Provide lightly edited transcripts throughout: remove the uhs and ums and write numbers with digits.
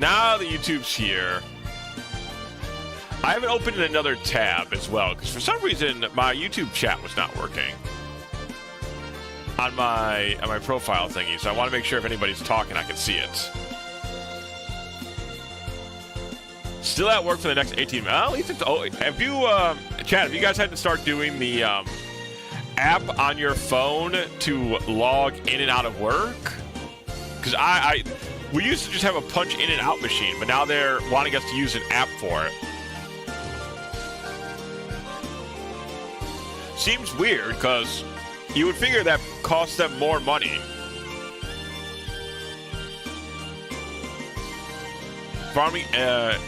Now that YouTube's here, I haven't opened another tab as well, because for some reason my YouTube chat was not working on my profile thingy, so I want to make sure if anybody's talking I can see it. Still at work for the next 18 minutes. Well, at least it's... Oh, have you, Chad, have you guys had to start doing the app on your phone to log in and out of work? Because we used to just have a punch in and out machine, but now they're wanting us to use an app for it. Seems weird, because you would figure that costs them more money. Farming, Eidolons.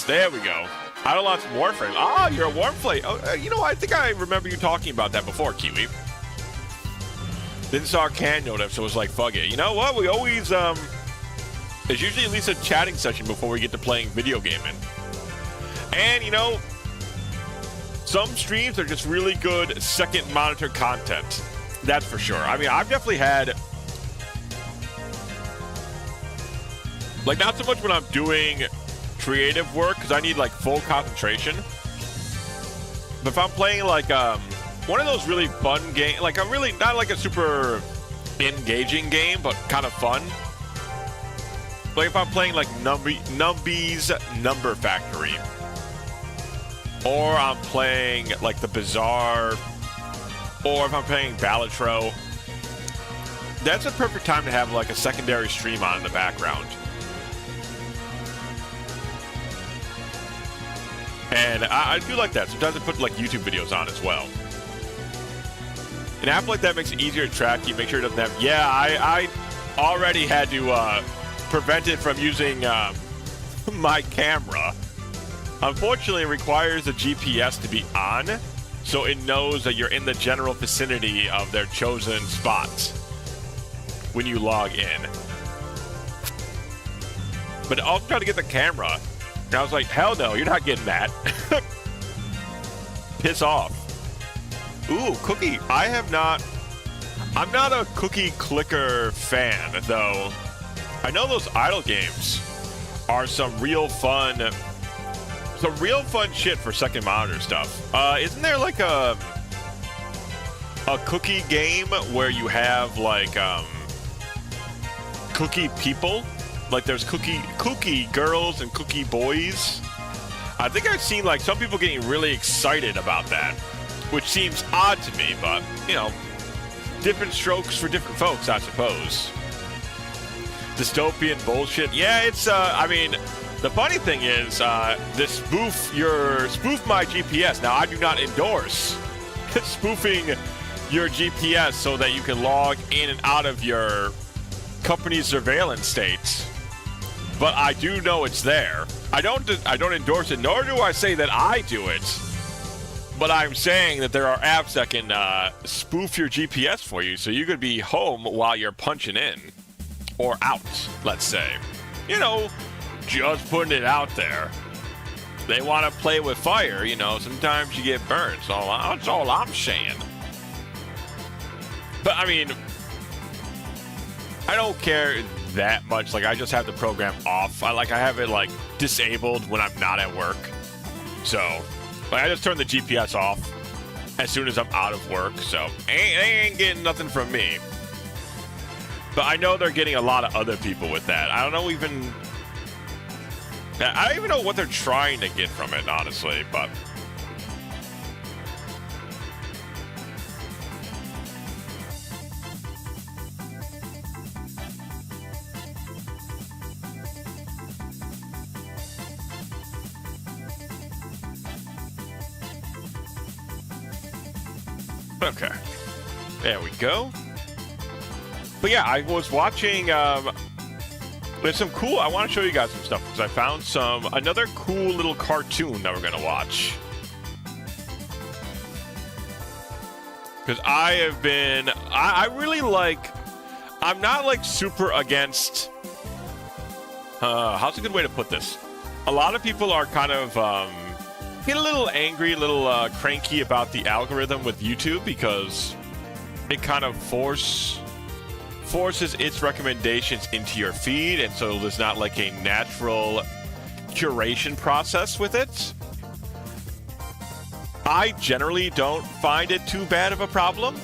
There we go. Eidolons Warframe. Ah, you're a Warframe. Oh, you know, I think I remember you talking about that before, Kiwi. Then saw a can notice, so it was like, fuck it. You know what? We always, there's usually at least a chatting session before we get to playing video gaming. And, you know, some streams are just really good second monitor content. That's for sure. I mean, I've definitely had... Like, not so much when I'm doing creative work, because I need, like, full concentration. But if I'm playing, like, one of those really fun games, like, I'm really, not like a super engaging game, but kind of fun. Like, if I'm playing, like, Numby's Number Factory. Or I'm playing, like, The Bazaar. Or if I'm playing Balatro. That's a perfect time to have, like, a secondary stream on in the background. And I do like that. Sometimes I put, like, YouTube videos on as well. An app like that makes it easier to track you, make sure it doesn't have... Yeah, I already had to prevent it from using my camera. Unfortunately, it requires the GPS to be on, so it knows that you're in the general vicinity of their chosen spots when you log in. But I also tried to get the camera. And I was like, hell no, you're not getting that. Piss off. Ooh, cookie. I'm not a cookie clicker fan, though. I know those idle games are some real fun shit for second monitor stuff. Isn't there like a cookie game where you have like cookie people? Like there's cookie girls and cookie boys. I think I've seen like some people getting really excited about that, which seems odd to me, but you know, different strokes for different folks, I suppose. Dystopian bullshit. Yeah, it's I mean, the funny thing is, this spoof my GPS. Now I do not endorse spoofing your GPS so that you can log in and out of your company's surveillance states. But I do know it's there. I don't endorse it, nor do I say that I do it. But I'm saying that there are apps that can spoof your GPS for you, so you could be home while you're punching in. Or out, let's say. You know, just putting it out there. They want to play with fire, you know, sometimes you get burned. So that's all I'm saying. But, I mean, I don't care that much. Like, I just have the program off. I have it, like, disabled when I'm not at work. So, like, I just turn the GPS off as soon as I'm out of work. So, they ain't getting nothing from me. But I know they're getting a lot of other people with that. I don't even know what they're trying to get from it, honestly, but... Okay. There we go. But yeah, I was watching, there's some cool, I want to show you guys some stuff, because I found another cool little cartoon that we're going to watch. Because I really like, I'm not like super against, how's a good way to put this? A lot of people are kind of, get a little angry, a little cranky about the algorithm with YouTube, because it kind of forces its recommendations into your feed, and so there's not like a natural curation process with it. I generally don't find it too bad of a problem,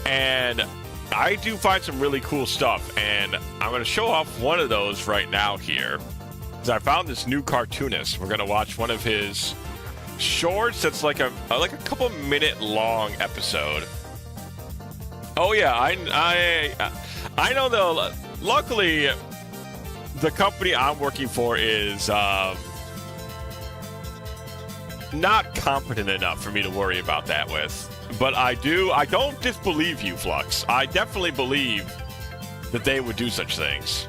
and I do find some really cool stuff, and I'm going to show off one of those right now here. I found this new cartoonist. We're going to watch one of his shorts that's like a couple minute long episode. Oh yeah, I know though. Luckily, the company I'm working for is not competent enough for me to worry about that with. But I don't disbelieve you, Flux. I definitely believe that they would do such things.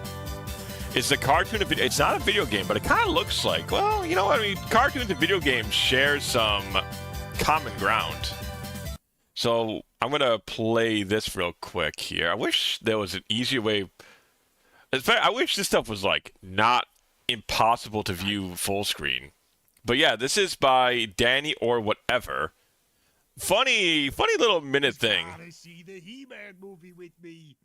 Is the cartoon a video? It's not a video game, but it kind of looks like, well, you know what I mean? Cartoons and video games share some common ground. So I'm going to play this real quick here. I wish there was an easier way. In fact, I wish this stuff was like not impossible to view full screen. But yeah, this is by Danny or whatever. Funny little minute thing. Gotta see the He-Man movie with me.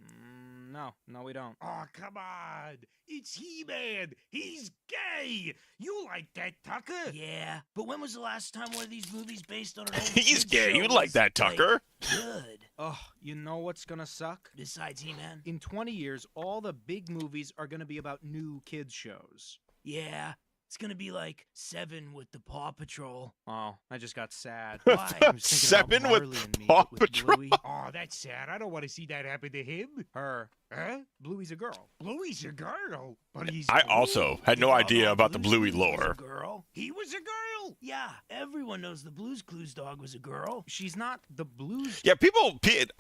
No, we don't. Oh, come on. It's He-Man. He's gay. You like that, Tucker? Yeah, but when was the last time one of these movies based on an old He's kid gay. show You like was, that, Tucker? Good. Oh, you know what's gonna suck? Besides He-Man? In 20 years, all the big movies are gonna be about new kids shows. Yeah, it's gonna be like 7 with the Paw Patrol. Oh, I just got sad. Why? I was thinking 7 about with Marley and me, Paw with Patrol? Bluey. Oh, that's sad. I don't want to see that happen to him. Her. Huh? Bluey's a girl. Bluey's a girl, but he's I blue. also had no You idea thought about the Blue's Bluey Clues was lore. a girl? He was a girl. Yeah, everyone knows the Blue's Clues dog was a girl. She's not the Blues. Yeah,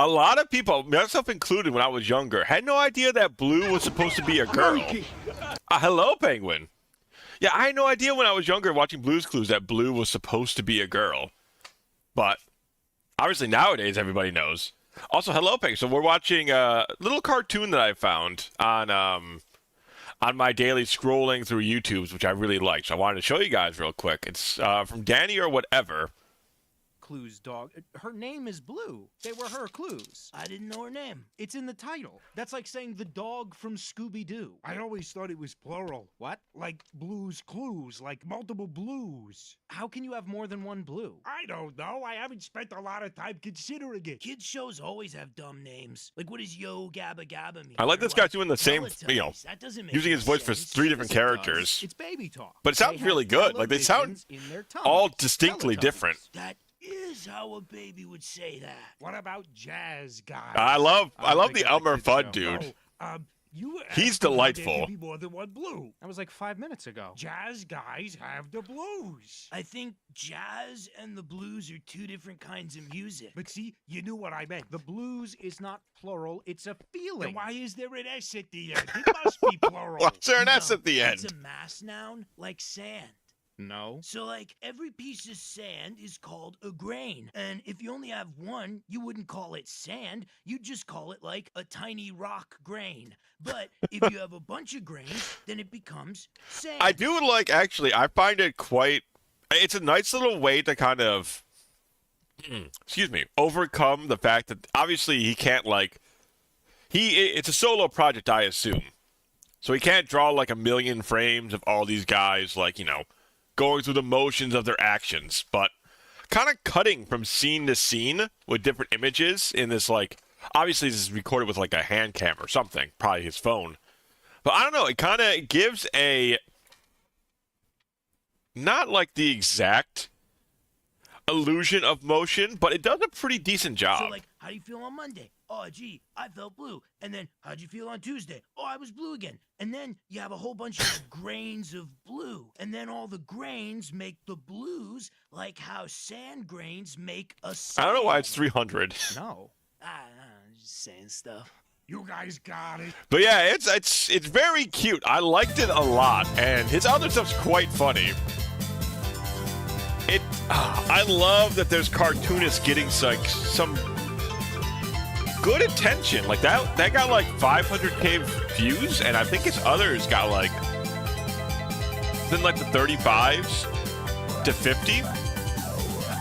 a lot of people, myself included when I was younger, had no idea that Blue was supposed to be a girl. Hello, Penguin. Yeah, I had no idea when I was younger watching Blue's Clues that Blue was supposed to be a girl. But obviously nowadays everybody knows. Also, hello, Penguin. So we're watching a little cartoon that I found on my daily scrolling through YouTube's, which I really like. So I wanted to show you guys real quick. It's from Danny or whatever. Clues dog. Her name is Blue. They were her clues. I didn't know her name. It's in the title. That's like saying the dog from Scooby-Doo. I always thought it was plural. What? Like Blue's Clues, like multiple blues. How can you have more than one Blue? I don't know. I haven't spent a lot of time considering it. Kids shows always have dumb names. Like, what does Yo Gabba Gabba mean? I like Or this guy like doing the same, Teletubbies. That doesn't make using any his voice for sense. 3 different Yes, it does. characters. It's baby talk. But it sounds They have really good. Like, they sound televisions in their all tummies. distinctly Teletubbies. different. That is how a baby would say that. What about Jazz Guys? I love think the that's a Elmer kid's Fudd show. dude. Oh, you He's asked me why delightful. There could be more than one blue. That was like 5 minutes ago. Jazz Guys have the blues. I think jazz and the blues are 2 different kinds of music. But see, you knew what I meant. The blues is not plural, it's a Then feeling. why is there an S at the end? It must be plural. What's there an S No, at the end? It's a mass noun, like sand. No. So, like, every piece of sand is called a grain. And if you only have one, you wouldn't call it sand. You'd just call it, like, a tiny rock grain. But if you have a bunch of grains, then it becomes sand. I do like, actually, I find it quite, it's a nice little way to kind of, overcome the fact that obviously he can't, like, it's a solo project, I assume. So he can't draw like a million frames of all these guys, like, you know, going through the motions of their actions, but kind of cutting from scene to scene with different images in this, like, obviously this is recorded with like a hand cam or something, probably his phone. But I don't know, it kind of gives a, not like the exact illusion of motion, but it does a pretty decent job. So, like, how do you feel on Monday? Oh, gee, I felt blue. And then, how'd you feel on Tuesday? Oh, I was blue again. And then you have a whole bunch of grains of blue. And then all the grains make the blues, like how sand grains make a sand. I don't know why it's 300. No. I don't know, just saying stuff. You guys got it. But yeah, it's very cute. I liked it a lot, and his other stuff's quite funny. I love that there's cartoonists getting like some good attention. Like that got like 500K views, and I think his others got like then like the 35s to 50.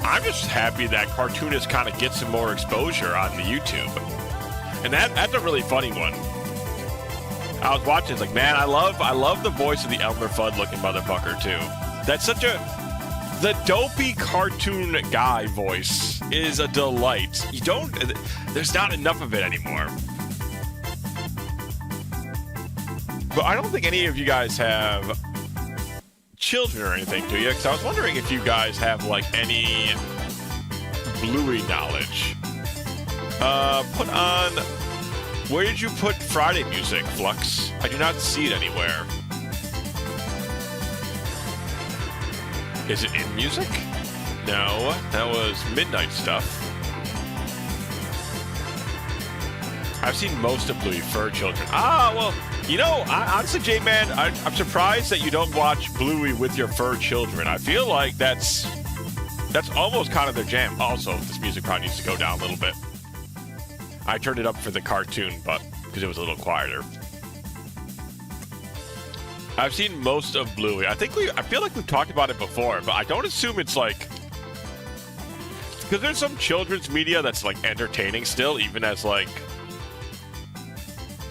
I'm just happy that cartoonists kind of get some more exposure on the YouTube. And that's a really funny one. I was watching, it's like, man, I love the voice of the Elmer Fudd looking motherfucker too. That's such the dopey cartoon guy voice is a delight. There's not enough of it anymore. But I don't think any of you guys have children or anything, do you? Because I was wondering if you guys have, like, any Bluey knowledge. Put on... Where did you put Friday music, Flux? I do not see it anywhere. Is it in music? No, that was midnight stuff. I've seen most of Bluey for children. Ah, well, you know, honestly, J-Man, I'm surprised that you don't watch Bluey with your fur children. I feel like that's almost kind of their jam. Also, this music probably needs to go down a little bit. I turned it up for the cartoon, but because it was a little quieter. I've seen most of Bluey. I feel like we've talked about it before, but I don't assume it's like... Because there's some children's media that's, like, entertaining still, even as, like...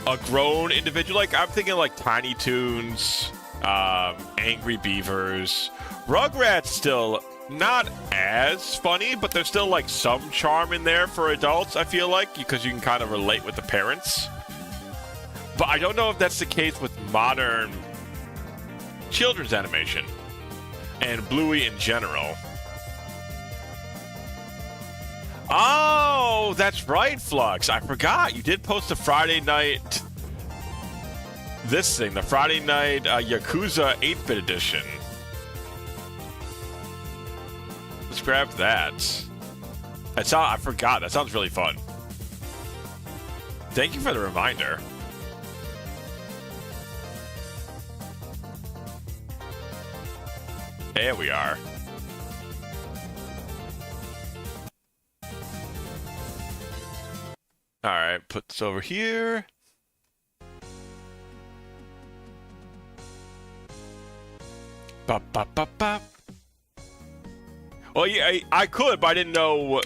a grown individual. Like, I'm thinking like Tiny Toons, Angry Beavers, Rugrats still not as funny, but there's still like some charm in there for adults, I feel like, because you can kind of relate with the parents. But I don't know if that's the case with modern children's animation and Bluey in general. Oh, that's right, Flux. I forgot. You did post a Friday night... This thing, the Friday night Yakuza 8-bit edition. Let's grab that. I forgot. That sounds really fun. Thank you for the reminder. There we are. Alright, put this over here. Bop, bop, bop, bop. Well, yeah, I could, but I didn't know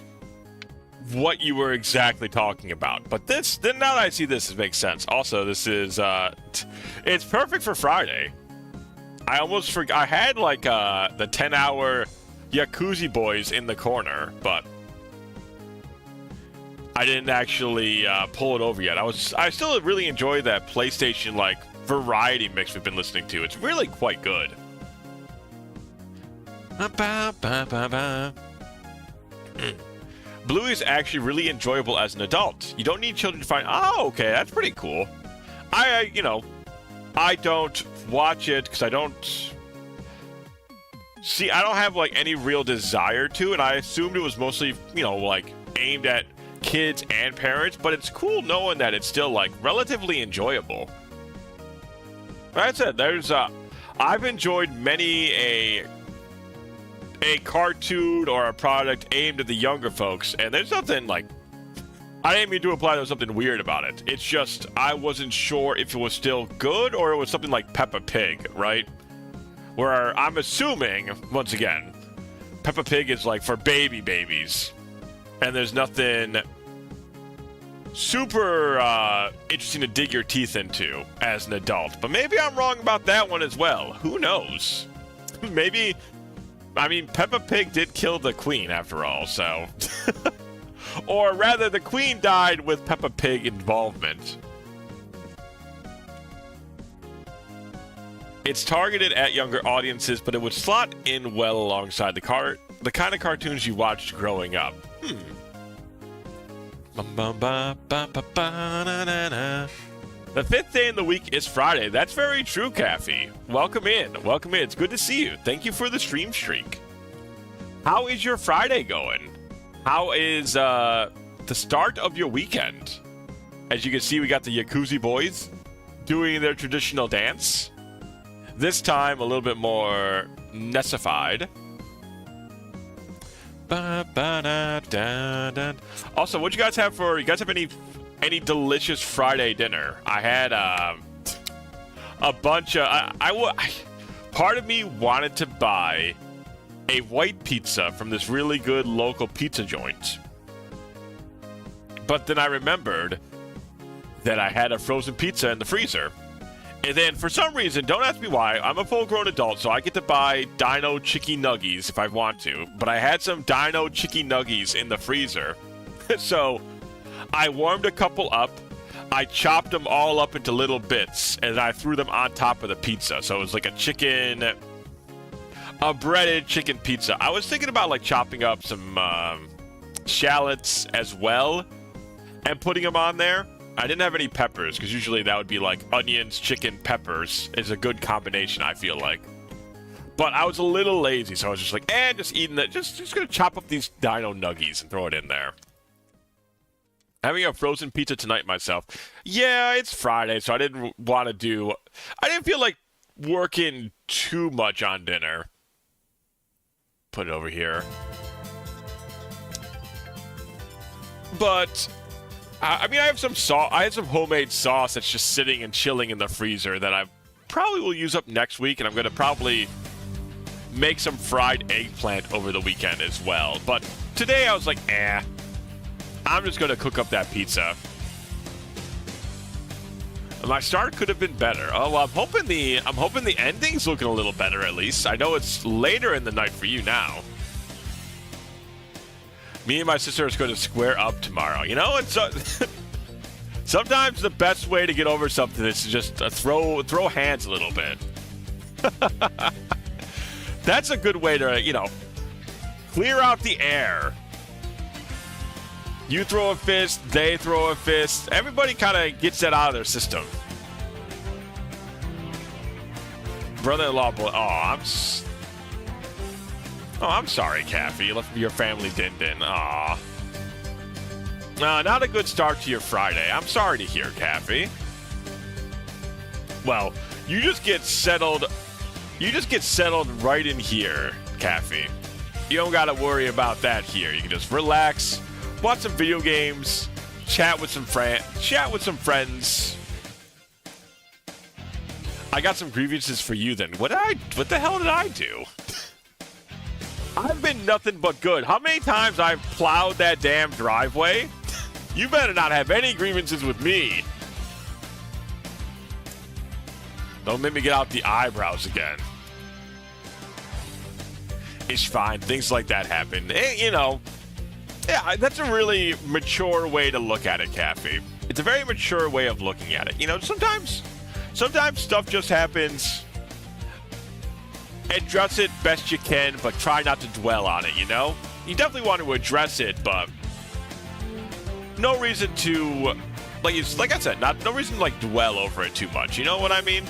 what you were exactly talking about. But now that I see this, it makes sense. Also, this is, it's perfect for Friday. I almost forgot. I had, like, the 10-hour Yakuza Boys in the corner, but I didn't actually pull it over yet. I still really enjoy that PlayStation, like, variety mix we've been listening to. It's really quite good. Bluey is actually really enjoyable as an adult. You don't need children to find... Oh, okay, that's pretty cool. I don't watch it because I don't... See, I don't have, like, any real desire to, and I assumed it was mostly, like, aimed at kids and parents, but it's cool knowing that it's still, like, relatively enjoyable. Like I said, I've enjoyed many a cartoon or a product aimed at the younger folks, and there's nothing, like, I didn't mean to imply there was something weird about it. It's just, I wasn't sure if it was still good or it was something like Peppa Pig, right? Where I'm assuming, once again, Peppa Pig is, like, for babies. And there's nothing super interesting to dig your teeth into as an adult. But maybe I'm wrong about that one as well. Who knows? Maybe... I mean, Peppa Pig did kill the queen, after all, so... Or rather, the queen died with Peppa Pig involvement. It's targeted at younger audiences, but it would slot in well alongside the kind of cartoons you watched growing up. The fifth day in the week is Friday. That's very true, Kathy. Welcome in. Welcome in. It's good to see you. Thank you for the stream streak. How is your Friday going? How is the start of your weekend? As you can see, we got the Yakuza Boys doing their traditional dance. This time, a little bit more Nessified. Also, what you guys have for... You guys have any delicious Friday dinner? I had a bunch of... Part of me wanted to buy a white pizza from this really good local pizza joint. But then I remembered that I had a frozen pizza in the freezer. And then for some reason, don't ask me why, I'm a full-grown adult, so I get to buy Dino Chicky Nuggies if I want to. But I had some Dino Chicky Nuggies in the freezer. So I warmed a couple up. I chopped them all up into little bits, and I threw them on top of the pizza. So it was like a breaded chicken pizza. I was thinking about like chopping up some shallots as well and putting them on there. I didn't have any peppers, because usually that would be like onions, chicken, peppers is a good combination, I feel like. But I was a little lazy, so I was just like, just eating it. Just gonna chop up these Dino Nuggies and throw it in there. Having a frozen pizza tonight myself. Yeah, it's Friday, so I didn't feel like working too much on dinner. Put it over here. But I mean, I have some homemade sauce that's just sitting and chilling in the freezer that I probably will use up next week, and I'm going to probably make some fried eggplant over the weekend as well. But today I was like, I'm just going to cook up that pizza. My start could have been better. Oh, well, I'm hoping the ending's looking a little better at least. I know it's later in the night for you now. Me and my sister is going to square up tomorrow, you know? And so sometimes the best way to get over something is to just throw hands a little bit. That's a good way to, clear out the air. You throw a fist, they throw a fist. Everybody kind of gets that out of their system. Brother-in-law, I'm sorry, Kathy. Your family didn't. Aw. Not a good start to your Friday. I'm sorry to hear, Kathy. Well, you just get settled. You just get settled right in here, Kathy. You don't got to worry about that here. You can just relax, watch some video games, chat with some friends. I got some grievances for you then. What the hell did I do? I've been nothing but good. How many times I've plowed that damn driveway? You better not have any grievances with me. Don't make me get out the eyebrows again. It's fine. Things like that happen. Yeah, that's a really mature way to look at it, Kathy. It's a very mature way of looking at it. Sometimes stuff just happens. Address it best you can, but try not to dwell on it, You definitely want to address it, but no reason to, like I said, no reason to, dwell over it too much. You know what I mean?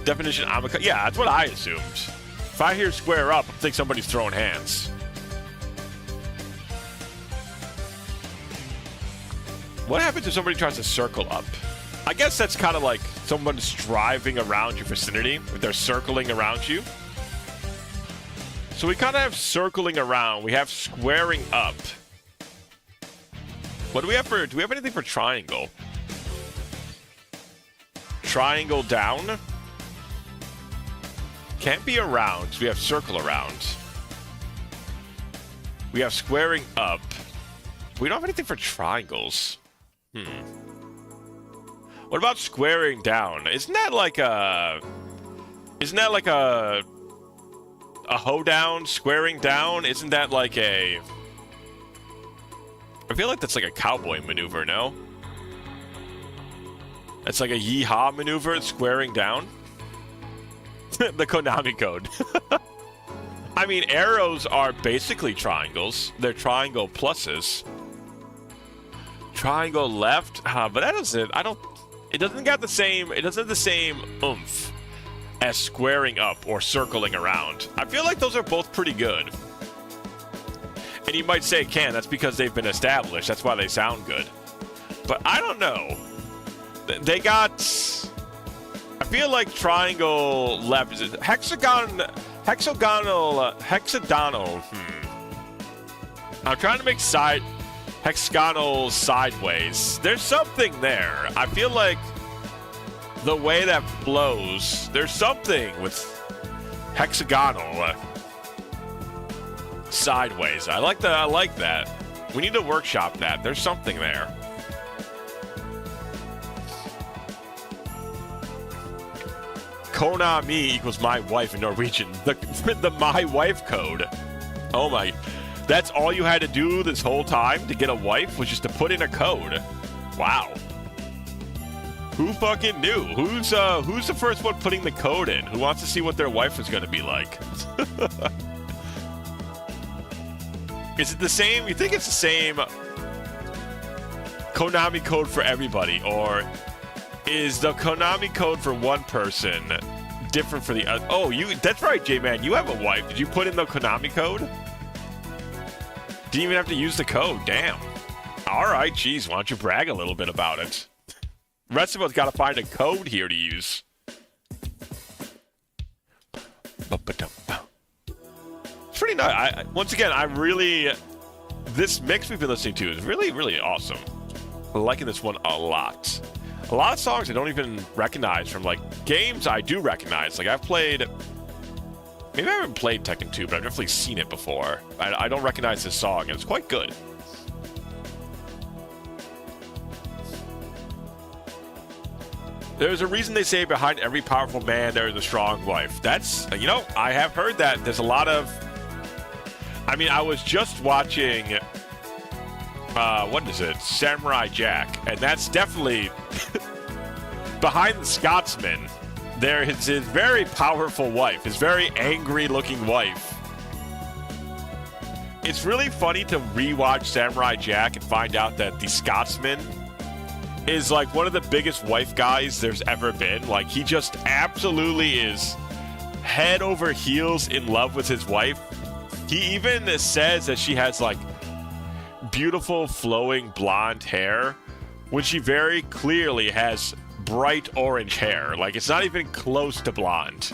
Definition, yeah, that's what I assumed. If I hear square up, I think somebody's throwing hands. What happens if somebody tries to circle up? I guess that's kind of like someone's driving around your vicinity. If they're circling around you. So we kind of have circling around. We have squaring up. What do we have do we have anything for triangle? Triangle down? Can't be around. So we have circle around. We have squaring up. We don't have anything for triangles. What about squaring down? Isn't that like a hoedown? Squaring down? Isn't that like I feel like that's like a cowboy maneuver, no? That's like a yeehaw maneuver, squaring down. The Konami code. I mean, arrows are basically triangles. They're triangle pluses. Triangle left, but that doesn't. It doesn't have the same oomph as squaring up or circling around. I feel like those are both pretty good. And you might say, that's because they've been established. That's why they sound good. But I don't know. They got... I feel like triangle left is hexagonal. I'm trying to make hexagonal sideways. There's something there. I feel like the way that flows, there's something with hexagonal sideways. I like that. I like that. We need to workshop that. There's something there. Konami equals my wife in Norwegian. The my wife code. Oh my. That's all you had to do this whole time to get a wife was just to put in a code. Wow. Who fucking knew? Who's the first one putting the code in? Who wants to see what their wife is going to be like? Is it the same? You think it's the same Konami code for everybody, or is the Konami code for one person different for the other? Oh, that's right, J-Man. You have a wife. Did you put in the Konami code? Didn't even have to use the code. Damn. All right, geez. Why don't you brag a little bit about it? The rest of us got to find a code here to use. It's pretty nice. Once again, this mix we've been listening to is really, really awesome. I'm liking this one a lot. A lot of songs I don't even recognize from, like, games I do recognize. Like, I've played... Maybe I haven't played Tekken 2, but I've definitely seen it before. I don't recognize this song, and it's quite good. There's a reason they say behind every powerful man there is a strong wife. That's, you know, I have heard that. There's a lot of... I mean, I was just watching... what is it? Samurai Jack. And that's definitely... behind the Scotsman, there is his very powerful wife. His very angry-looking wife. It's really funny to rewatch Samurai Jack and find out that the Scotsman is like one of the biggest wife guys there's ever been. Like, he just absolutely is head over heels in love with his wife. He even says that she has like beautiful flowing blonde hair when she very clearly has bright orange hair. Like, it's not even close to blonde.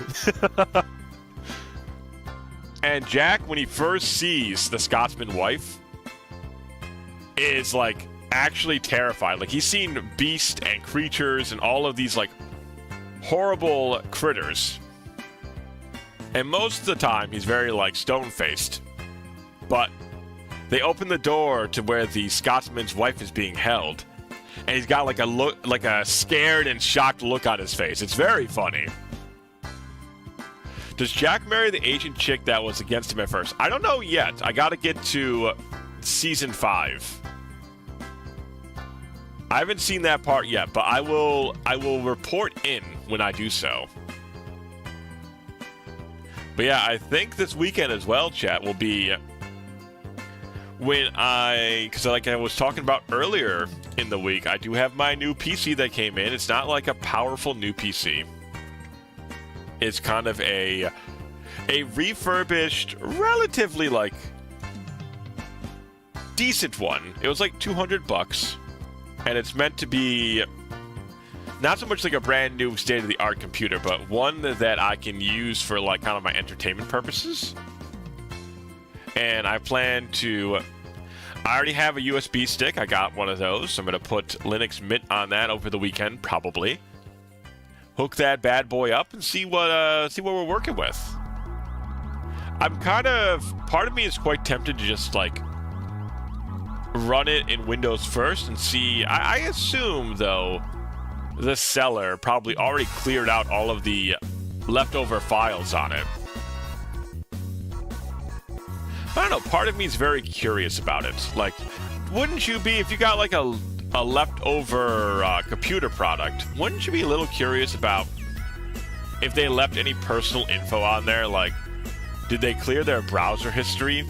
And Jack, when he first sees the Scotsman wife, is like actually terrified. Like, he's seen beasts and creatures and all of these like horrible critters, and most of the time he's very like stone-faced. But they open the door to where the Scotsman's wife is being held, and he's got like a look, like a scared and shocked look on his face. It's very funny. Does Jack marry the Asian chick that was against him at first? I don't know yet. I gotta get to season 5. I haven't seen that part yet, but I will report in when I do so. But yeah, I think this weekend as well, chat, will be when because like I was talking about earlier in the week, I do have my new PC that came in. It's not like a powerful new PC. It's kind of a refurbished, relatively like decent one. It was like $200, and it's meant to be not so much like a brand new state-of-the-art computer, but one that I can use for like kind of my entertainment purposes. And I plan to... I already have a USB stick. I got one of those. So I'm going to put Linux Mint on that over the weekend, probably. Hook that bad boy up and see what we're working with. I'm kind of... Part of me is quite tempted to just like run it in Windows first and see... I assume, though, the seller probably already cleared out all of the leftover files on it. I don't know, part of me is very curious about it. Like, wouldn't you be, if you got like a leftover computer product, wouldn't you be a little curious about if they left any personal info on there? Like, did they clear their browser history?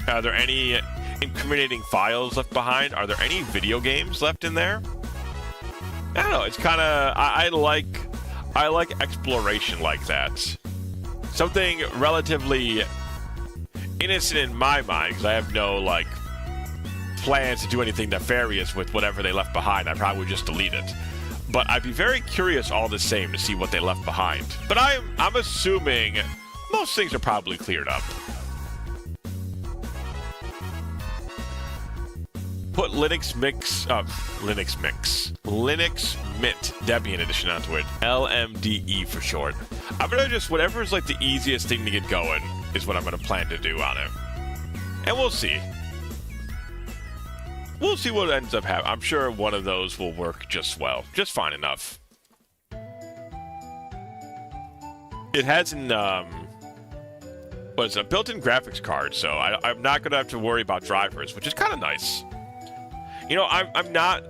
Are there any incriminating files left behind? Are there any video games left in there? I don't know, it's kind of, I like exploration like that. Something relatively innocent in my mind, because I have no like plans to do anything nefarious with whatever they left behind. I probably would just delete it, but I'd be very curious all the same to see what they left behind. But I'm assuming most things are probably cleared up. put Linux Mint Debian Edition onto it. LMDE for short. I'm gonna just, whatever is like the easiest thing to get going is what I'm gonna plan to do on it. And we'll see. We'll see what ends up happening. I'm sure one of those will work just well. Just fine enough. It has an, a built-in graphics card, so I'm not going to have to worry about drivers, which is kind of nice. You know, I'm not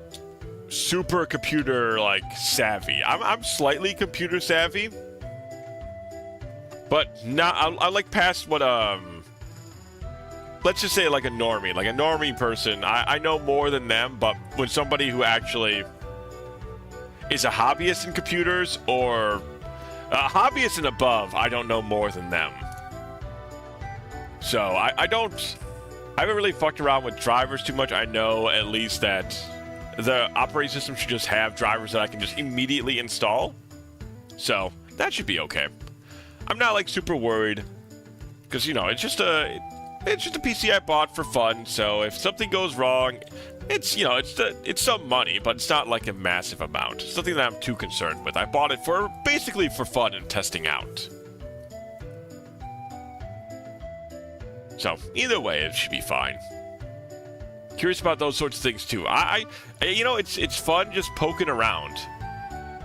super computer, like, savvy. I'm slightly computer savvy, but not, I like past what, let's just say like a normie person. I know more than them, but when somebody who actually is a hobbyist in computers or a hobbyist and above, I don't know more than them. So I haven't really fucked around with drivers too much. I know at least that the operating system should just have drivers that I can just immediately install. So that should be okay. I'm not like super worried because, you know, it's just a PC I bought for fun. So if something goes wrong, it's, you know, it's some money, but it's not like a massive amount. It's nothing that I'm too concerned with. I bought it for basically for fun and testing out. So either way, it should be fine. Curious about those sorts of things too. You know, it's fun just poking around.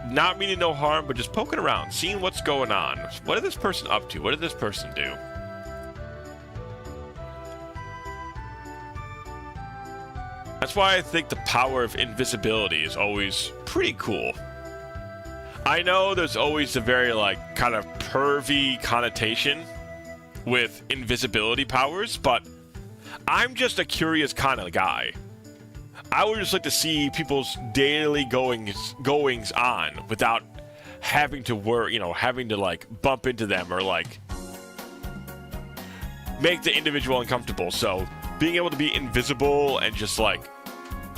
Not meaning no harm, but just poking around, seeing what's going on. What is this person up to? What did this person do? That's why I think the power of invisibility is always pretty cool. I know there's always a very, like, kind of pervy connotation with invisibility powers, but I'm just a curious kind of guy. I would just like to see people's daily goings on without having to worry, you know, having to, like, bump into them or, like, make the individual uncomfortable. So being able to be invisible and just, like,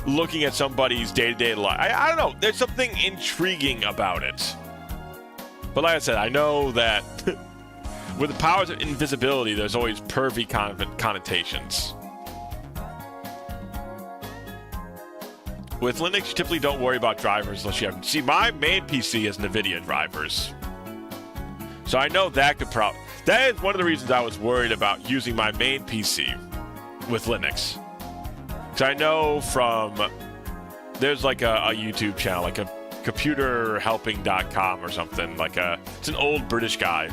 looking at somebody's day-to-day life, I don't know, there's something intriguing about it. But like I said, I know that with the powers of invisibility, there's always pervy connotations. With Linux, you typically don't worry about drivers unless you have... See, my main PC has NVIDIA drivers. So I know that could that is one of the reasons I was worried about using my main PC with Linux. Because I know from... There's like a YouTube channel, like a computerhelping.com or something. Like it's an old British guy.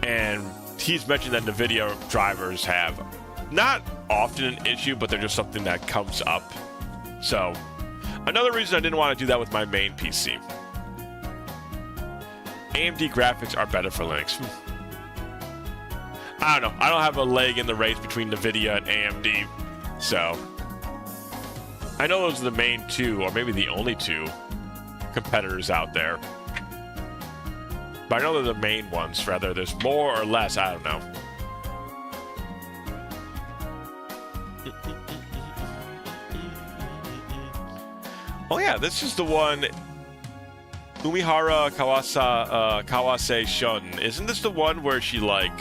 And he's mentioned that NVIDIA drivers have not often an issue, but they're just something that comes up. So, another reason I didn't want to do that with my main PC. AMD graphics are better for Linux. I don't know. I don't have a leg in the race between NVIDIA and AMD. So, I know those are the main two, or maybe the only two competitors out there. But I know they're the main ones, rather. There's more or less, I don't know. Oh yeah, this is the one, Umihara Kawase Shun. Isn't this the one where she, like...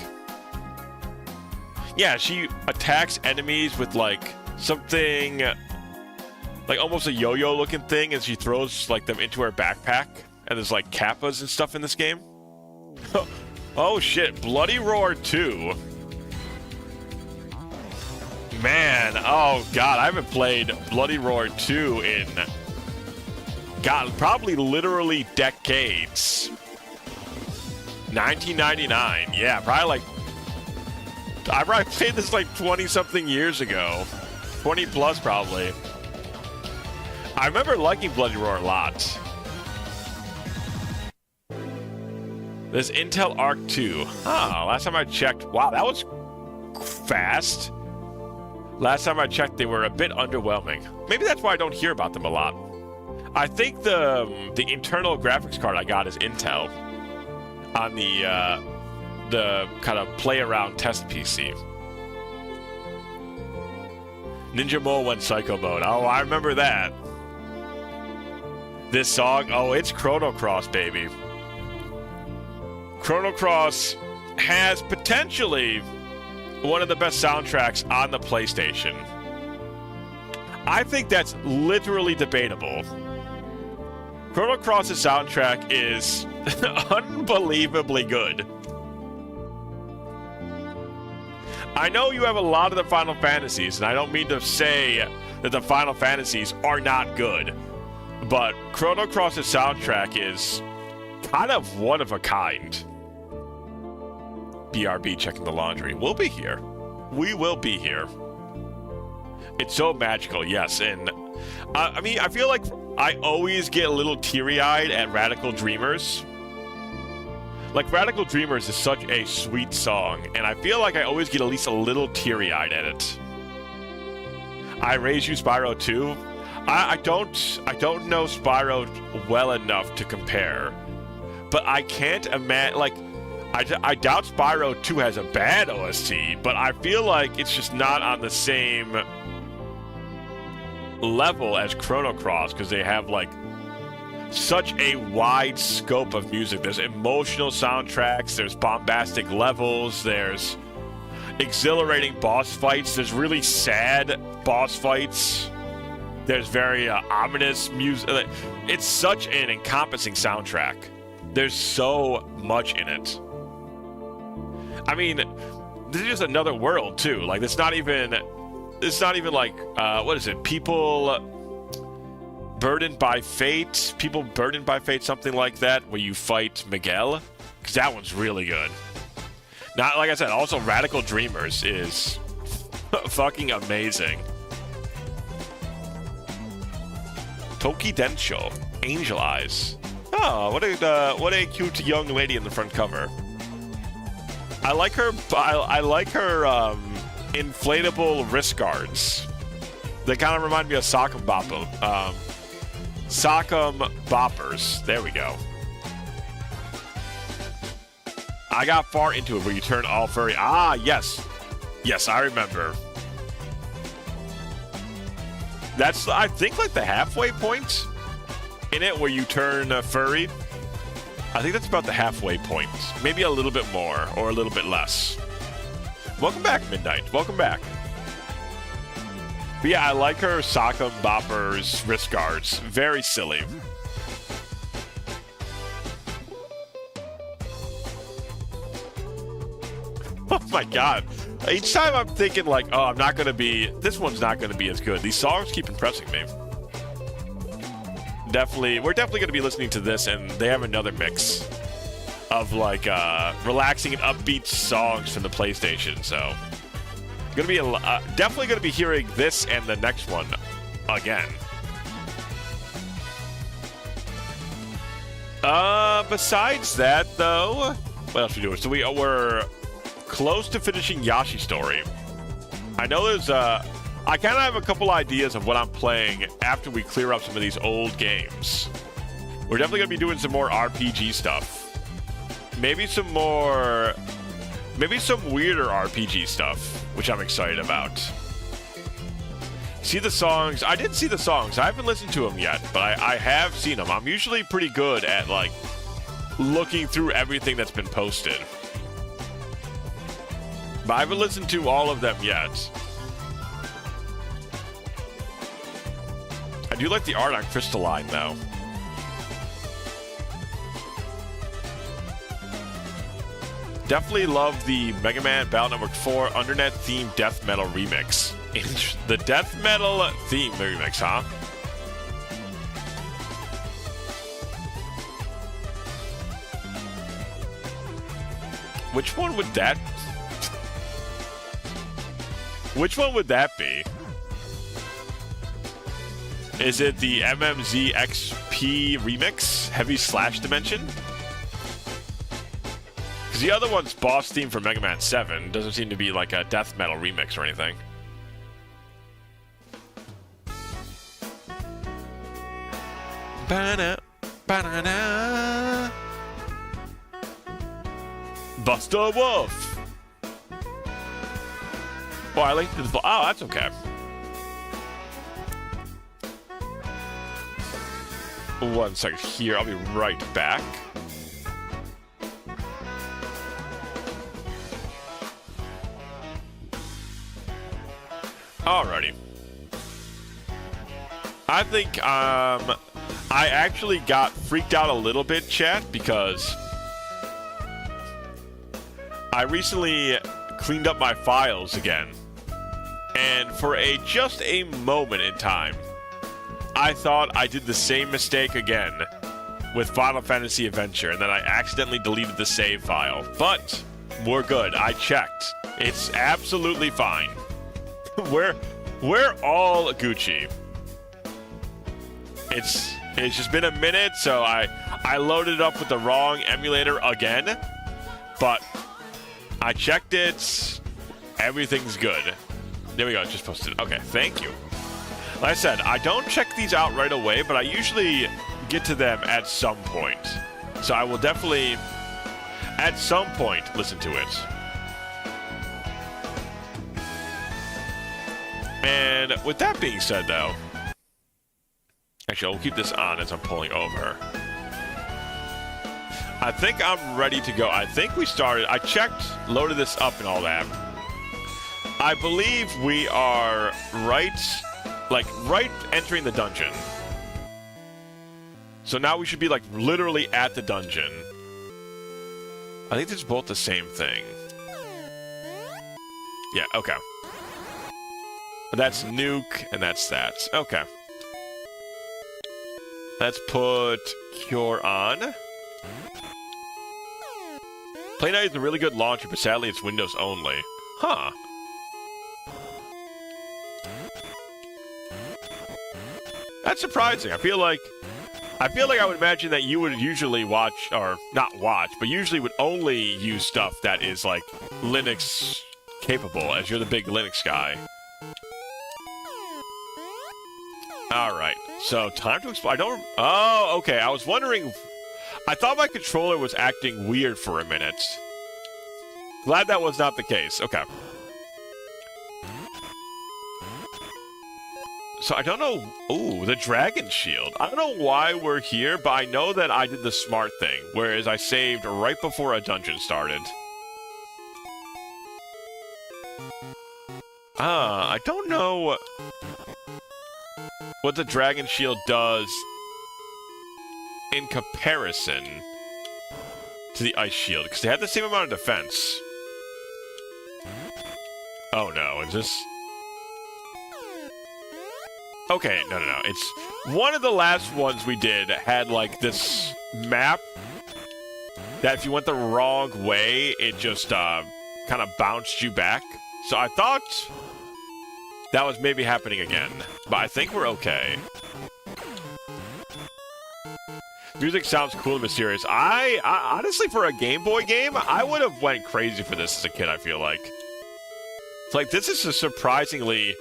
Yeah, she attacks enemies with, like, something... Like, almost a yo-yo looking thing, and she throws, like, them into her backpack. And there's, like, kappas and stuff in this game. Oh shit, Bloody Roar 2. Man, oh god, I haven't played Bloody Roar 2 in... God, probably literally decades. 1999, yeah, probably like... I probably played this like 20-something years ago. 20 plus, probably. I remember liking Bloody Roar a lot. There's Intel Arc 2. Oh, last time I checked... Wow, that was fast. Last time I checked, they were a bit underwhelming. Maybe that's why I don't hear about them a lot. I think the internal graphics card I got is Intel on the kind of play around test PC. Ninja Mole went psycho mode. Oh, I remember that. This song, oh, it's Chrono Cross, baby. Chrono Cross has potentially one of the best soundtracks on the PlayStation. I think that's literally debatable. Chrono Cross's soundtrack is unbelievably good. I know you have a lot of the Final Fantasies, and I don't mean to say that the Final Fantasies are not good, but Chrono Cross's soundtrack is kind of one of a kind. BRB checking the laundry. We'll be here. We will be here. It's so magical, yes, and I mean, I feel like I always get a little teary-eyed at Radical Dreamers. Like, Radical Dreamers is such a sweet song, and I feel like I always get at least a little teary-eyed at it. I Raise You Spyro 2. I don't know Spyro well enough to compare, but I can't imagine, like, I doubt Spyro 2 has a bad OST, but I feel like it's just not on the same level as Chrono Cross, because they have, like, such a wide scope of music. There's emotional soundtracks, there's bombastic levels, there's exhilarating boss fights, there's really sad boss fights, there's very ominous music. It's such an encompassing soundtrack. There's so much in it. I mean, this is just another world too. Like, it's not even like what is it? People burdened by fate, something like that, where you fight Miguel, because that one's really good. Not, like I said, also Radical Dreamers is fucking amazing. Toki Densho, Angel Eyes. Oh, what a cute young lady in the front cover. I like her. I like her inflatable wrist guards. They kind of remind me of Sock'em Boppers. There we go. I got far into it where you turn all furry. Ah, yes. Yes, I remember. That's, I think, like the halfway point in it where you turn furry. I think that's about the halfway point. Maybe a little bit more or a little bit less. Welcome back, Midnight. Welcome back. But yeah, I like her Sock'em Boppers wrist guards. Very silly. Oh my god. Each time I'm thinking like, oh, this one's not going to be as good. These songs keep impressing me. We're definitely going to be listening to this, and they have another mix of like relaxing and upbeat songs from the PlayStation. So, definitely going to be hearing this and the next one again. Besides that, though, what else are we doing? So we're close to finishing Yoshi's Story. I know there's I kind of have a couple ideas of what I'm playing after we clear up some of these old games. We're definitely going to be doing some more RPG stuff. Maybe some weirder RPG stuff, which I'm excited about. See the songs. I did see the songs. I haven't listened to them yet, but I have seen them. I'm usually pretty good at, like, looking through everything that's been posted. But I haven't listened to all of them yet. I do like the art on Crystalline, though. Definitely love the Mega Man Battle Network 4 Undernet Theme Death Metal remix. The Death Metal theme remix, huh? Which one would that be? Is it the MMZ XP remix, Heavy Slash Dimension? Because the other one's boss theme for Mega Man 7. Doesn't seem to be like a death metal remix or anything. Ba-na, Buster Wolf. Oh, I like the. Oh, that's okay. One second here. I'll be right back. Alrighty. I think I actually got freaked out a little bit, chat, because I recently cleaned up my files again. And for just a moment in time, I thought I did the same mistake again with Final Fantasy Adventure, and then I accidentally deleted the save file. But we're good. I checked. It's absolutely fine. we're all Gucci. It's just been a minute, so I loaded it up with the wrong emulator again, but I checked it. Everything's good. There we go. Just posted. Okay, thank you. Like I said, I don't check these out right away, but I usually get to them at some point. So I will definitely, at some point, listen to it. And with that being said, though, actually, I'll keep this on as I'm pulling over. I think I'm ready to go. I think we started. I checked, loaded this up and all that. I believe we are right entering the dungeon. So now we should be like literally at the dungeon. I think it's both the same thing. Yeah, okay. That's nuke and that's that. Okay. Let's put Cure on. Play Night is a really good launcher, but sadly it's Windows only. Huh. That's surprising. I feel like I would imagine that you would usually watch, or not watch, but usually would only use stuff that is like Linux capable, as you're the big Linux guy. Alright, so time to explore. Oh, okay. I was wondering. I thought my controller was acting weird for a minute. Glad that was not the case. Okay. So I don't know. Ooh, the Dragon Shield. I don't know why we're here, but I know that I did the smart thing, whereas I saved right before a dungeon started. I don't know what the Dragon Shield does in comparison to the Ice Shield, because they have the same amount of defense. Oh no, is this... Okay, no. It's one of the last ones we did had like this map that if you went the wrong way, it just kind of bounced you back. So I thought that was maybe happening again, but I think we're okay. Music sounds cool and mysterious. I honestly, for a Game Boy game, I would have went crazy for this as a kid, I feel like. It's like, this is a surprisingly...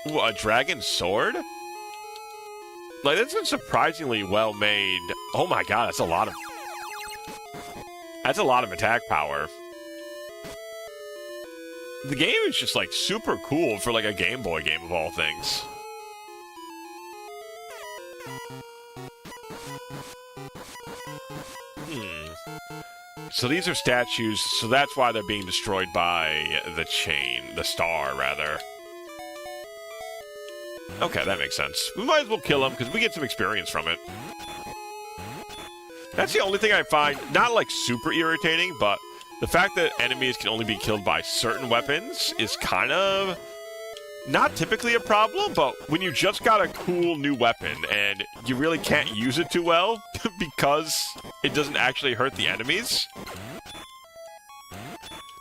Ooh, a dragon sword? Like, this is surprisingly well made. Oh my god, that's a lot of attack power. The game is just like super cool for like a Game Boy game of all things. So these are statues, so that's why they're being destroyed by the chain, the star rather. Okay, that makes sense. We might as well kill him, because we get some experience from it. That's the only thing I find, not like super irritating, but the fact that enemies can only be killed by certain weapons is kind of not typically a problem, but when you just got a cool new weapon and you really can't use it too well because it doesn't actually hurt the enemies,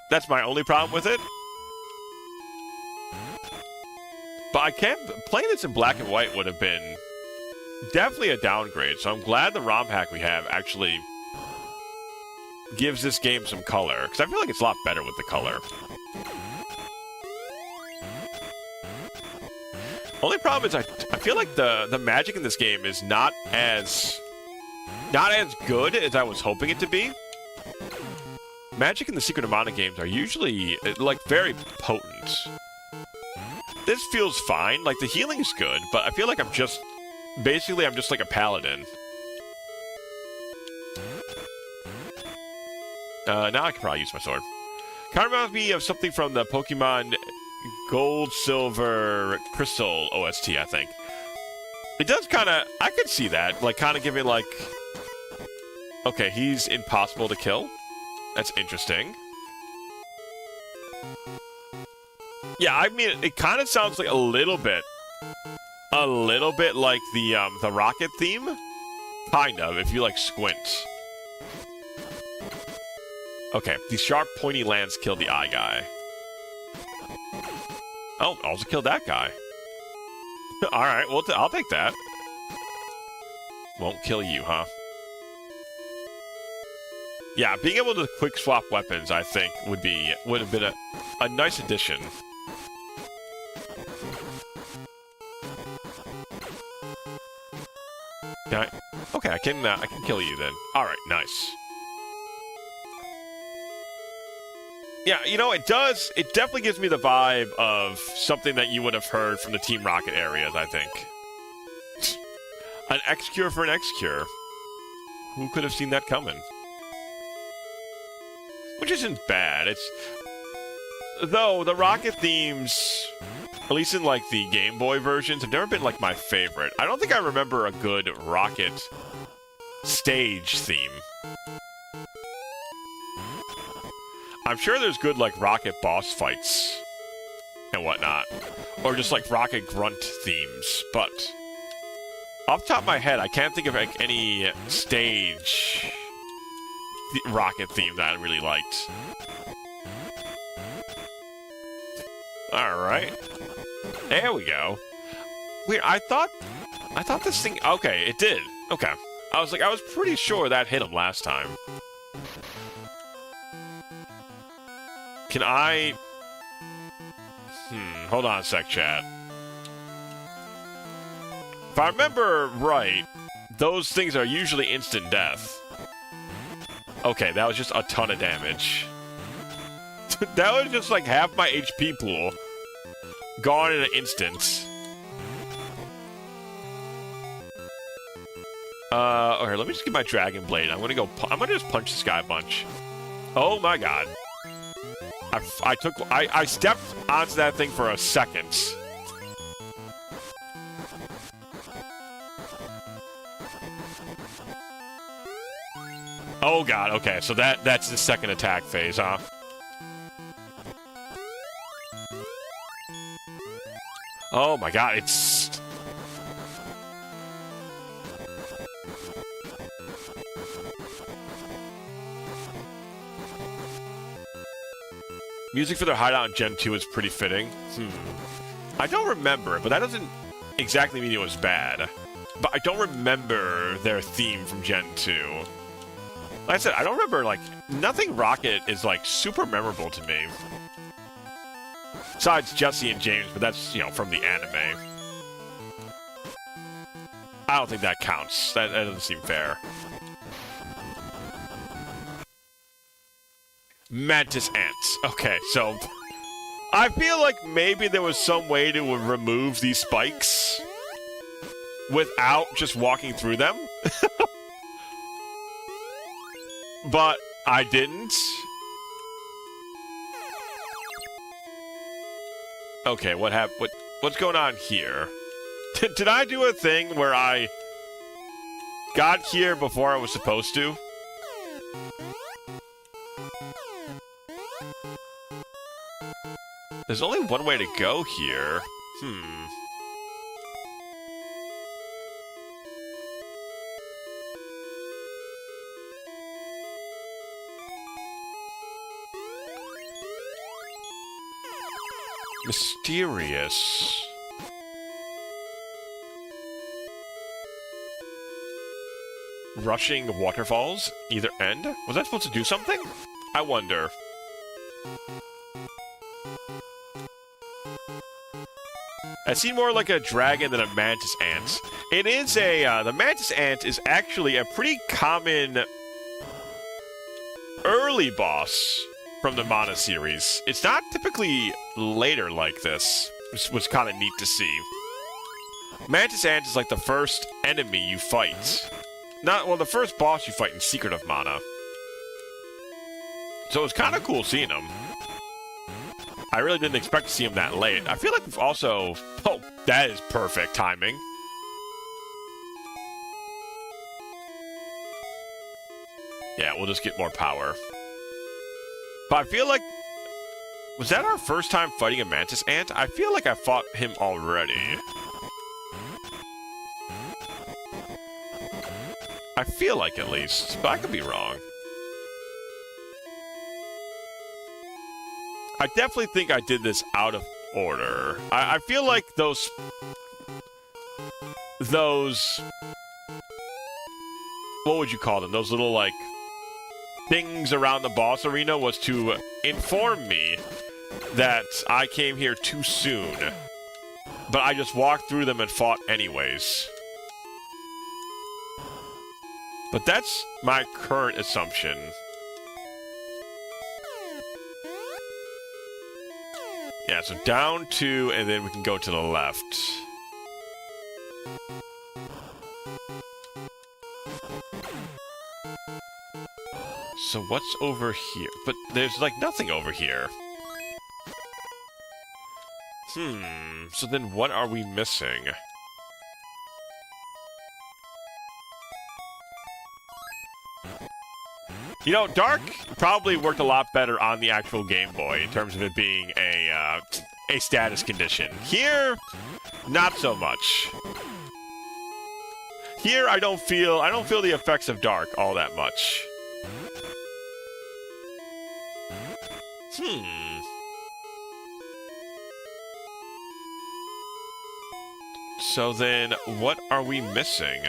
that's my only problem with it. But I can't... Playing this in black and white would have been definitely a downgrade, so I'm glad the ROM hack we have actually gives this game some color, because I feel like it's a lot better with the color. Only problem is I feel like the magic in this game is not as good as I was hoping it to be. Magic in the Secret of Mana games are usually, like, very potent. This feels fine. Like, the healing's good, but I feel like I'm just like a paladin. Now I can probably use my sword. Kind of reminds me of something from the Pokemon Gold, Silver, Crystal OST, I think. It does kind of... I could see that. Like, kind of giving, like... Okay, he's impossible to kill. That's interesting. Yeah, I mean, it kind of sounds like a little bit like the rocket theme. Kind of, if you, like, squint. Okay, these sharp, pointy lands kill the eye guy. Oh, also killed that guy. Alright, well, I'll take that. Won't kill you, huh? Yeah, being able to quick swap weapons, I think, would have been a nice addition. Okay, I can kill you then. Alright, nice. Yeah, you know, it definitely gives me the vibe of something that you would have heard from the Team Rocket areas, I think. An X-Cure for an X-Cure. Who could have seen that coming? Which isn't bad. Though, the Rocket themes, at least in, like, the Game Boy versions, have never been, like, my favorite. I don't think I remember a good Rocket stage theme. I'm sure there's good, like, Rocket boss fights and whatnot. Or just, like, Rocket grunt themes. But off the top of my head, I can't think of, like, any stage Rocket theme that I really liked. Alright. There we go. Weird, I thought this thing... Okay, it did. Okay. I was pretty sure that hit him last time. Can I... hold on a sec, chat. If I remember right, those things are usually instant death. Okay, that was just a ton of damage. That was just like half my HP pool. Gone in an instant. Okay, let me just get my Dragon Blade. I'm gonna just punch this guy a bunch. Oh my god. I stepped onto that thing for a second. Oh god, okay, so that's the second attack phase, huh? Oh my god, it's... Music for their hideout in Gen 2 is pretty fitting. I don't remember it, but that doesn't exactly mean it was bad. But I don't remember their theme from Gen 2. Like I said, I don't remember, like, nothing Rocket is, like, super memorable to me. Besides Jesse and James, but that's, you know, from the anime. I don't think that counts. That doesn't seem fair. Mantis ants. Okay, so... I feel like maybe there was some way to remove these spikes without just walking through them. But I didn't. Okay, what happened? What's going on here? Did I do a thing where I got here before I was supposed to? There's only one way to go here. Mysterious. Rushing waterfalls? Either end? Was I supposed to do something? I wonder. I see more like a dragon than a mantis ant. It is a, the mantis ant is actually a pretty common early boss from the Mana series. It's not typically later like this, which was kind of neat to see. Mantis ant is like the first enemy you fight. The first boss you fight in Secret of Mana. So it was kind of cool seeing him. I really didn't expect to see him that late. I feel like we've also... Oh, that is perfect timing. Yeah, we'll just get more power. But I feel like... Was that our first time fighting a Mantis Ant? I feel like I fought him already. I feel like, at least. But I could be wrong. I definitely think I did this out of order. I feel like those... What would you call them? Those little, like... things around the boss arena was to inform me that I came here too soon. But I just walked through them and fought anyways. But that's my current assumption. Yeah, so down 2, and then we can go to the left. So what's over here? But there's, like, nothing over here. So then what are we missing? You know, Dark probably worked a lot better on the actual Game Boy in terms of it being a status condition. Here, not so much. Here, I don't feel the effects of Dark all that much. So then, what are we missing?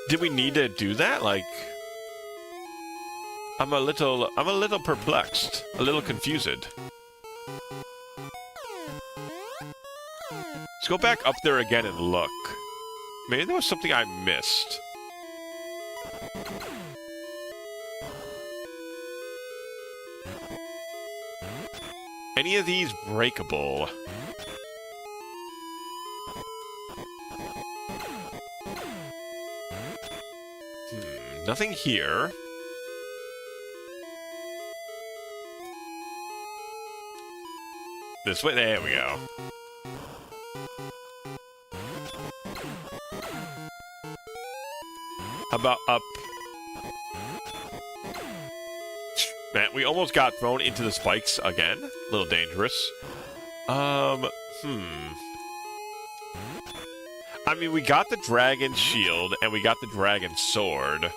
Did we need to do that? Like, I'm a little perplexed, a little confused. Let's go back up there again and look. Maybe there was something I missed. Any of these breakable? Nothing here. This way, there we go. How about up? Man, we almost got thrown into the spikes again. A little dangerous. I mean, we got the dragon shield, and we got the dragon sword.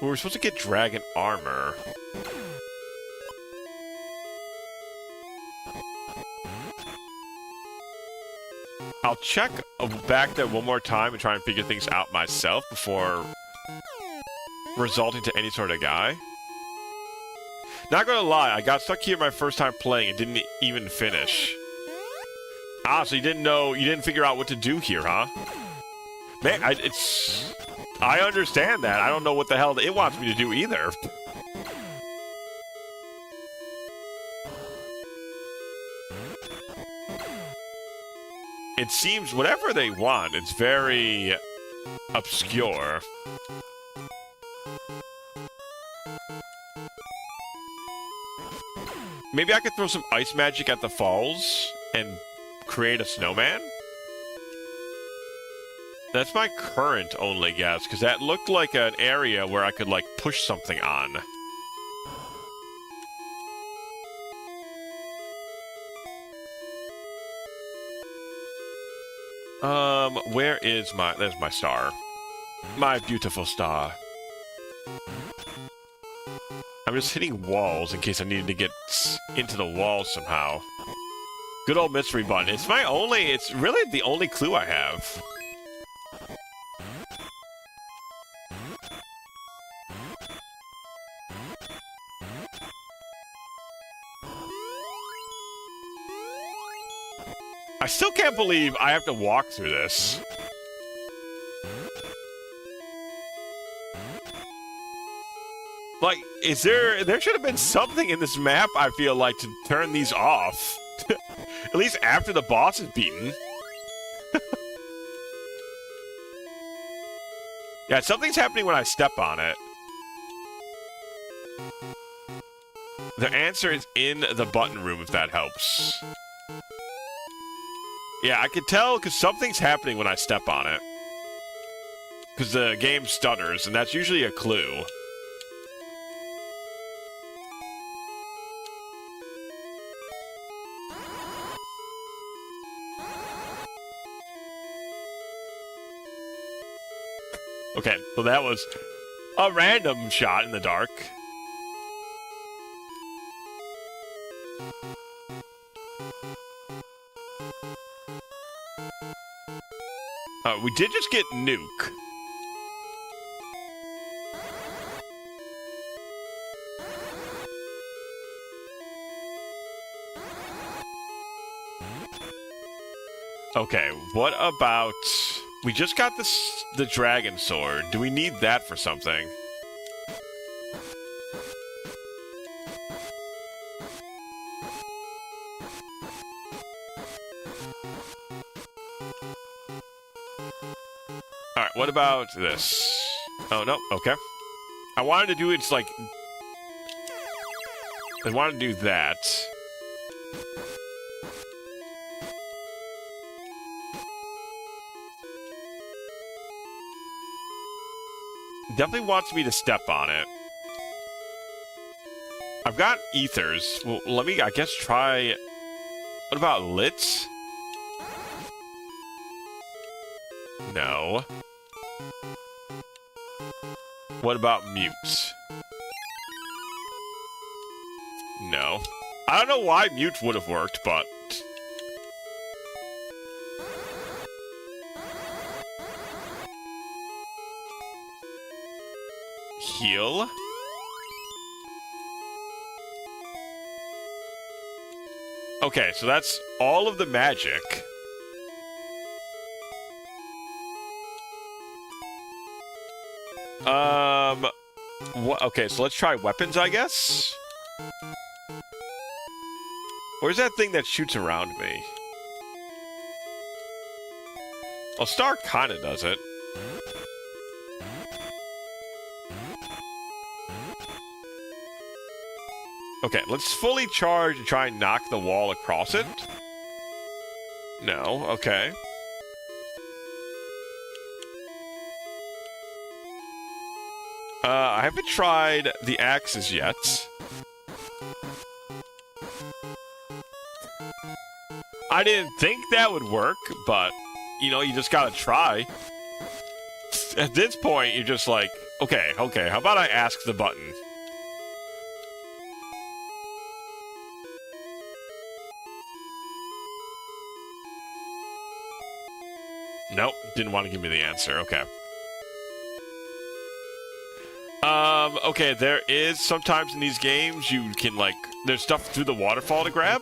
We were supposed to get dragon armor. I'll check back there one more time and try and figure things out myself before resulting to any sort of guy. Not gonna lie, I got stuck here my first time playing and didn't even finish. Ah, so you didn't figure out what to do here, huh? Man, I understand that. I don't know what the hell it wants me to do either. It seems whatever they want, it's very obscure. Maybe I could throw some ice magic at the falls and create a snowman? That's my current only guess, because that looked like an area where I could, like, push something on. Where is there's my star. My beautiful star. I'm just hitting walls in case I needed to get into the walls somehow. Good old mystery button. It's really the only clue I have. I still can't believe I have to walk through this. Like, there should have been something in this map, I feel like, to turn these off. At least after the boss is beaten. Yeah, something's happening when I step on it. The answer is in the button room, if that helps. Yeah, I can tell because something's happening when I step on it. Because the game stutters, and that's usually a clue. Okay, so that was a random shot in the dark. We did just get Nuke. Okay, what about... We just got the dragon sword. Do we need that for something? Alright, what about this? Oh, no, okay. I wanted to do it's like... I wanted to do that. Definitely wants me to step on it. I've got ethers. Well, let me, I guess, try... What about lit? No. What about mute? No. I don't know why mute would have worked, but... Heal? Okay, so that's all of the magic. What? Okay, so let's try weapons, I guess? Where's that thing that shoots around me? Well, Star kinda does it. Okay, let's fully charge and try and knock the wall across it. No, okay. I haven't tried the axes yet. I didn't think that would work, but, you know, you just gotta try. At this point, you're just like, okay, how about I ask the button? Nope, didn't want to give me the answer, okay. Okay, there is sometimes in these games you can, like, there's stuff through the waterfall to grab.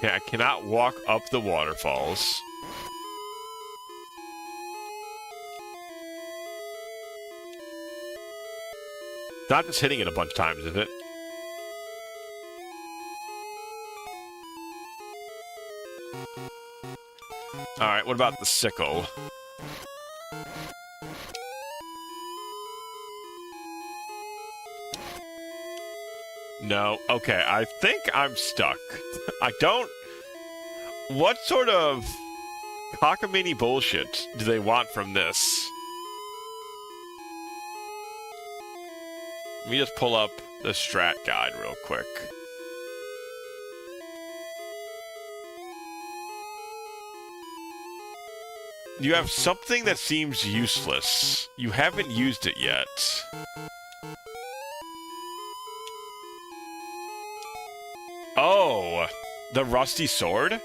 Yeah, I cannot walk up the waterfalls. Not just hitting it a bunch of times, is it? Alright, what about the sickle? No. Okay, I think I'm stuck. I don't... What sort of cockamamie bullshit do they want from this? Let me just pull up the strat guide real quick. You have something that seems useless. You haven't used it yet. Oh, the rusty sword?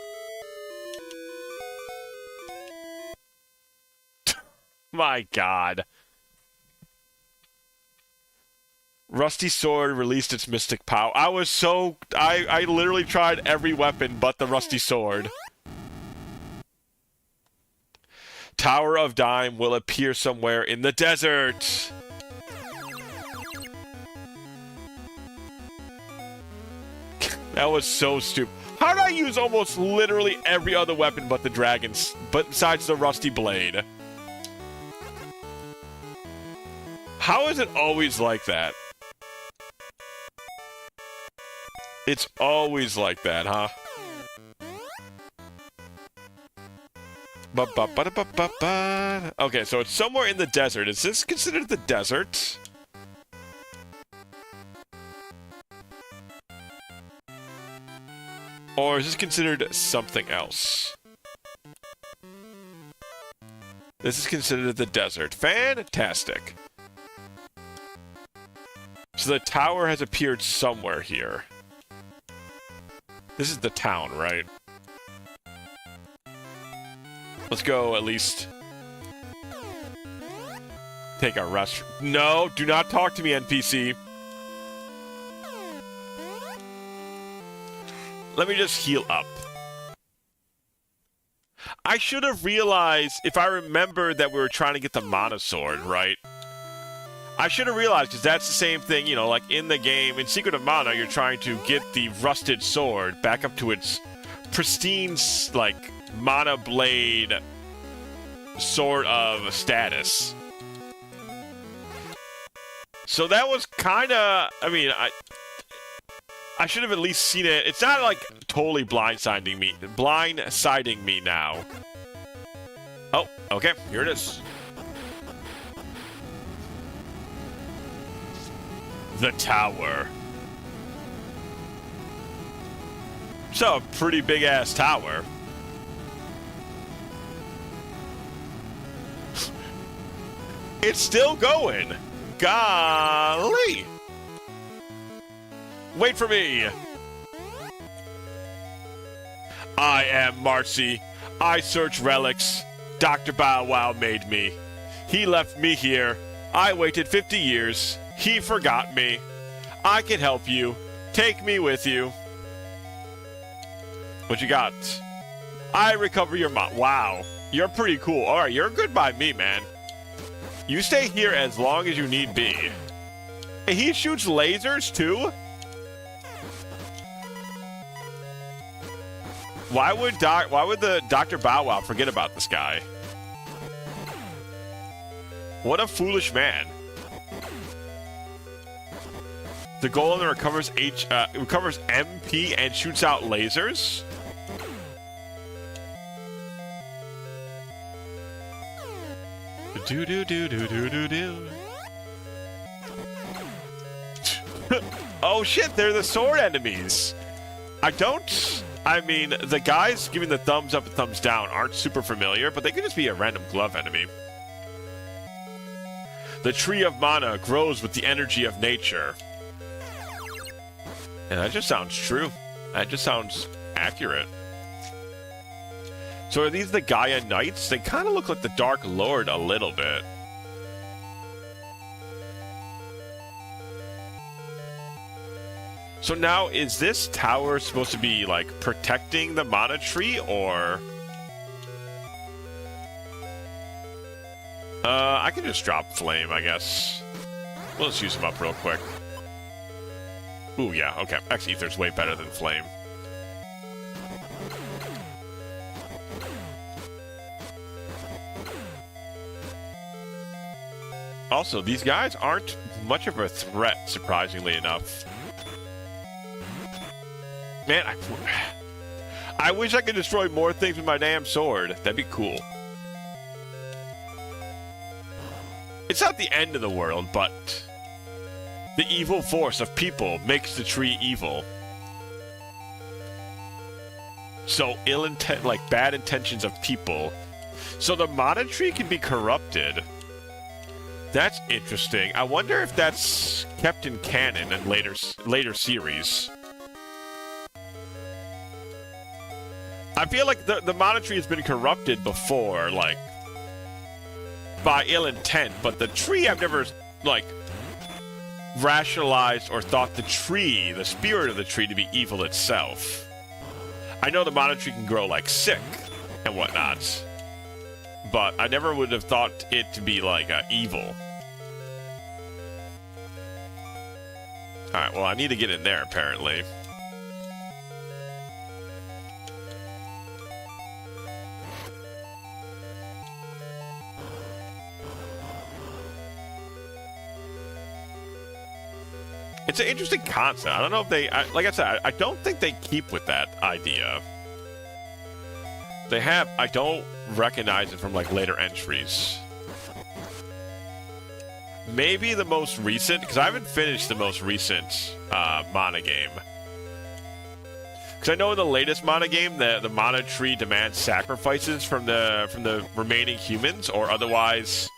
My God. Rusty sword released its mystic power. I was so... I literally tried every weapon but the rusty sword. Tower of Dime will appear somewhere in the desert. That was so stupid. How did I use almost literally every other weapon but the dragons, but besides the rusty blade? How is it always like that? It's always like that, huh? Ba-ba-ba-da-ba-ba-ba. Okay, so it's somewhere in the desert. Is this considered the desert? Or is this considered something else? This is considered the desert. Fantastic. So the tower has appeared somewhere here. This is the town, right? Let's go at least take a rest. No, do not talk to me, NPC. Let me just heal up. I should have realized, if I remember that we were trying to get the mana sword, right? I should have realized, because that's the same thing, you know, like in the game, in Secret of Mana, you're trying to get the rusted sword back up to its pristine, like, mana blade sort of status. So that was kind of, I mean, I should have at least seen it. It's not like totally blindsiding me now. Oh, okay, here it is. The tower. It's a pretty big ass tower. It's still going. Golly. Wait for me. I am Marcy. I search relics. Dr. Bow Wow made me. He left me here. I waited 50 years. He forgot me. I can help you. Take me with you. What you got? I recover your mom. Wow. You're pretty cool. Alright, you're good by me, man. You stay here as long as you need be. He shoots lasers, too? Why would the Dr. Bow Wow forget about this guy? What a foolish man. The golem recovers recovers MP and shoots out lasers. Do do do do do do do. Oh shit! They're the sword enemies. I mean, the guys giving the thumbs up and thumbs down aren't super familiar, but they could just be a random glove enemy. The tree of mana grows with the energy of nature. And that just sounds true. That just sounds accurate. So are these the Gaia Knights? They kind of look like the Dark Lord a little bit. So now, is this tower supposed to be, like, protecting the mana tree, or... I can just drop Flame, I guess. We'll just use him up real quick. Ooh, yeah, okay. X-Ether's way better than Flame. Also, these guys aren't much of a threat, surprisingly enough. Man, I wish I could destroy more things with my damn sword. That'd be cool. It's not the end of the world, but the evil force of people makes the tree evil. So bad intentions of people. So the mana tree can be corrupted. That's interesting. I wonder if that's kept in canon in later series. I feel like the mana tree has been corrupted before, like, by ill intent, but the tree I've never, like, rationalized or thought the tree, the spirit of the tree, to be evil itself. I know the mana tree can grow, like, sick and whatnot, but I never would have thought it to be, like, evil. Alright, well, I need to get in there, apparently. It's an interesting concept. I don't know if they, like I said, I don't think they keep with that idea. They have, I don't recognize it from like later entries. Maybe the most recent, because I haven't finished the most recent mana game. Because I know in the latest mana game, the mana tree demands sacrifices from the remaining humans, or otherwise,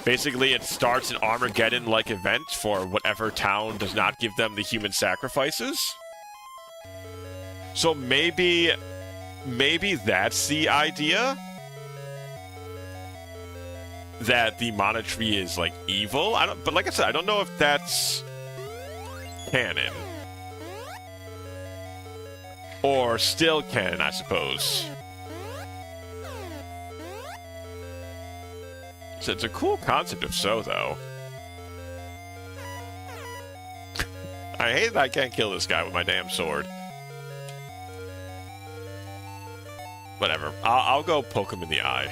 basically it starts an Armageddon-like event for whatever town does not give them the human sacrifices. So maybe that's the idea. That the mana tree is like evil. But like I said, I don't know if that's canon. Or still canon, I suppose. So it's a cool concept if so, though. I hate that I can't kill this guy with my damn sword. Whatever. I'll go poke him in the eye.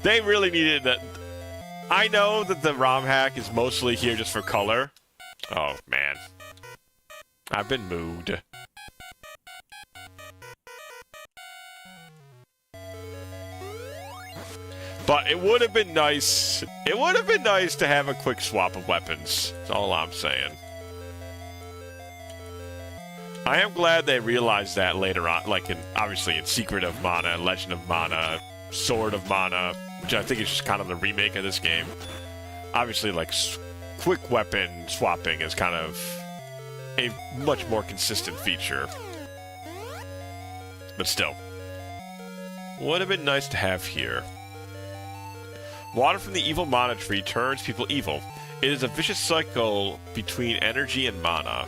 They really needed that. I know that the ROM hack is mostly here just for color. Oh, man. I've been moved. But it would have been nice. It would have been nice to have a quick swap of weapons. That's all I'm saying. I am glad they realized that later on, like obviously in Secret of Mana, Legend of Mana, Sword of Mana, which I think is just kind of the remake of this game. Obviously, like quick weapon swapping is kind of a much more consistent feature. But still, would have been nice to have here. Water from the evil mana tree turns people evil. It is a vicious cycle between energy and mana.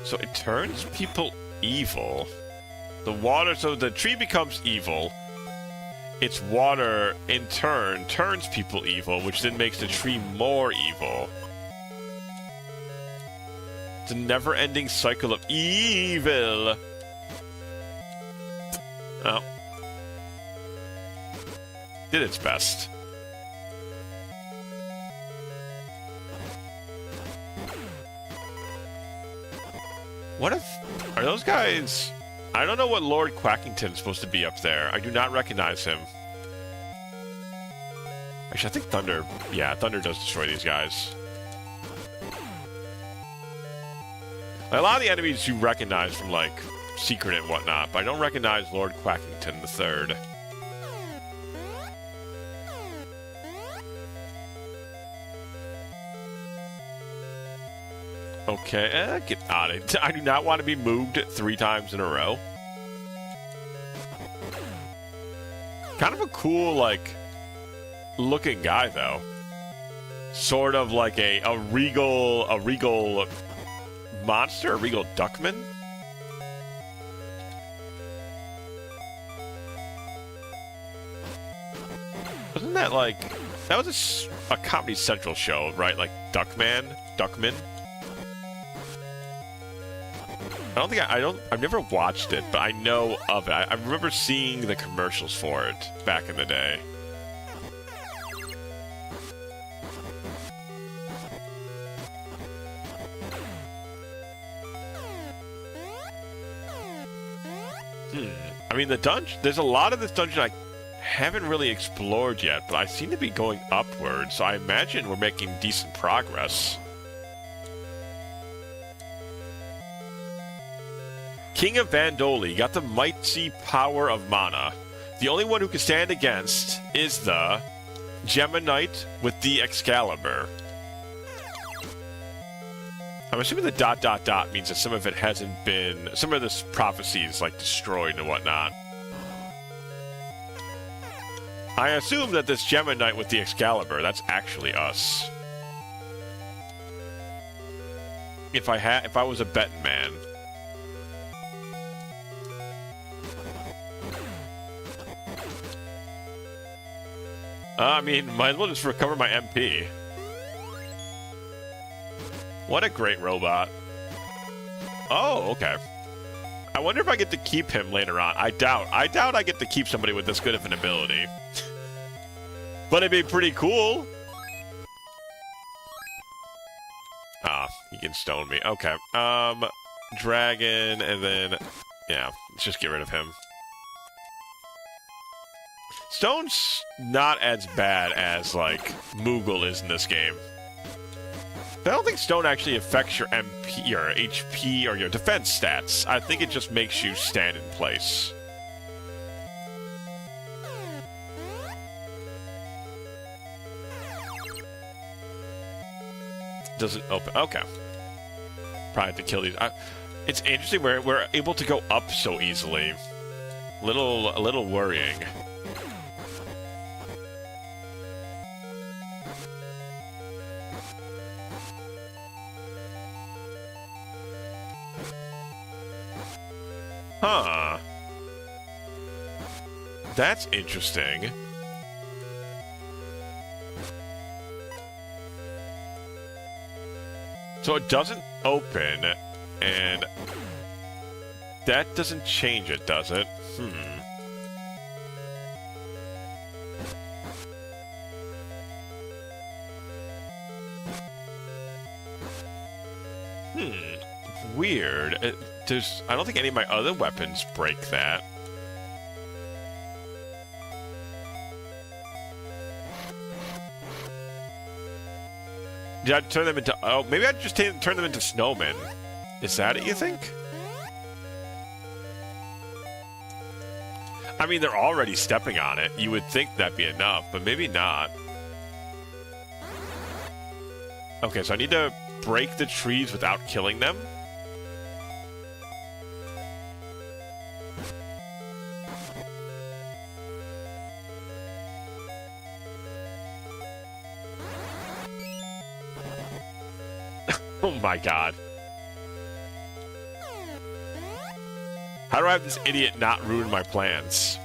So it turns people evil. The water, so the tree becomes evil. Its water, in turn, turns people evil, which then makes the tree more evil. It's a never-ending cycle of evil. Oh. Did its best. What if... Are those guys... I don't know what Lord Quackington's supposed to be up there. I do not recognize him. Actually, I think Thunder... Yeah, Thunder does destroy these guys. A lot of the enemies you recognize from, like, Secret and whatnot, but I don't recognize Lord Quackington III. Okay, get out of it. I do not want to be moved 3 times in a row. Kind of a cool, like, looking guy, though. Sort of like a regal monster, a regal duckman. Wasn't that like, that was a Comedy Central show, right? Like Duckman? I've never watched it, but I know of it. I remember seeing the commercials for it back in the day. I mean, the dungeon, there's a lot of this dungeon I haven't really explored yet, but I seem to be going upward, so I imagine we're making decent progress. King of Vandoli got the mighty power of mana. The only one who can stand against is the Gemma Knight with the Excalibur. I'm assuming the ... means that some of it hasn't been... Some of this prophecies, like, destroyed and whatnot. I assume that this Gemma Knight with the Excalibur, that's actually us. If I was a betting man. I mean, might as well just recover my MP. What a great robot. Oh, okay. I wonder if I get to keep him later on. I doubt I get to keep somebody with this good of an ability. But it'd be pretty cool. Ah, he can stone me. Okay. Dragon, and then... Yeah, let's just get rid of him. Stone's not as bad as, like, Moogle is in this game. I don't think Stone actually affects your MP, or HP, or your defense stats. I think it just makes you stand in place. Doesn't open. Okay. Probably have to kill these. It's interesting we're able to go up so easily. A little worrying. Huh. That's interesting. So it doesn't open, and that doesn't change it, does it? Weird. I don't think any of my other weapons break that. Did I turn them into... Oh, maybe I just turn them into snowmen. Is that it, you think? I mean, they're already stepping on it. You would think that'd be enough, but maybe not. Okay, so I need to break the trees without killing them. Oh my god. How do I have this idiot not ruin my plans?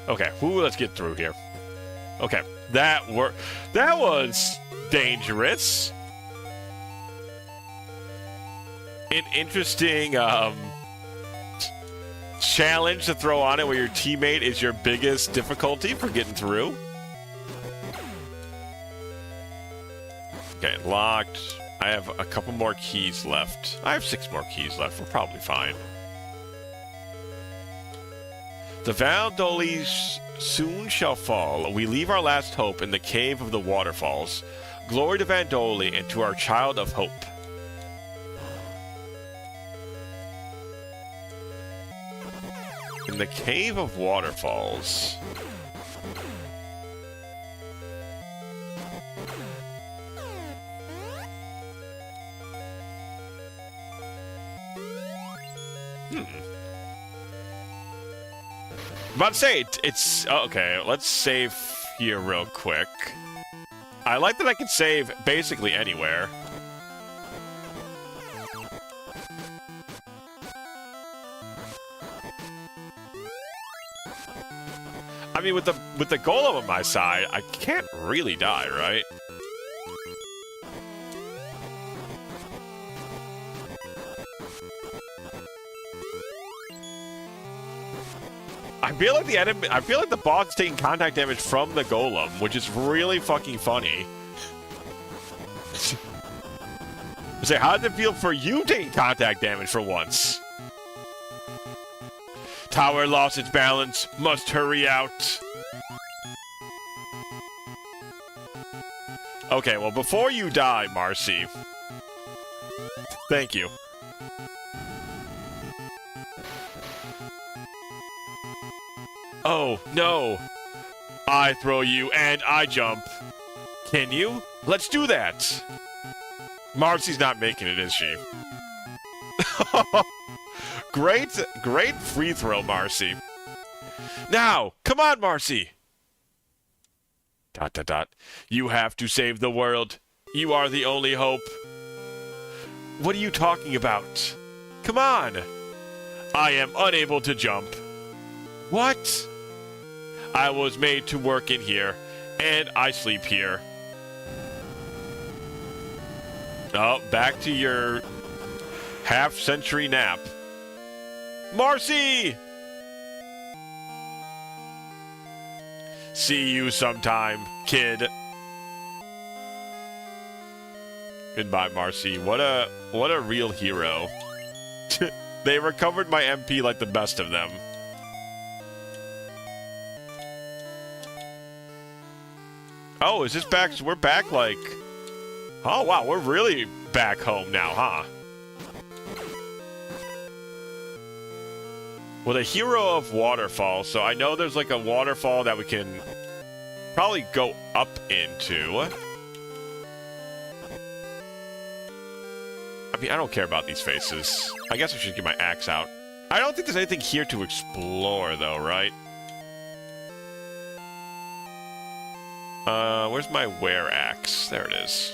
Okay, let's get through here. Okay, that was dangerous. An interesting challenge to throw on it where your teammate is your biggest difficulty for getting through. Okay, locked. I have a couple more keys left. I have 6 more keys left. We're probably fine. The Valdoli soon shall fall. We leave our last hope in the cave of the waterfalls. Glory to Vandoli and to our child of hope. In the cave of waterfalls. I'm about to say, it's... Okay, let's save here real quick. I like that I can save basically anywhere. I mean, with the golem on my side, I can't really die, right? I feel like the boss is taking contact damage from the golem, which is really fucking funny. Say, how does it feel for you taking contact damage for once? Tower lost its balance. Must hurry out. Okay, well, before you die, Marcy. Thank you. Oh, no. I throw you and I jump. Can you? Let's do that. Marcy's not making it, is she? Great free throw, Marcy. Now, come on, Marcy. ... You have to save the world. You are the only hope. What are you talking about? Come on. I am unable to jump. What? I was made to work in here, and I sleep here. Oh, back to your half-century nap. Marcy! See you sometime, kid. Goodbye, Marcy. What a real hero. They recovered my MP like the best of them. Oh, is this back? We're back like... Oh, wow, we're really back home now, huh? Well, the hero of waterfall, so I know there's like a waterfall that we can probably go up into. I mean, I don't care about these faces. I guess I should get my axe out. I don't think there's anything here to explore, though, right? Where's my were axe? There it is.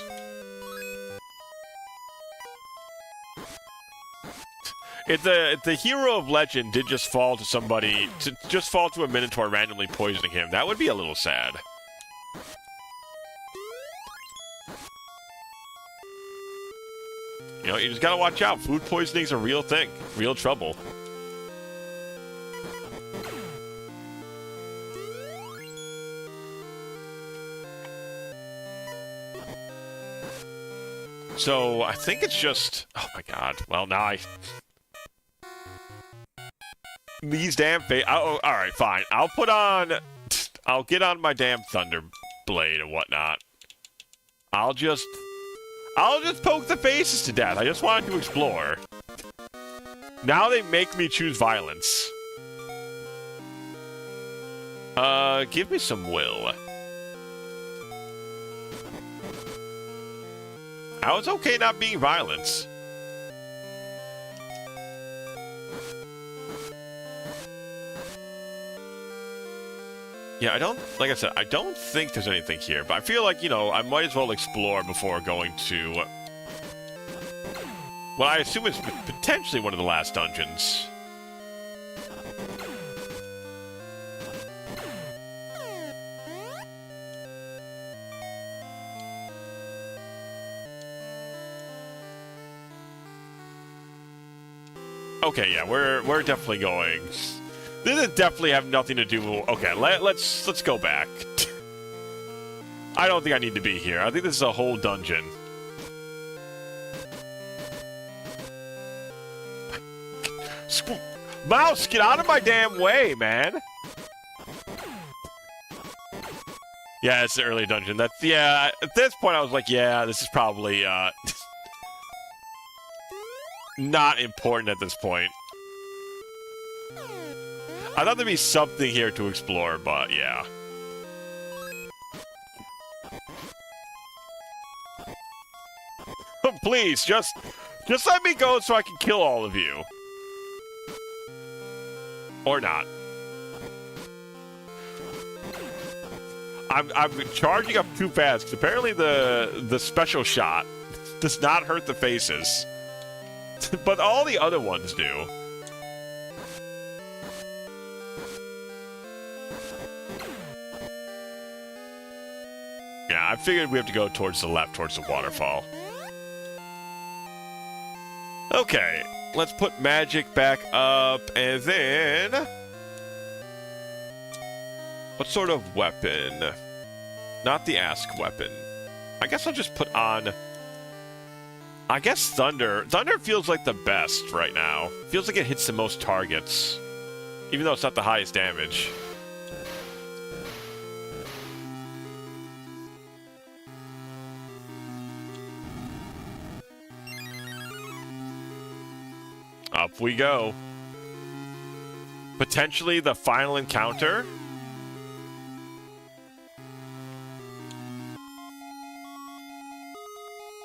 If the hero of legend did just fall to somebody, just fall to a minotaur randomly poisoning him, that would be a little sad. You know, you just gotta watch out. Food poisoning's a real thing. Real trouble. So, I think it's just... Oh my god. Well, now These damn oh, alright, fine. I'll get on my damn Thunder Blade and whatnot. I'll just poke the faces to death. I just wanted to explore. Now they make me choose violence. Give me some will. I was okay not being violence. Yeah, like I said, I don't think there's anything here, but I feel like, you know, I might as well explore before going to what I assume is potentially one of the last dungeons. Okay, yeah, we're definitely going. This would definitely have nothing to do with... Okay, let's go back. I don't think I need to be here. I think this is a whole dungeon. Mouse, get out of my damn way, man! Yeah, it's the early dungeon. That's... Yeah, at this point I was like, yeah, this is probably, not important at this point. I thought there'd be something here to explore, but yeah. Please, just let me go so I can kill all of you. Or not. I'm charging up too fast, because apparently the special shot does not hurt the faces. But all the other ones do. Yeah, I figured we have to go towards the left, towards the waterfall. Okay, let's put magic back up, and then... What sort of weapon? Not the ask weapon. I guess I'll just put on... I guess Thunder. Thunder feels like the best right now. Feels like it hits the most targets. Even though it's not the highest damage. Up we go. Potentially the final encounter.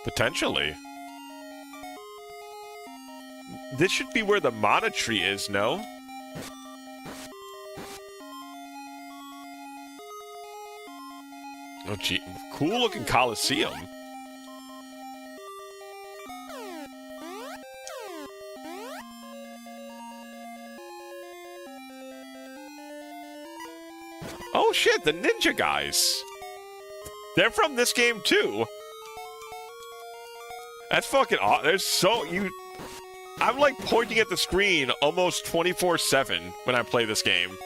Potentially. This should be where the mana tree is, no? Oh, gee. Cool looking Coliseum. Oh shit, the ninja guys. They're from this game too. That's fucking awesome. There's so I'm like pointing at the screen almost 24/7 when I play this game.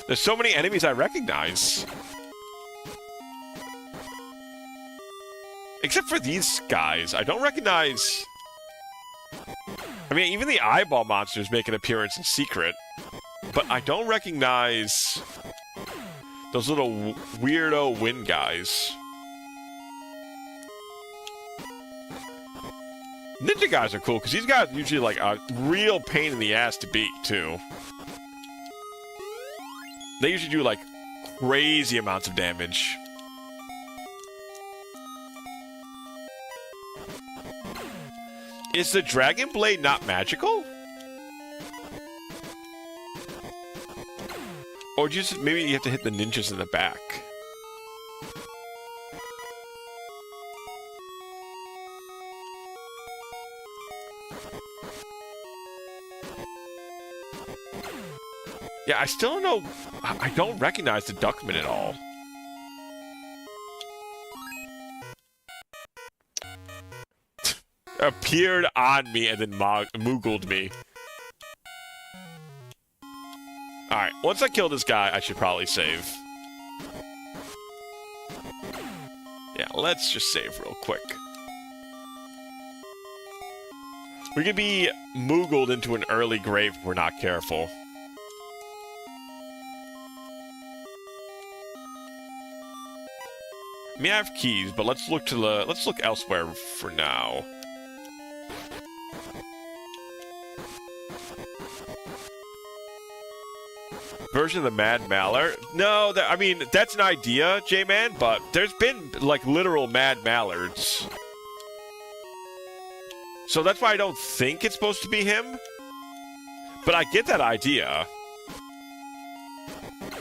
There's so many enemies I recognize. Except for these guys. I don't recognize... I mean, even the eyeball monsters make an appearance in secret. But I don't recognize those little weirdo wind guys. Ninja guys are cool, because these guys are usually like a real pain in the ass to beat, too. They usually do like crazy amounts of damage. Is the Dragon Blade not magical? Or just maybe you have to hit the ninjas in the back. Yeah, I still don't know. I don't recognize the Duckman at all. Appeared on me and then moogled me. Alright, once I kill this guy, I should probably save. Yeah, let's just save real quick. We're gonna be moogled into an early grave if we're not careful. I mean, I have keys, but let's look elsewhere for now. Version of the Mad Mallard? No, I mean, that's an idea, J-Man, but there's been, like, literal Mad Mallards. So that's why I don't think it's supposed to be him. But I get that idea.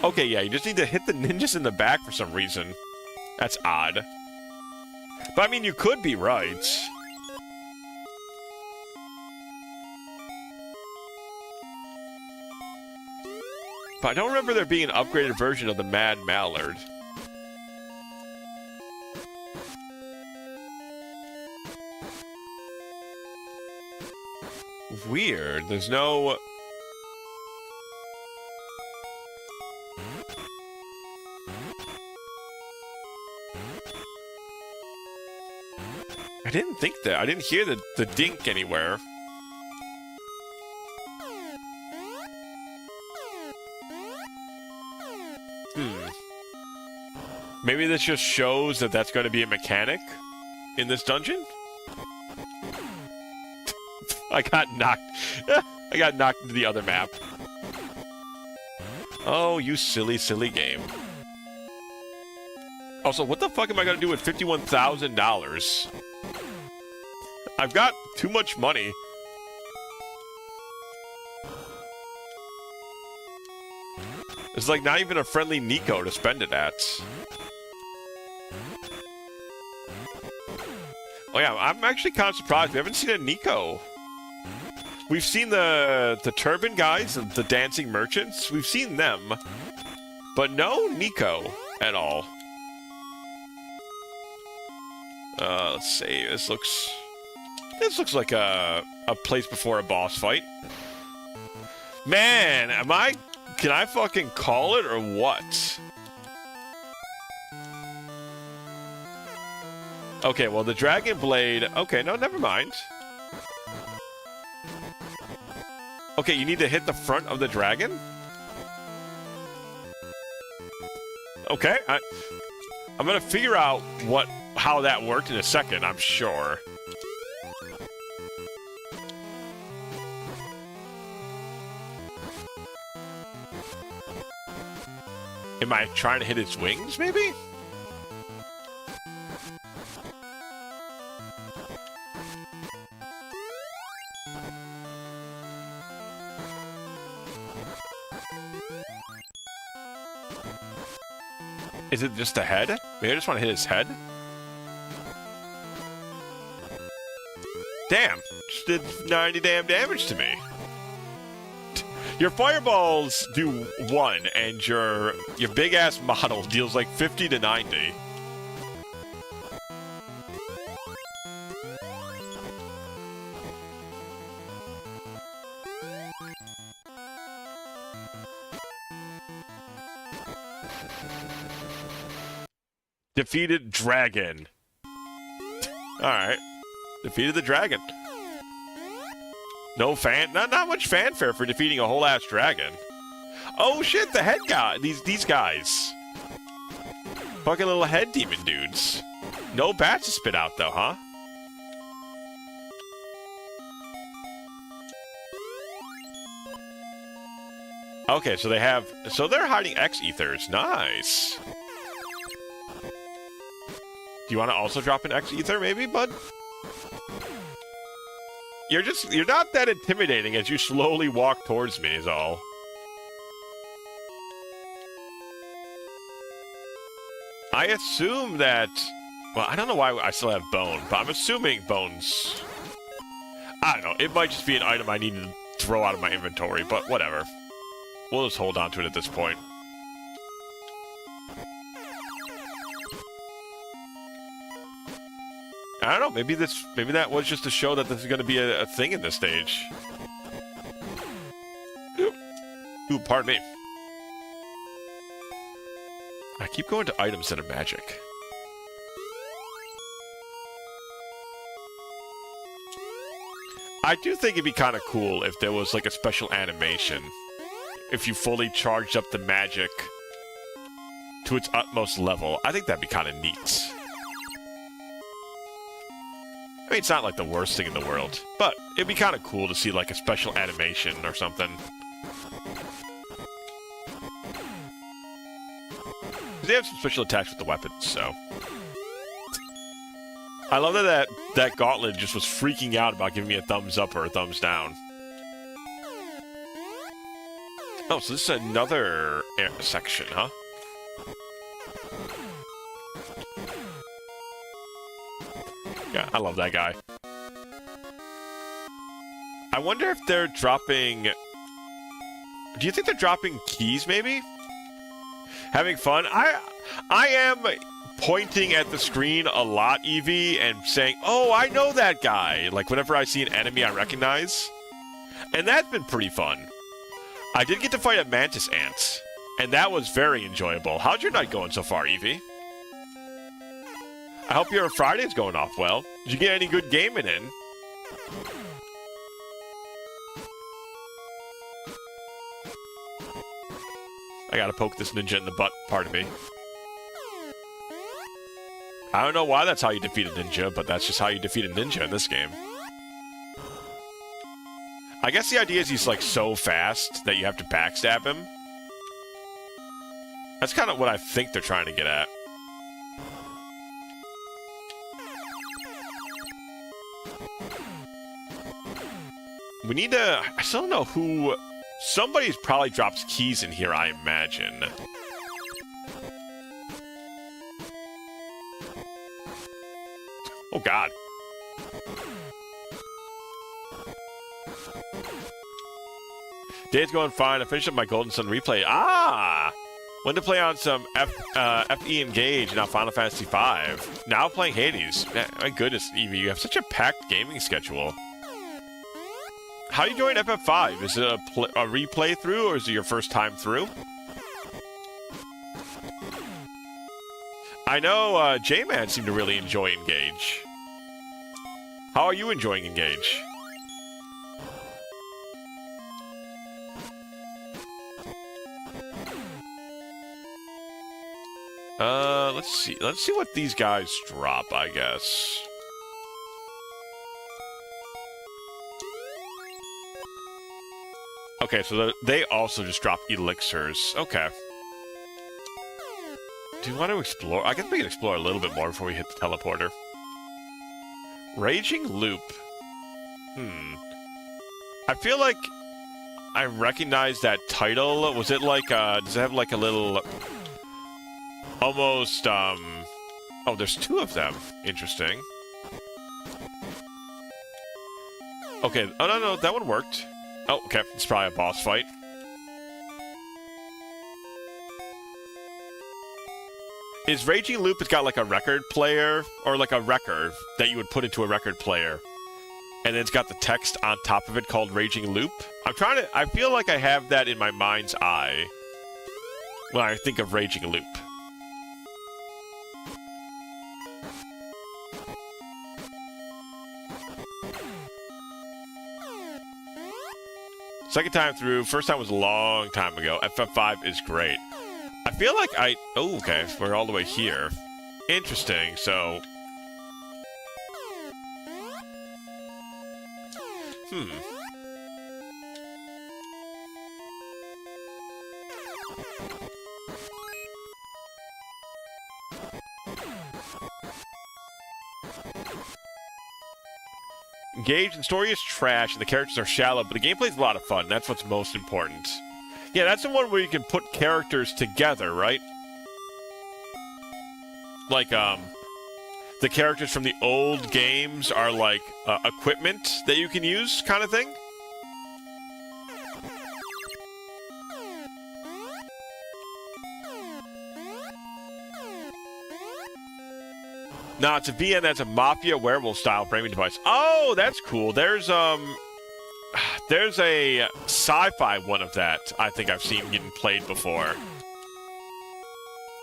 Okay, yeah, you just need to hit the ninjas in the back for some reason. That's odd. But I mean, you could be right. But I don't remember there being an upgraded version of the Mad Mallard. Weird. There's no... I didn't think that. I didn't hear the dink anywhere. Maybe this just shows that that's going to be a mechanic in this dungeon? I got knocked. I got knocked into the other map. Oh, you silly, silly game. Also, what the fuck am I going to do with $51,000? I've got too much money. It's like not even a friendly Nico to spend it at. Oh yeah, I'm actually kind of surprised. We haven't seen a Nico. We've seen the turban guys, the dancing merchants. We've seen them. But no Nico at all. Let's see. This looks like a place before a boss fight. Man, can I fucking call it or what? Okay, well, the Dragon Blade... Okay, no, never mind. Okay, you need to hit the front of the dragon? Okay, I'm gonna figure out how that worked in a second, I'm sure. Am I trying to hit its wings, maybe? Is it just the head? Maybe I just want to hit his head? Damn! Just did 90 damn damage to me. Your fireballs do 1, and your big-ass model deals like 50 to 90. Defeated dragon. Alright. Defeated the dragon. No not much fanfare for defeating a whole ass dragon. Oh shit, the head guy. These guys. Fucking little head demon dudes. No bats to spit out though, huh? Okay, so they're hiding X-Ethers. Nice. Do you want to also drop an X-Ether maybe, bud? You're not that intimidating as you slowly walk towards me is all. I assume that, well, I don't know why I still have Bone, but I'm assuming Bone's, I don't know, it might just be an item I need to throw out of my inventory, but whatever. We'll just hold on to it at this point. I don't know, maybe that was just to show that this is going to be a thing in this stage. Ooh, pardon me. I keep going to items that are magic. I do think it'd be kind of cool if there was like a special animation. If you fully charged up the magic to its utmost level. I think that'd be kind of neat. I mean, it's not like the worst thing in the world, but it'd be kind of cool to see like a special animation or something. They have some special attacks with the weapons, so. I love that gauntlet just was freaking out about giving me a thumbs up or a thumbs down. Oh, so this is another section, huh? Yeah, I love that guy. I wonder if they're dropping... Do you think they're dropping keys, maybe? Having fun? I am pointing at the screen a lot, Eevee, and saying, oh, I know that guy. Like, whenever I see an enemy I recognize. And that's been pretty fun. I did get to fight a mantis ant, and that was very enjoyable. How's your night going so far, Eevee? I hope your Friday's going off well. Did you get any good gaming in? I gotta poke this ninja in the butt, pardon me. I don't know why that's how you defeat a ninja, but that's just how you defeat a ninja in this game. I guess the idea is he's like so fast that you have to backstab him. That's kind of what I think they're trying to get at. We need to... I still don't know who... Somebody probably drops keys in here, I imagine. Oh, God. Day's going fine. I finished up my Golden Sun replay. Ah! Went to play on some FE Engage, now Final Fantasy V. Now playing Hades. Man, my goodness, Eevee, you have such a packed gaming schedule. How you join FF5? Is it a replay through, or is it your first time through? I know J-Man seemed to really enjoy Engage. How are you enjoying Engage? Let's see. Let's see what these guys drop, I guess. Okay, so they also just drop elixirs. Okay. Do you want to explore? I guess we can explore a little bit more before we hit the teleporter. Raging Loop. I feel like I recognize that title. Was it like, does it have like a little... Almost, Oh, there's two of them. Interesting. Okay, oh no, that one worked. Oh, okay, it's probably a boss fight. Is Raging Loop, it's got like a record player, or like a record that you would put into a record player, and then it's got the text on top of it called Raging Loop? I feel like I have that in my mind's eye when I think of Raging Loop. Second time through, first time was a long time ago. FF5 is great. I feel like oh, okay, we're all the way here. Interesting, so... Engaged, and story is trash, and the characters are shallow, but the gameplay is a lot of fun. That's what's most important. Yeah, that's the one where you can put characters together, right? Like, the characters from the old games are like equipment that you can use, kind of thing. No, it's a VN that's a Mafia werewolf style framing device. Oh, that's cool. There's a sci-fi one of that I think I've seen getting played before.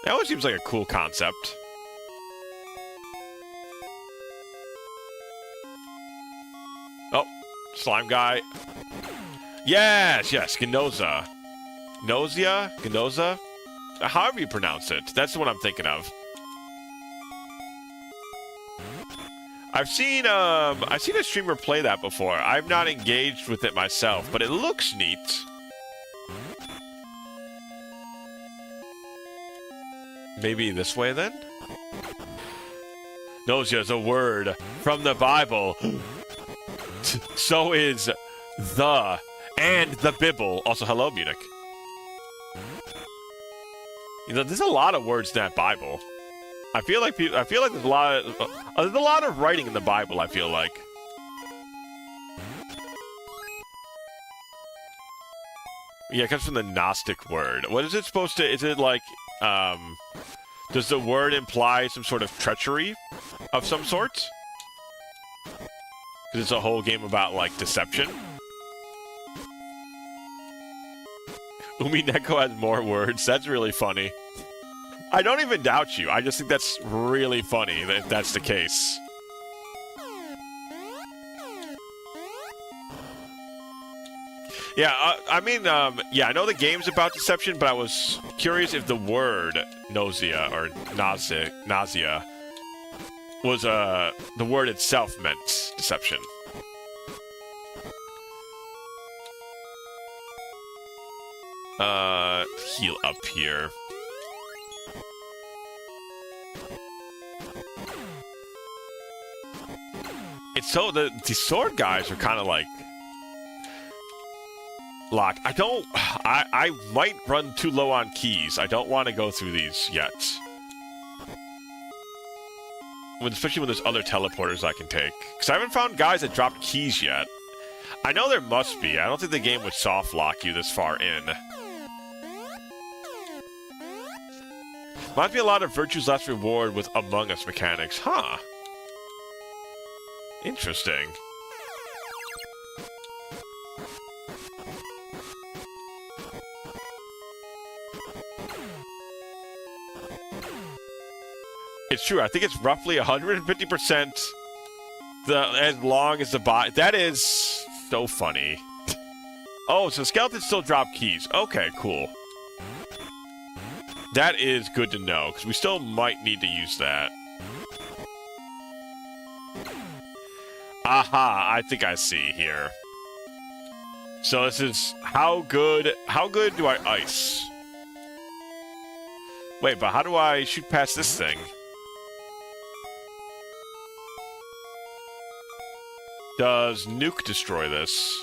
That always seems like a cool concept. Oh, slime guy. Yes, Gnoza. Gnoza? However you pronounce it. That's the one I'm thinking of. I've seen a streamer play that before. I've not engaged with it myself, but it looks neat. Maybe this way then? Nausea is a word from the Bible. So is the and the Bible. Also, hello, Munich. You know, there's a lot of words in that Bible. I feel like there's a lot of writing in the Bible. I feel like. Yeah, it comes from the Gnostic word. What is it supposed to? Is it like, does the word imply some sort of treachery of some sort? Because it's a whole game about like deception. Umi Neko has more words. That's really funny. I don't even doubt you. I just think that's really funny if that's the case. Yeah, yeah, I know the game's about deception, but I was curious if the word nausea or nausea was the word itself meant deception. Heal up here. It's so the sword guys are kind of like locked. I might run too low on keys. I don't want to go through these yet. Especially when there's other teleporters I can take. Because I haven't found guys that dropped keys yet. I know there must be. I don't think the game would soft lock you this far in. Might be a lot of Virtue's Last Reward with Among Us mechanics. Huh. Interesting. It's true. I think it's roughly 150% as long as the bot. That is so funny. Oh, so skeletons still drop keys. Okay, cool. That is good to know, because we still might need to use that. Aha, I think I see here. So this is how good do I ice? Wait, but how do I shoot past this thing? Does nuke destroy this?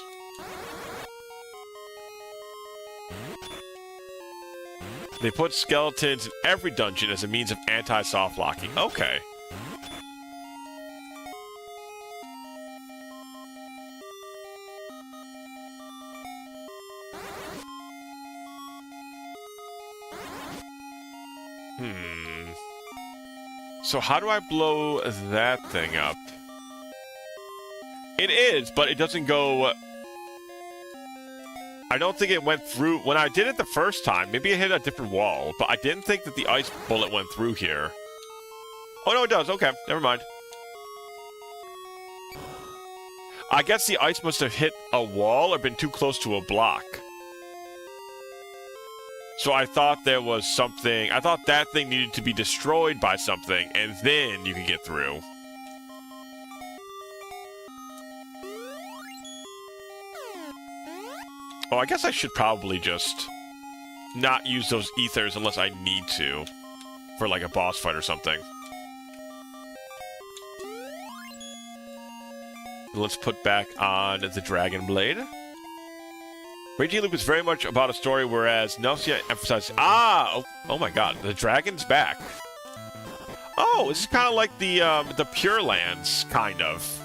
They put skeletons in every dungeon as a means of anti-soft locking. Okay. So how do I blow that thing up? It is, but it doesn't go... I don't think it went through... When I did it the first time, maybe it hit a different wall, but I didn't think that the ice bullet went through here. Oh, no, it does. Okay, never mind. I guess the ice must have hit a wall or been too close to a block. So I thought there was something... I thought that thing needed to be destroyed by something, and then you could get through. Oh, I guess I should probably just not use those ethers unless I need to for like a boss fight or something. Let's put back on the Dragon Blade. Raging Loop is very much about a story, whereas Nelsia emphasizes... Oh my god, the dragon's back. Oh, this is kind of like the Pure Lands, kind of.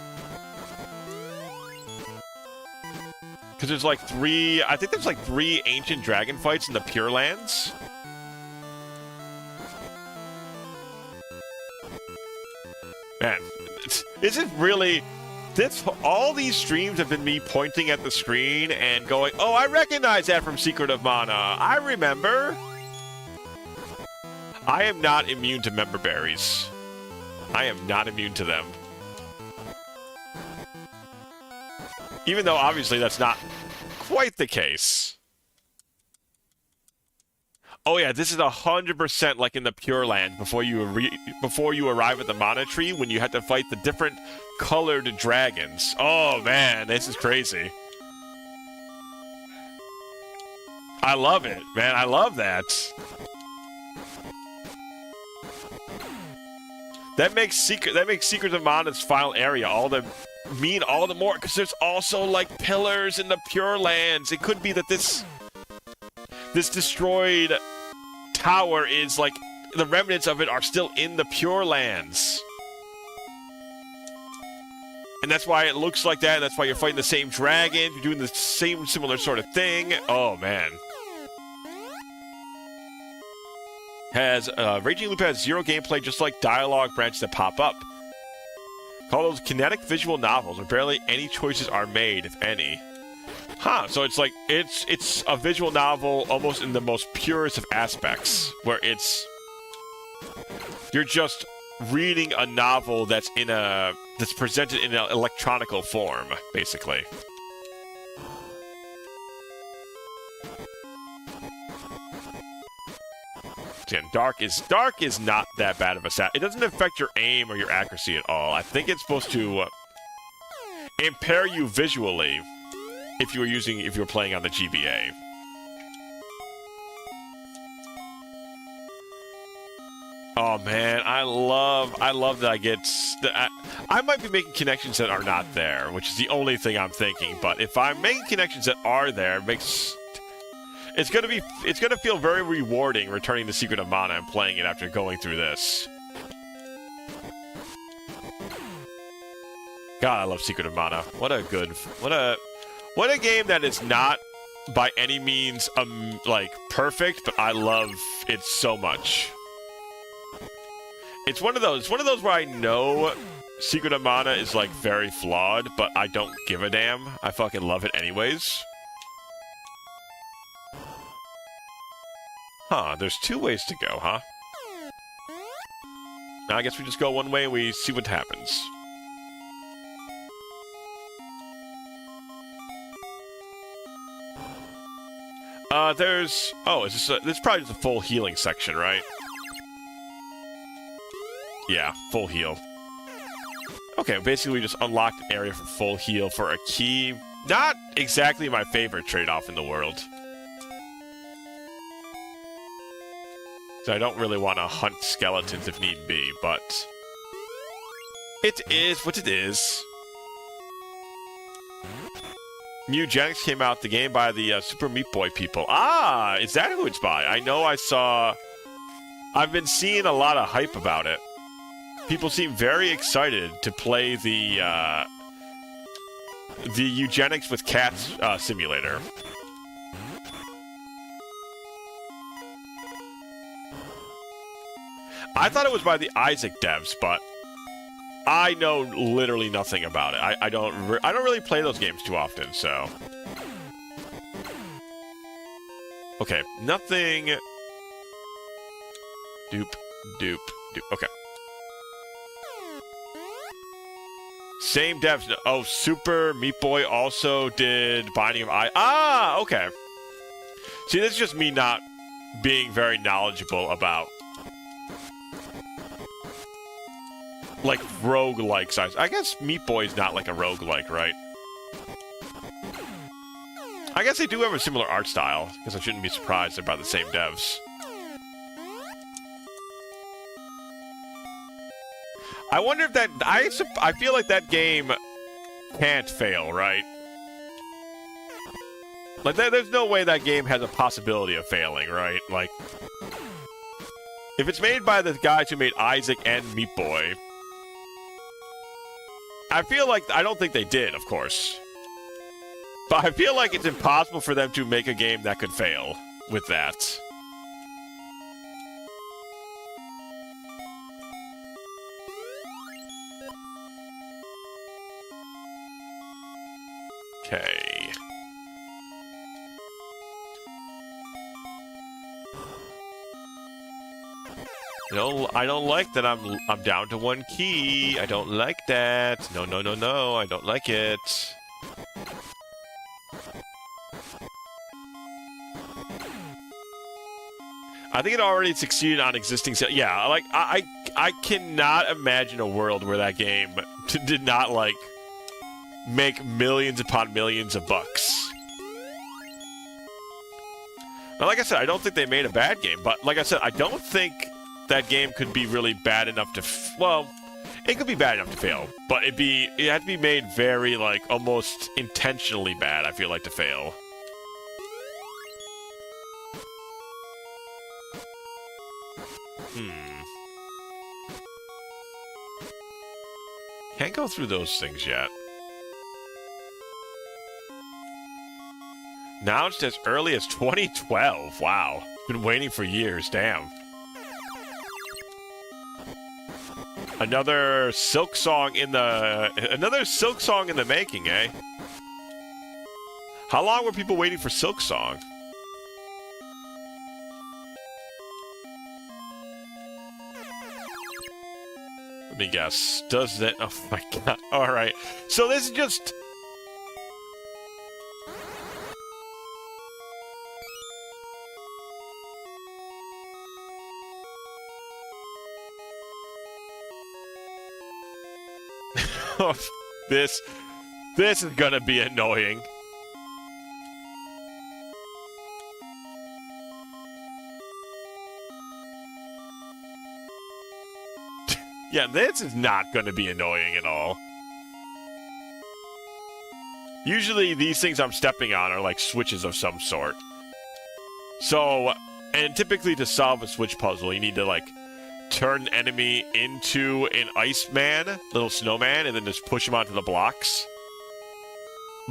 Because there's like I think there's like 3 ancient dragon fights in the Pure Lands. Man, is it really... all these streams have been me pointing at the screen and going, oh, I recognize that from Secret of Mana. I remember. I am not immune to member berries. I am not immune to them. Even though, obviously, that's not quite the case. Oh, yeah, this is 100% like in the Pure Land before you arrive at the Mana Tree when you have to fight the different colored dragons. Oh, man, this is crazy. I love it, man. I love that. That makes Secret of Mana's final area all the more, because there's also like pillars in the Pure Lands. It could be that this destroyed tower is like the remnants of it are still in the Pure Lands, and that's why it looks like that. And that's why you're fighting the same dragon. You're doing the same similar sort of thing. Oh man. Raging Loop has 0 gameplay, just like dialogue branches that pop up. Call those kinetic visual novels, where barely any choices are made, if any. Huh, so it's like, it's a visual novel almost in the most purest of aspects, where you're just reading a novel that's presented in an electronical form, basically. Again, dark is not that bad of a stat. It doesn't affect your aim or your accuracy at all. I think it's supposed to impair you visually if you were playing on the GBA. Oh man, I love that I get. I might be making connections that are not there, which is the only thing I'm thinking. But if I'm making connections that are there, it's gonna feel very rewarding returning to Secret of Mana and playing it after going through this. God, I love Secret of Mana. What a game that is not by any means like perfect, but I love it so much. It's one of those where I know Secret of Mana is like very flawed, but I don't give a damn. I fucking love it anyways. Huh, there's 2 ways to go, huh? Now I guess we just go one way and we see what happens. This is probably just a full healing section, right? Yeah, full heal. Okay, basically we just unlocked an area for full heal for a key. Not exactly my favorite trade-off in the world. So I don't really want to hunt skeletons if need be, but it is what it is. Mugenics came out, the game by the Super Meat Boy people. Ah, is that who it's by? I've been seeing a lot of hype about it. People seem very excited to play the Eugenics with Cats simulator. I thought it was by the Isaac devs, but I know literally nothing about it. I don't really play those games too often, so. Okay, nothing. Doop, doop, doop. Okay. Same devs. Oh, Super Meat Boy also did Binding of Isaac. Ah, okay. See, this is just me not being very knowledgeable about, like, roguelikes. I guess Meat Boy is not like a roguelike, right? I guess they do have a similar art style, because I shouldn't be surprised they're by the same devs. I wonder if that... I feel like that game can't fail, right? Like, there's no way that game has a possibility of failing, right? Like, if it's made by the guys who made Isaac and Meat Boy, I feel like... I don't think they did, of course. But I feel like it's impossible for them to make a game that could fail with that. Okay. I don't like that I'm down to one key. I don't like that. No, no, no, no. I don't like it. I think it already succeeded on existing... Yeah, like, I cannot imagine a world where that game did not, like, make millions upon millions of bucks. Now, like I said, I don't think they made a bad game, but like I said, I don't think that game could be really bad enough to... Well, it could be bad enough to fail, but it had to be made very, like, almost intentionally bad, I feel like, to fail. Can't go through those things yet. Announced as early as 2012. Wow. Been waiting for years. Damn. Another Silk Song in the making, eh? How long were people waiting for Silk Song? Let me guess. Does that... Oh my god. Alright. So this is just... This is gonna be annoying. Yeah, this is not going to be annoying at all. Usually these things I'm stepping on are like switches of some sort. So, and typically to solve a switch puzzle, you need to like turn an enemy into an Iceman, little snowman, and then just push him onto the blocks.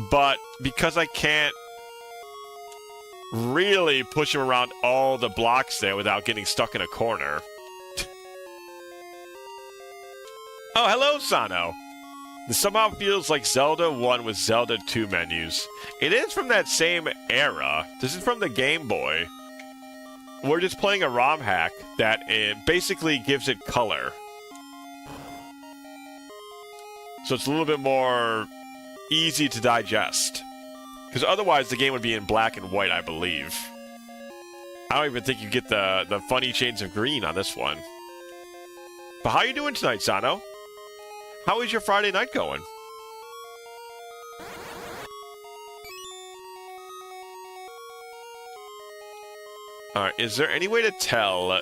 But because I can't really push him around all the blocks there without getting stuck in a corner... Oh, hello, Sano. This somehow feels like Zelda 1 with Zelda 2 menus. It is from that same era. This is from the Game Boy. We're just playing a ROM hack that basically gives it color. So it's a little bit more easy to digest. Because otherwise the game would be in black and white, I believe. I don't even think you get the funny shades of green on this one. But how you doing tonight, Sano? How is your Friday night going? Alright, is there any way to tell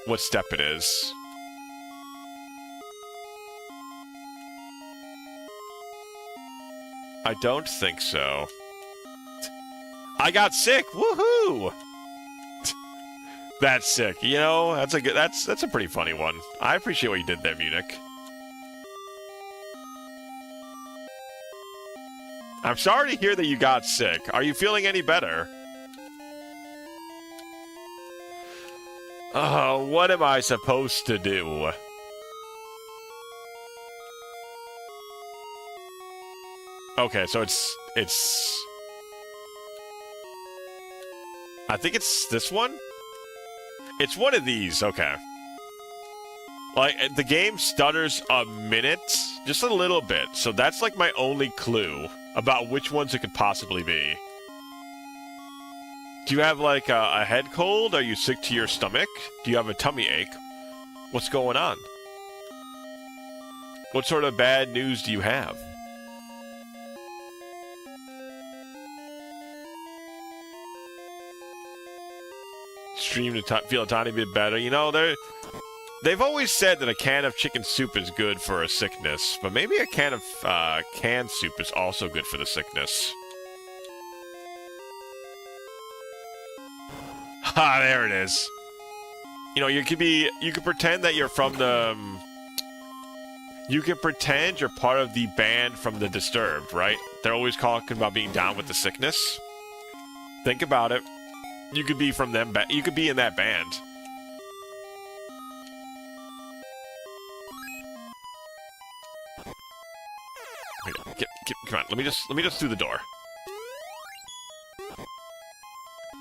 what step it is? I don't think so. I got sick! Woohoo! That's sick. You know, that's a pretty funny one. I appreciate what you did there, Munich. I'm sorry to hear that you got sick. Are you feeling any better? What am I supposed to do? Okay, so it's... I think it's this one? It's one of these, okay. Like, the game stutters a minute, just a little bit, so that's like my only clue about which ones it could possibly be. Do you have like a head cold? Are you sick to your stomach? Do you have a tummy ache? What's going on? What sort of bad news do you have? Stream to feel a tiny bit better. You know, they've always said that a can of chicken soup is good for a sickness, but maybe a can of canned soup is also good for the sickness. Ah, there it is. You know, you could pretend that you're from the... you can pretend you're part of the band from The Disturbed, right? They're always talking about being down with the sickness. Think about it. You could be from them. You could be in that band. Come on. Let me just through the door.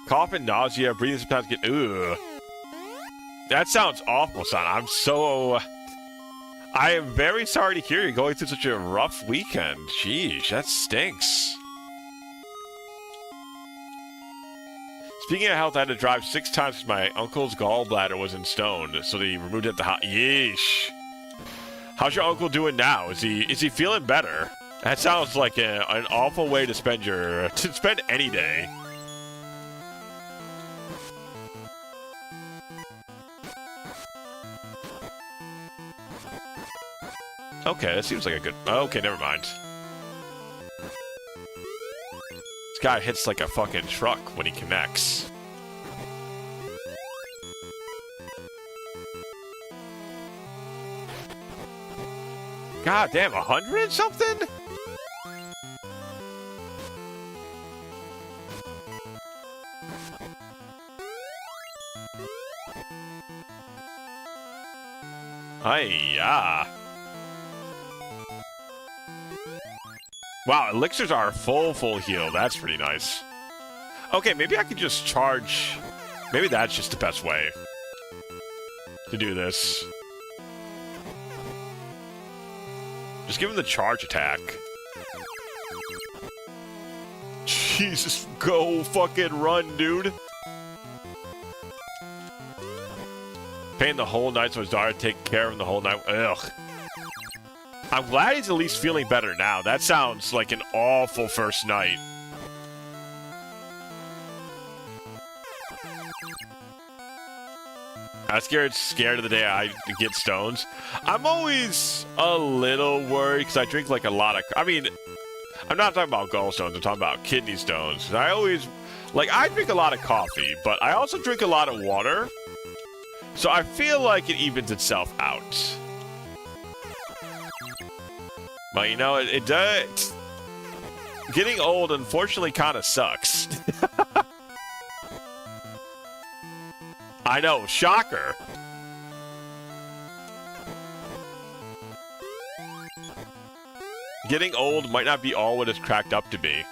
Cough and nausea, breathing sometimes get. Ugh. That sounds awful, son. I am very sorry to hear you're going through such a rough weekend. Jeez, that stinks. Speaking of health, I had to drive 6 times because my uncle's gallbladder was in stone, so they removed it at the Yeesh. How's your uncle doing now? Is he feeling better? That sounds like an awful way to spend any day. Okay, that seems like a good... Okay, never mind. This guy hits like a fucking truck when he connects. God damn, 100 and something? Hi-ya. Wow, elixirs are full heal. That's pretty nice. Okay, maybe I could just charge... Maybe that's just the best way to do this. Just give him the charge attack. Jesus, go fucking run, dude. Paying the whole night so his daughter take care of him the whole night. Ugh. I'm glad he's at least feeling better now. That sounds like an awful first night. I was scared of the day I get stones. I'm always a little worried because I drink like a lot of... I mean, I'm not talking about gallstones. I'm talking about kidney stones. I always... Like, I drink a lot of coffee, but I also drink a lot of water. So I feel like it evens itself out. But, you know, it does... Getting old, unfortunately, kind of sucks. I know, shocker. Getting old might not be all what it's cracked up to be.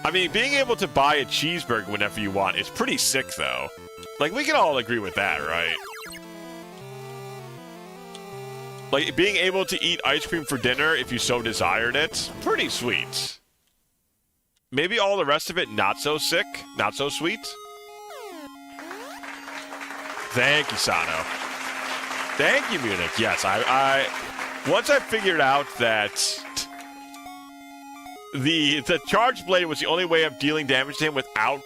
I mean, being able to buy a cheeseburger whenever you want is pretty sick, though. Like, we can all agree with that, right? Like, being able to eat ice cream for dinner if you so desired it, pretty sweet. Maybe all the rest of it not so sick, not so sweet. Thank you, Sano. Thank you, Munich. Yes, once I figured out that the charge blade was the only way of dealing damage to him without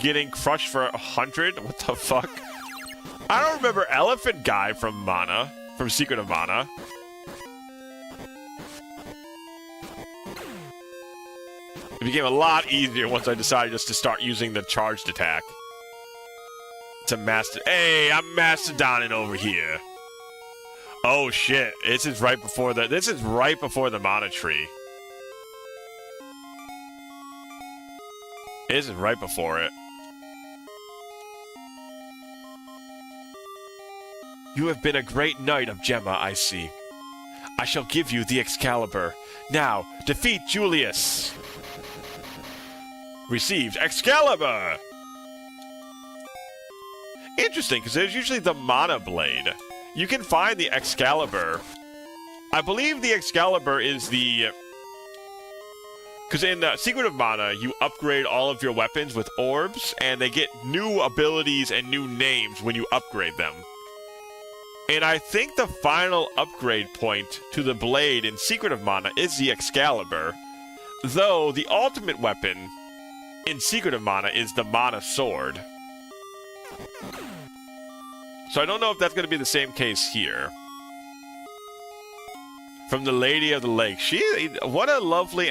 getting crushed for 100. What the fuck? I don't remember Elephant Guy from Mana, from Secret of Mana. It became a lot easier once I decided just to start using the charged attack. To Hey, I'm Mastodoning over here. Oh shit! This is right before the mana tree. This is right before it. You have been a great knight of Gemma, I see. I shall give you the Excalibur. Now, defeat Julius. Received Excalibur! Interesting, because there's usually the Mana Blade. You can find the Excalibur. I believe the Excalibur is the... Because in Secret of Mana, you upgrade all of your weapons with orbs, and they get new abilities and new names when you upgrade them. And I think the final upgrade point to the blade in Secret of Mana is the Excalibur, though the ultimate weapon in Secret of Mana is the Mana Sword. So I don't know if that's going to be the same case here. From the Lady of the Lake. What a lovely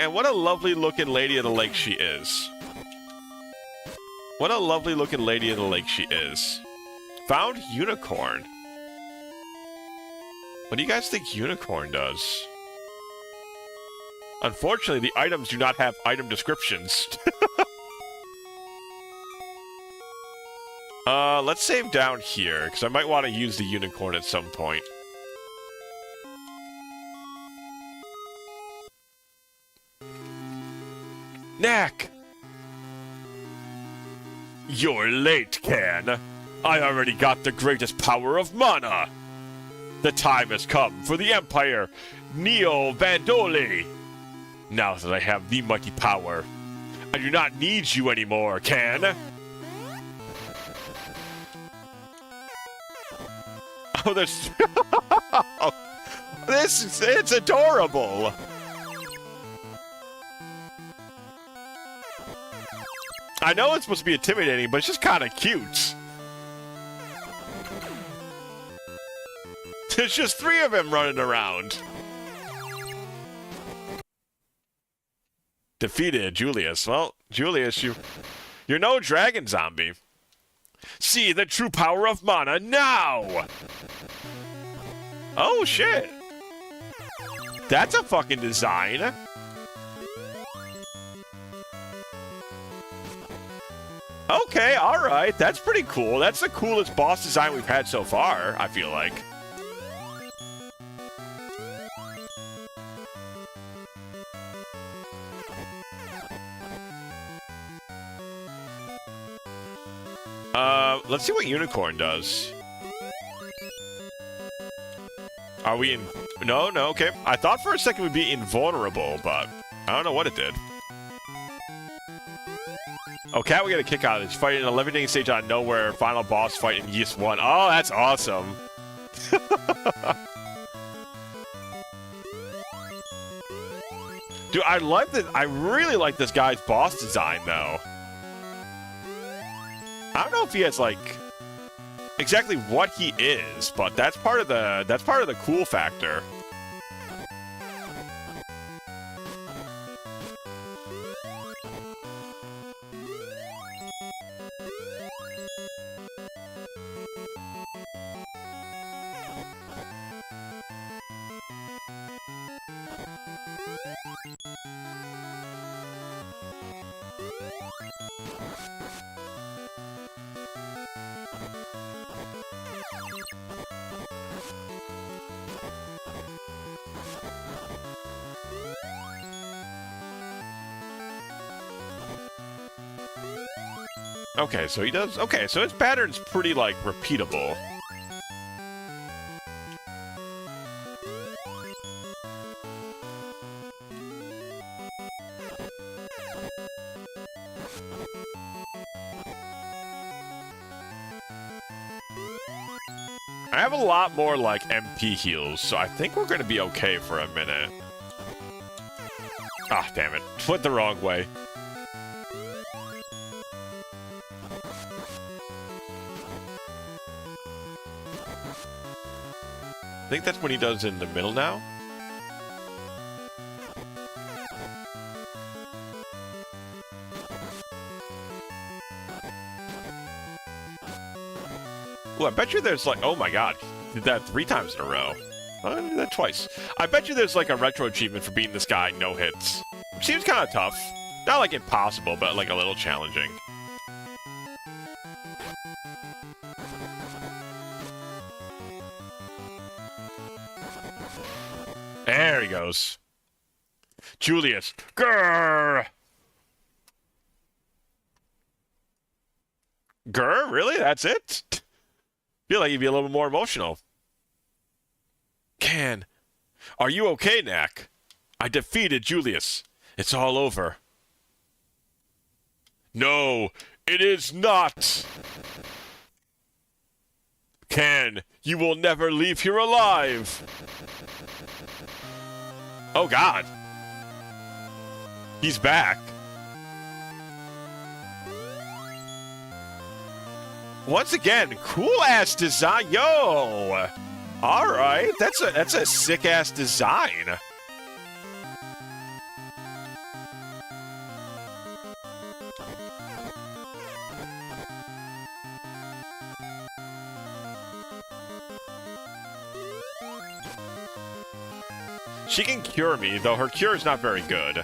looking Lady of the Lake she is. What a lovely looking Lady of the Lake she is. Found Unicorn. What do you guys think Unicorn does? Unfortunately, the items do not have item descriptions. Let's save down here, because I might want to use the Unicorn at some point. Knack! You're late, Can. I already got the greatest power of mana. The time has come for the Empire Neo Vandoli. Now that I have the mighty power, I do not need you anymore, Can. Oh, there's... it's adorable. I know it's supposed to be intimidating, but it's just kind of cute. There's just 3 of them running around. Defeated Julius. Well, Julius, you're no dragon zombie. See the true power of mana now! Oh, shit. That's a fucking design. Okay, alright. That's pretty cool. That's the coolest boss design we've had so far, I feel like. Let's see what Unicorn does. Are we in... No, okay. I thought for a second we'd be invulnerable, but I don't know what it did. Oh, Cat, we get a kick out of this. Fighting a levitating stage out of nowhere. Final boss fight in Ys 1. Oh, that's awesome. Dude, I really like this guy's boss design, though. I don't know if he has, like, exactly what he is, but that's part of the cool factor. Okay, so he does... Okay, so his pattern's pretty, like, repeatable. I have a lot more, like, MP heals, so I think we're gonna be okay for a minute. Ah, damn it. Went the wrong way. I think that's what he does in the middle now. Ooh, I bet you there's like, oh my god, he did that 3 times in a row. I did that twice. I bet you there's like a retro achievement for beating this guy no hits. Which seems kind of tough. Not like impossible, but like a little challenging. There he goes. Julius. Grrr. Grr? Really? That's it? Feel like you'd be a little more emotional. Can. Are you okay, Knack? I defeated Julius. It's all over. No, it is not. Can, you will never leave here alive. Oh, God. He's back. Once again, cool-ass design. Yo! All right, that's a sick-ass design. She can cure me, though her cure is not very good.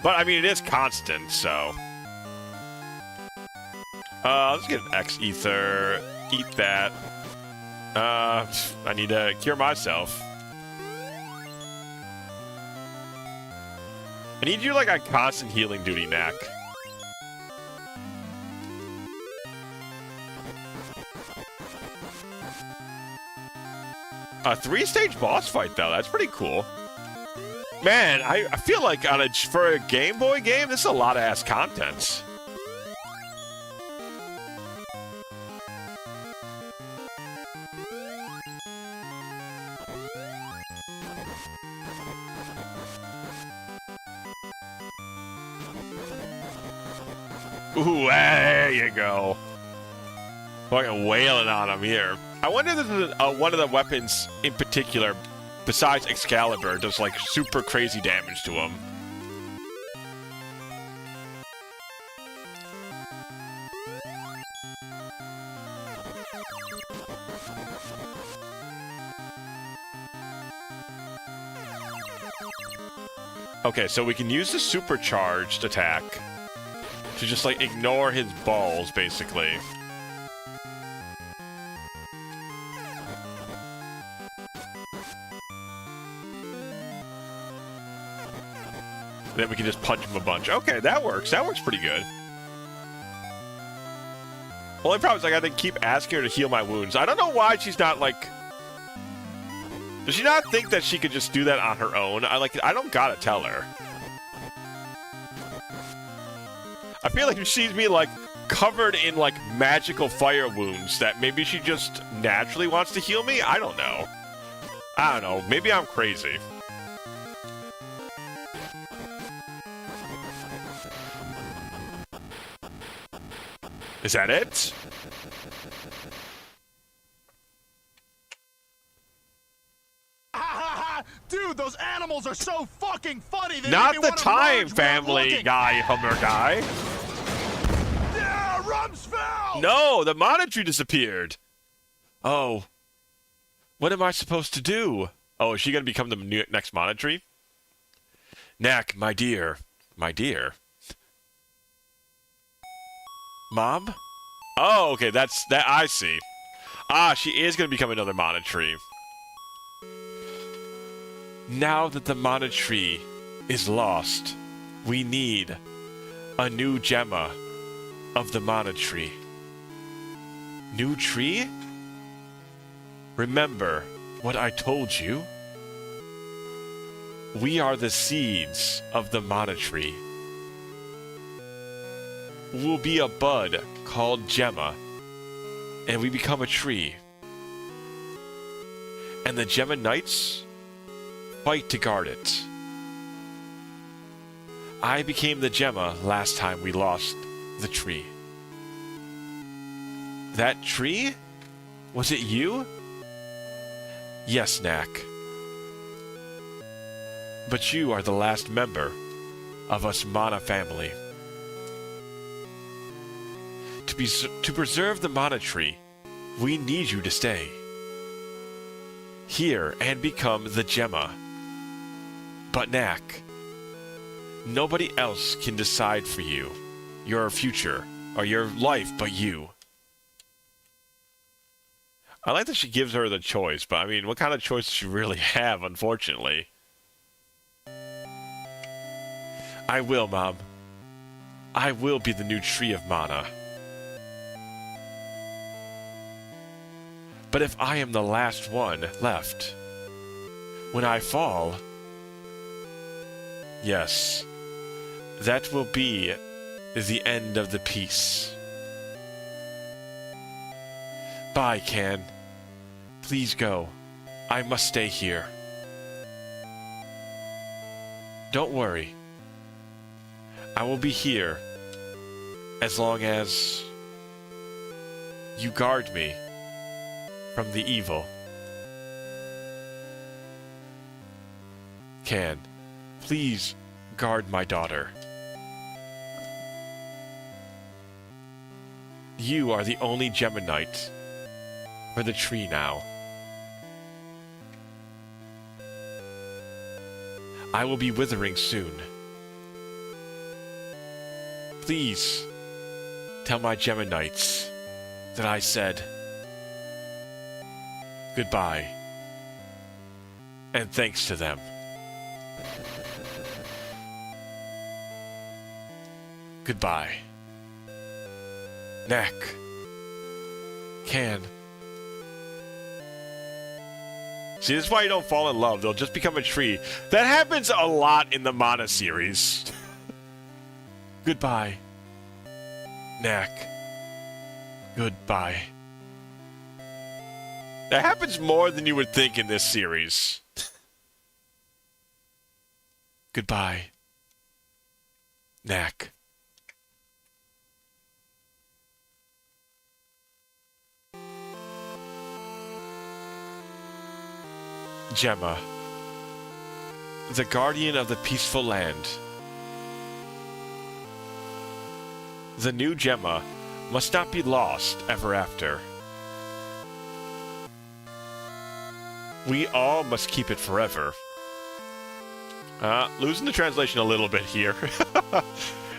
But, I mean, it is constant, so... let's get an X-Ether. Eat that. I need to cure myself. I need you, like, on constant healing duty, Knack. A 3-stage boss fight, though. That's pretty cool. Man, I feel like for a Game Boy game, this is a lot of ass content. Ooh, there you go. Fucking wailing on him here. I wonder if this is one of the weapons in particular, besides Excalibur, does like super crazy damage to him. Okay, so we can use the supercharged attack to just like ignore his balls, basically. Then we can just punch him a bunch. Okay, that works. That works pretty good. Only problem is I gotta keep asking her to heal my wounds. I don't know why she's not like... Does she not think that she could just do that on her own? I don't gotta tell her. I feel like if she sees me like covered in like magical fire wounds that maybe she just naturally wants to heal me? I don't know. I don't know. Maybe I'm crazy. Is that it? Dude, those animals are so fucking funny. They Not make me the wanna time, merge where I'm family looking. guy, Hummer guy. Yeah, Rumsfeld! No, the monetary disappeared. Oh. What am I supposed to do? Oh, is she going to become the next monetary? Knack, my dear. My dear. Mom? Oh, okay, that's that. I see. Ah, she is going to become another Mana Tree. Now that the Mana Tree is lost, we need a new Gemma of the Mana Tree. New tree? Remember what I told you? We are the seeds of the Mana Tree. We'll be a bud called Gemma, and we become a tree. And the Gemma Knights fight to guard it. I became the Gemma last time we lost the tree. That tree? Was it you? Yes, Knack. But you are the last member of us Mana family. To preserve the Mana Tree, we need you to stay here and become the Gemma. But Knack, nobody else can decide for you, your future, or your life but you. I like that she gives her the choice, but I mean, what kind of choice does she really have, unfortunately? I will, Mom. I will be the new tree of mana. But if I am the last one left, when I fall, yes, that will be the end of the piece. Bye, Can. Please go. I must stay here. Don't worry. I will be here as long as you guard me from the evil. Can, please guard my daughter. You are the only Geminite for the tree now. I will be withering soon. Please tell my Geminites that I said goodbye, and thanks to them. Goodbye. Neck. Can. See, this is why you don't fall in love. They'll just become a tree. That happens a lot in the Mana series. Goodbye. Neck. Goodbye. That happens more than you would think in this series. Goodbye. Neck. Gemma, the guardian of the peaceful land. The new Gemma must not be lost ever after. We all must keep it forever. Losing the translation a little bit here.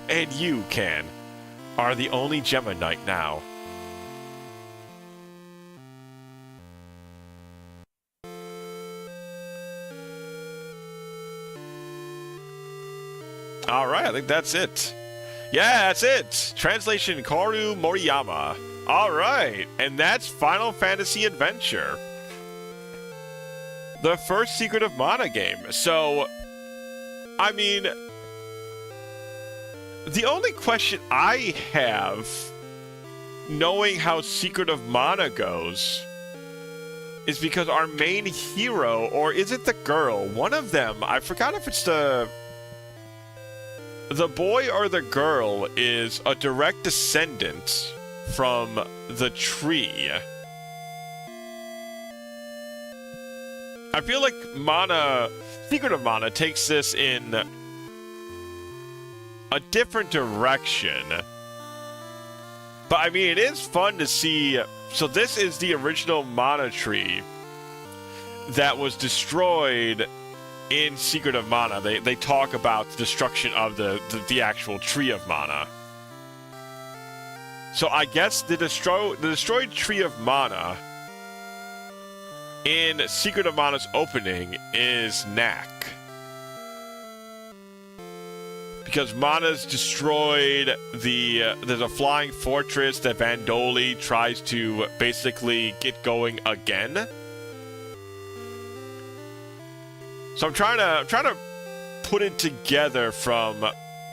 And you, Can, are the only Geminite now. Alright, I think that's it. Yeah, that's it! Translation Kaoru Moriyama. Alright, and that's Final Fantasy Adventure. The first Secret of Mana game. So, I mean, the only question I have, knowing how Secret of Mana goes, is because our main hero, or is it the girl? One of them, I forgot if it's the boy or the girl is a direct descendant from the tree. I feel like Secret of Mana takes this in a different direction. But I mean, it is fun to see. So this is the original Mana tree that was destroyed in Secret of Mana. They talk about the destruction of the actual tree of Mana. So I guess the destroyed tree of Mana in Secret of Mana's opening is Knack. Because Mana's destroyed there's a flying fortress that Vandoli tries to basically get going again. So I'm trying to put it together from.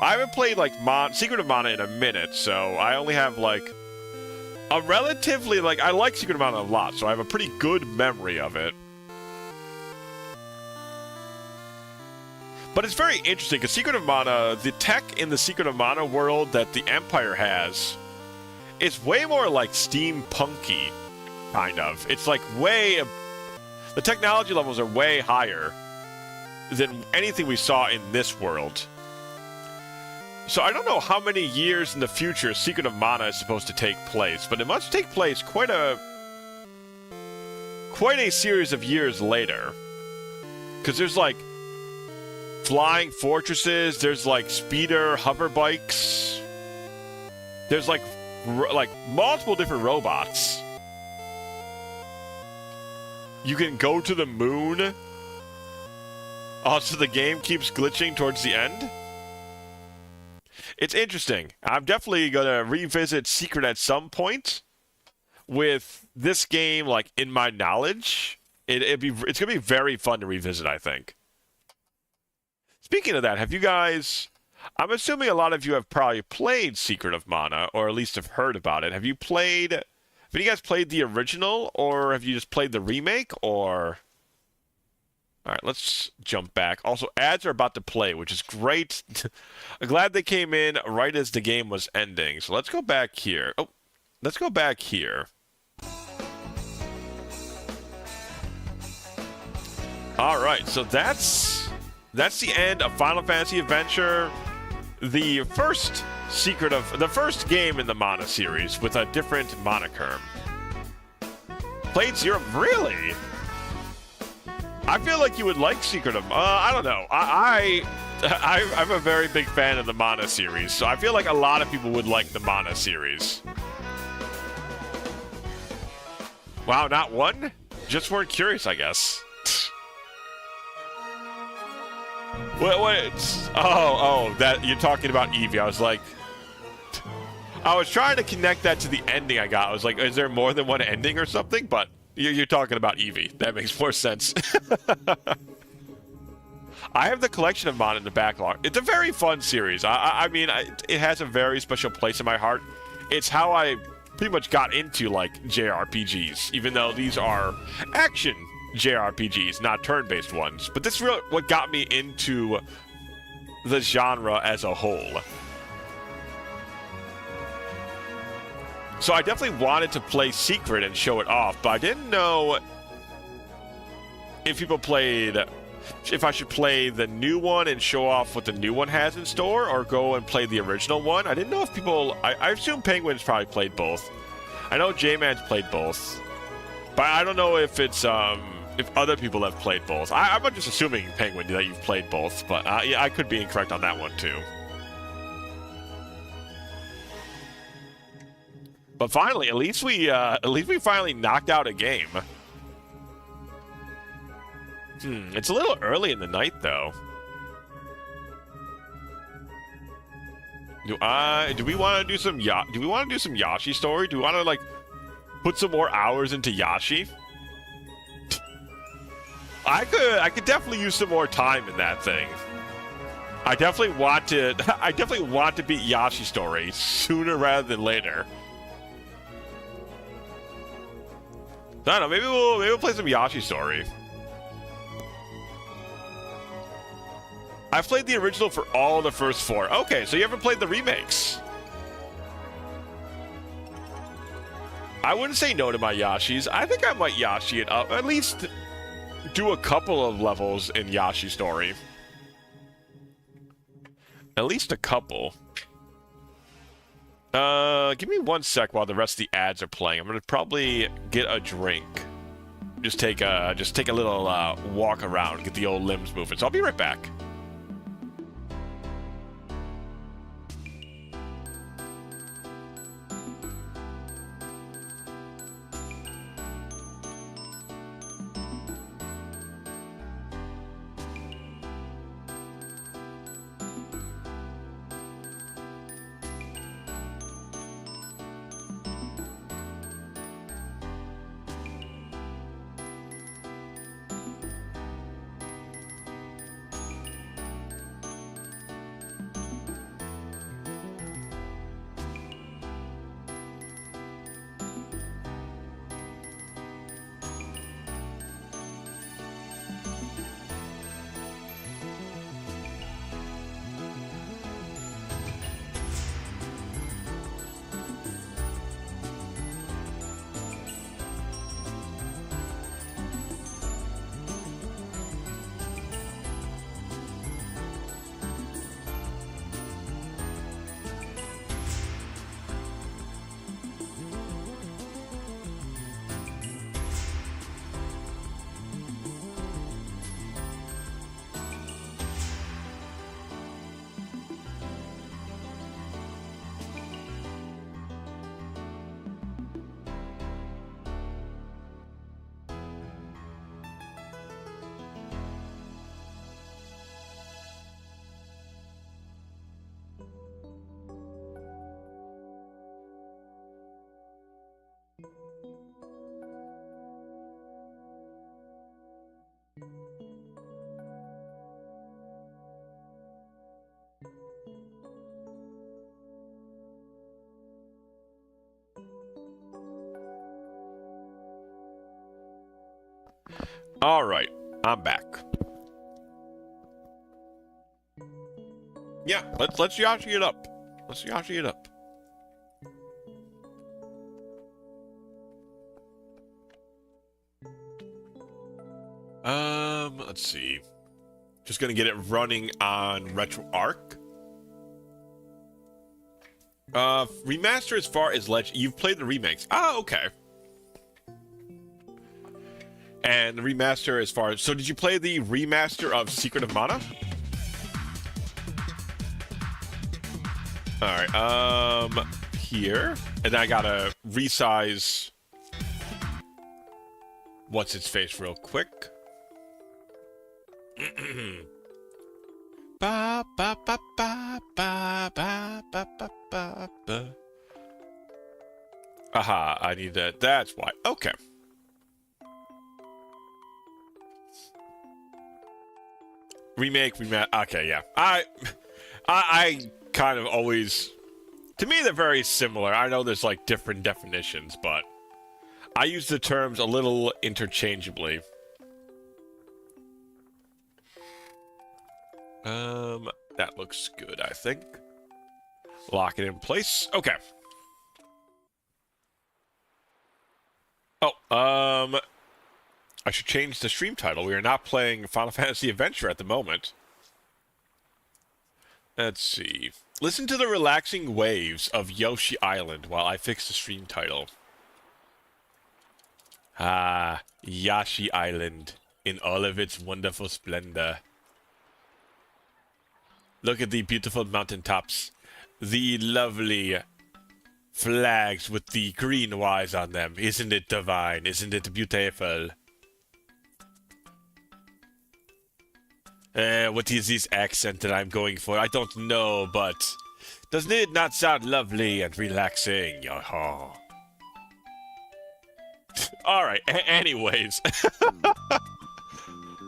I haven't played like Secret of Mana in a minute, so I only have like a relatively I like Secret of Mana a lot, so I have a pretty good memory of it. But it's very interesting because Secret of Mana, the tech in the Secret of Mana world that the Empire has, is way more like steampunky, kind of. It's like the technology levels are way higher than anything we saw in this world. So I don't know how many years in the future Secret of Mana is supposed to take place, but it must take place quite a series of years later. Because there's like flying fortresses, there's like speeder hover bikes, there's like multiple different robots. You can go to the moon. Also, the game keeps glitching towards the end. It's interesting. I'm definitely going to revisit Secret at some point. With this game, like, in my knowledge, it's going to be very fun to revisit, I think. Speaking of that, have you guys... I'm assuming a lot of you have probably played Secret of Mana, or at least have heard about it. Have you guys played the original, or have you just played the remake, or... Alright, let's jump back. Also, ads are about to play, which is great. I'm glad they came in right as the game was ending. So let's go back here. Oh, let's go back here. Alright, so that's the end of Final Fantasy Adventure. The first game in the Mana series with a different moniker. Played Zero, really? I feel like you would like Secret of... I don't know. I'm a very big fan of the Mana series, so I feel like a lot of people would like the Mana series. Wow, not one? Just weren't curious, I guess. What? Oh, that you're talking about Eevee. I was like... I was trying to connect that to the ending I got. I was like, is there more than one ending or something? But... You're talking about Eevee. That makes more sense. I have the collection of Mana in the backlog. It's a very fun series. I mean, it has a very special place in my heart. It's how I pretty much got into, like, JRPGs, even though these are action JRPGs, not turn-based ones. But this is really what got me into the genre as a whole. So I definitely wanted to play Secret and show it off, but I didn't know if if I should play the new one and show off what the new one has in store, or go and play the original one. I didn't know if people... I assume Penguin's probably played both. I know J-Man's played both, but I don't know if it's if other people have played both. I'm just assuming, Penguin, that you've played both, but yeah, I could be incorrect on that one too. But finally, at least we finally knocked out a game. It's a little early in the night, though. Do we want to do some Yashi story? Do we want to, like, put some more hours into Yashi? I could definitely use some more time in that thing. I definitely want to beat Yashi story sooner rather than later. I don't know, maybe we'll play some Yashi story. I've played the original for all the first 4. Okay, so you haven't played the remakes. I wouldn't say no to my Yashis. I think I might Yashi it up. At least do a couple of levels in Yashi story. At least a couple. Give me 1 sec while the rest of the ads are playing. I'm gonna probably get a drink. Just take a little walk around, get the old limbs moving. So I'll be right back. All right, I'm back. Yeah, let's Yoshi it up. Let's Yoshi it up. Let's see. Just gonna get it running on RetroArch. Remaster as far as you've played the remakes. Ah, okay. And the remaster as far as... So did you play the remaster of Secret of Mana? Alright, here. And then I gotta resize... What's its face real quick. Ba ba ba ba ba ba ba ba ba ba. Aha, I need that. That's why. Okay. Remake. Okay, yeah. I kind of always... To me, they're very similar. I know there's, like, different definitions, but... I use the terms a little interchangeably. That looks good, I think. Lock it in place. Okay. Oh, I should change the stream title. We are not playing Final Fantasy Adventure at the moment. Let's see. Listen to the relaxing waves of Yoshi Island while I fix the stream title. Ah, Yoshi Island in all of its wonderful splendor. Look at the beautiful mountaintops. The lovely flags with the green Ys on them. Isn't it divine? Isn't it beautiful? What is this accent that I'm going for? I don't know, but doesn't it not sound lovely and relaxing? Yaha. Alright, anyways.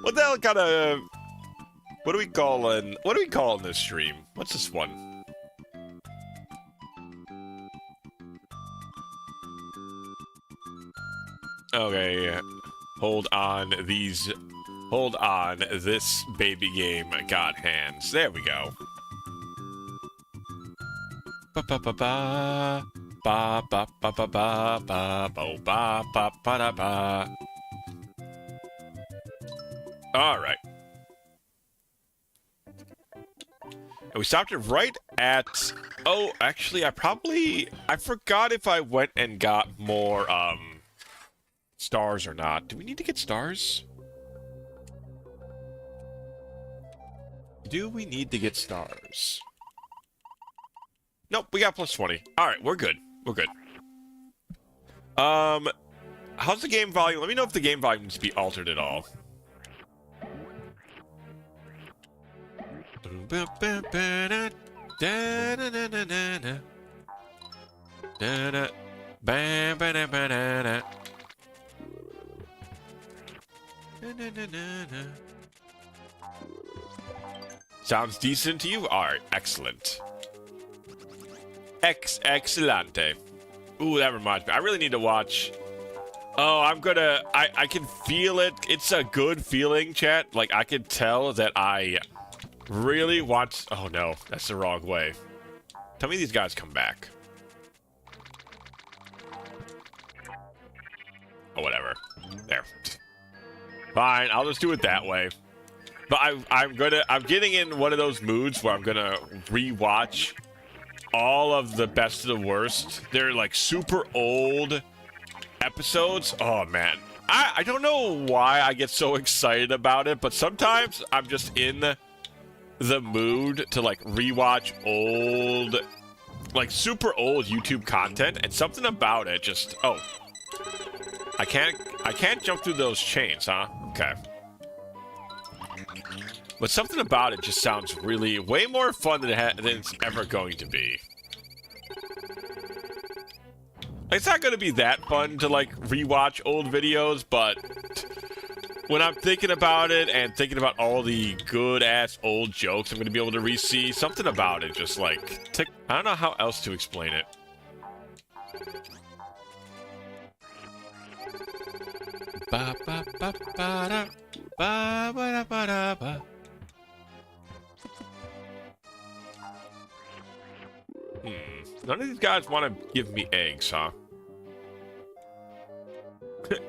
What the hell kind of... What do we call this stream? What's this one? Okay, hold on this baby game got hands. There we go. Ba ba ba ba ba ba ba ba ba ba ba ba ba ba ba. All right. And we stopped it right at... Oh, actually, I forgot if I went and got more, stars or not. Do we need to get stars? Do we need to get stars? Nope, we got plus 20. Alright, we're good. We're good. How's the game volume? Let me know if the game volume needs to be altered at all. Sounds decent to you? Alright, excellent. Excellente. Ooh, that reminds me. I really need to watch... Oh, I can feel it. It's a good feeling, chat. Like, I can tell that I really want... Oh, no. That's the wrong way. Tell me these guys come back. Oh, whatever. There. Fine, I'll just do it that way. But I'm getting in one of those moods where I'm gonna rewatch all of the best of the worst. They're like super old episodes. Oh man, I don't know why I get so excited about it, but sometimes I'm just in the mood to like rewatch old, like super old YouTube content, and something about it just I can't jump through those chains, huh? Okay. But something about it just sounds really way more fun than it's ever going to be. It's not going to be that fun to, like, rewatch old videos, but when I'm thinking about it and thinking about all the good-ass old jokes I'm going to be able to re-see, something about it just, like, I don't know how else to explain it. Ba ba ba ba da. Ba ba da ba da ba. None of these guys want to give me eggs, huh?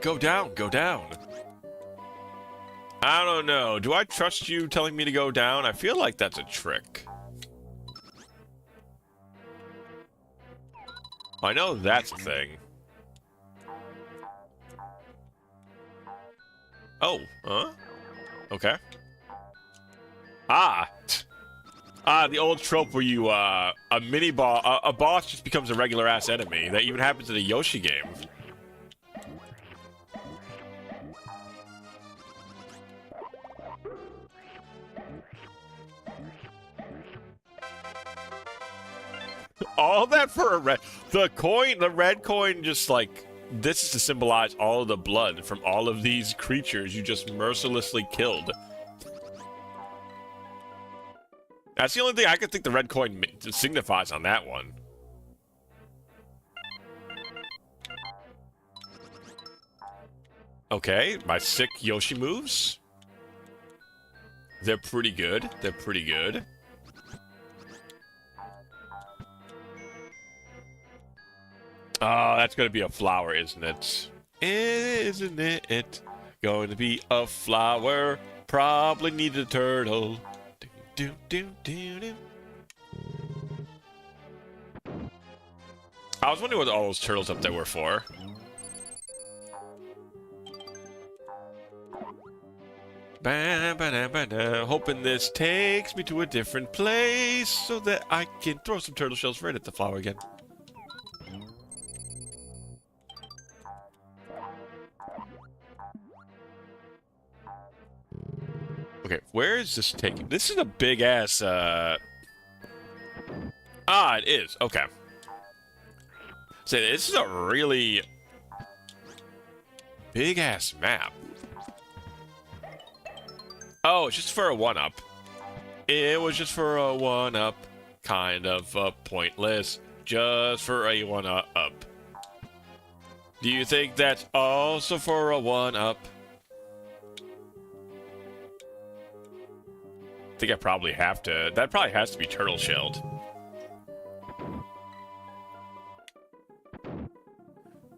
Go down, go down. I don't know. Do I trust you telling me to go down? I feel like that's a trick. I know that's a thing. Oh, huh? Okay. The old trope where you, a boss just becomes a regular-ass enemy. That even happens in a Yoshi game. All that for a red... The red coin just, like... This is to symbolize all of the blood from all of these creatures you just mercilessly killed. That's the only thing I could think the red coin signifies on that one. Okay, my sick Yoshi moves. They're pretty good. They're pretty good. Oh, that's going to be a flower, isn't it? Isn't it? Going to be a flower. Probably need a turtle. Do, do, do, do. I was wondering what all those turtles up there were for. Ba-da-ba-da-ba-da. Hoping this takes me to a different place so that I can throw some turtle shells right at the flower again. Okay, where is this taking? This is a big ass, it is. Okay. So this is a really big ass map. Oh, it's just for a 1-up. It was just for a 1-up. Kind of pointless. Just for a 1-up. Do you think that's also for a 1-up? I think I probably have to. That probably has to be turtle shelled.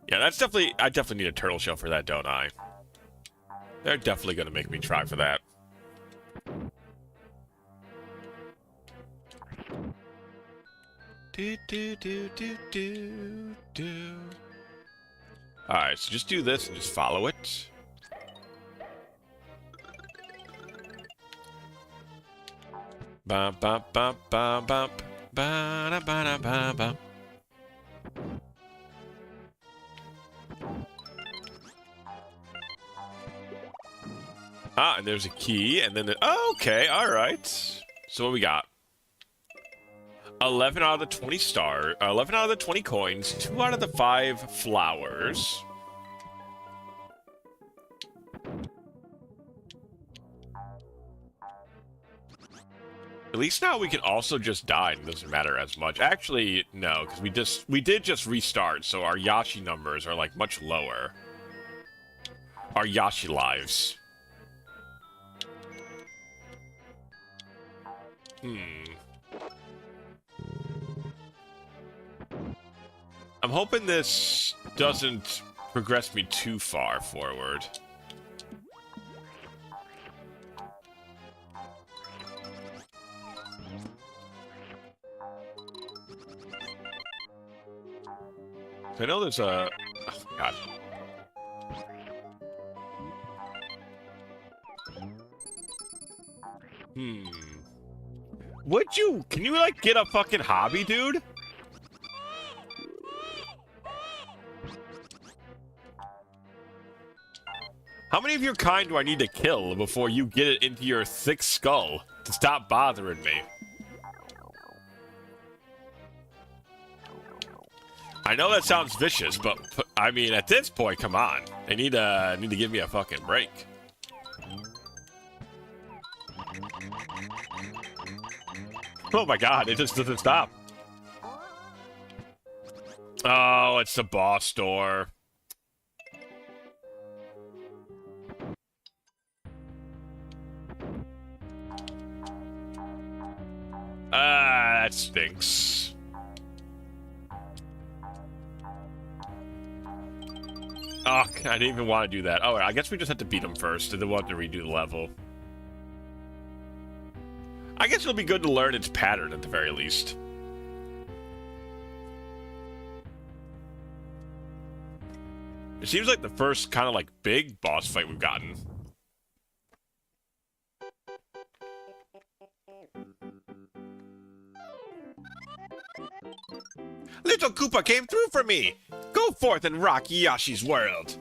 Yeah, that's definitely. I definitely need a turtle shell for that, don't I? They're definitely gonna make me try for that. Do do do do do do. All right, so just do this and just follow it. Bum bum bum bum bum ba da ba da ba ba. And there's a key, and then okay, all right. So what we got? 11 out of the 20 stars, 11 out of the 20 coins, 2 out of the 5 flowers. At least now we can also just die and it doesn't matter as much. Actually, no, because we did just restart, so our Yashi numbers are like much lower. Our Yashi lives. I'm hoping this doesn't progress me too far forward. I know there's a... Oh, God. Would you... Can you, like, get a fucking hobby, dude? How many of your kind do I need to kill before you get it into your thick skull to stop bothering me? I know that sounds vicious, but I mean, at this point, come on. They need to give me a fucking break. Oh my God, it just doesn't stop. Oh, it's the boss door. That stinks. Oh, I didn't even want to do that. Oh, I guess we just have to beat him first, and then we'll have to redo the level. I guess it'll be good to learn its pattern at the very least. It seems like the first kind of like big boss fight we've gotten. Little Koopa came through for me! Go forth and rock Yoshi's world!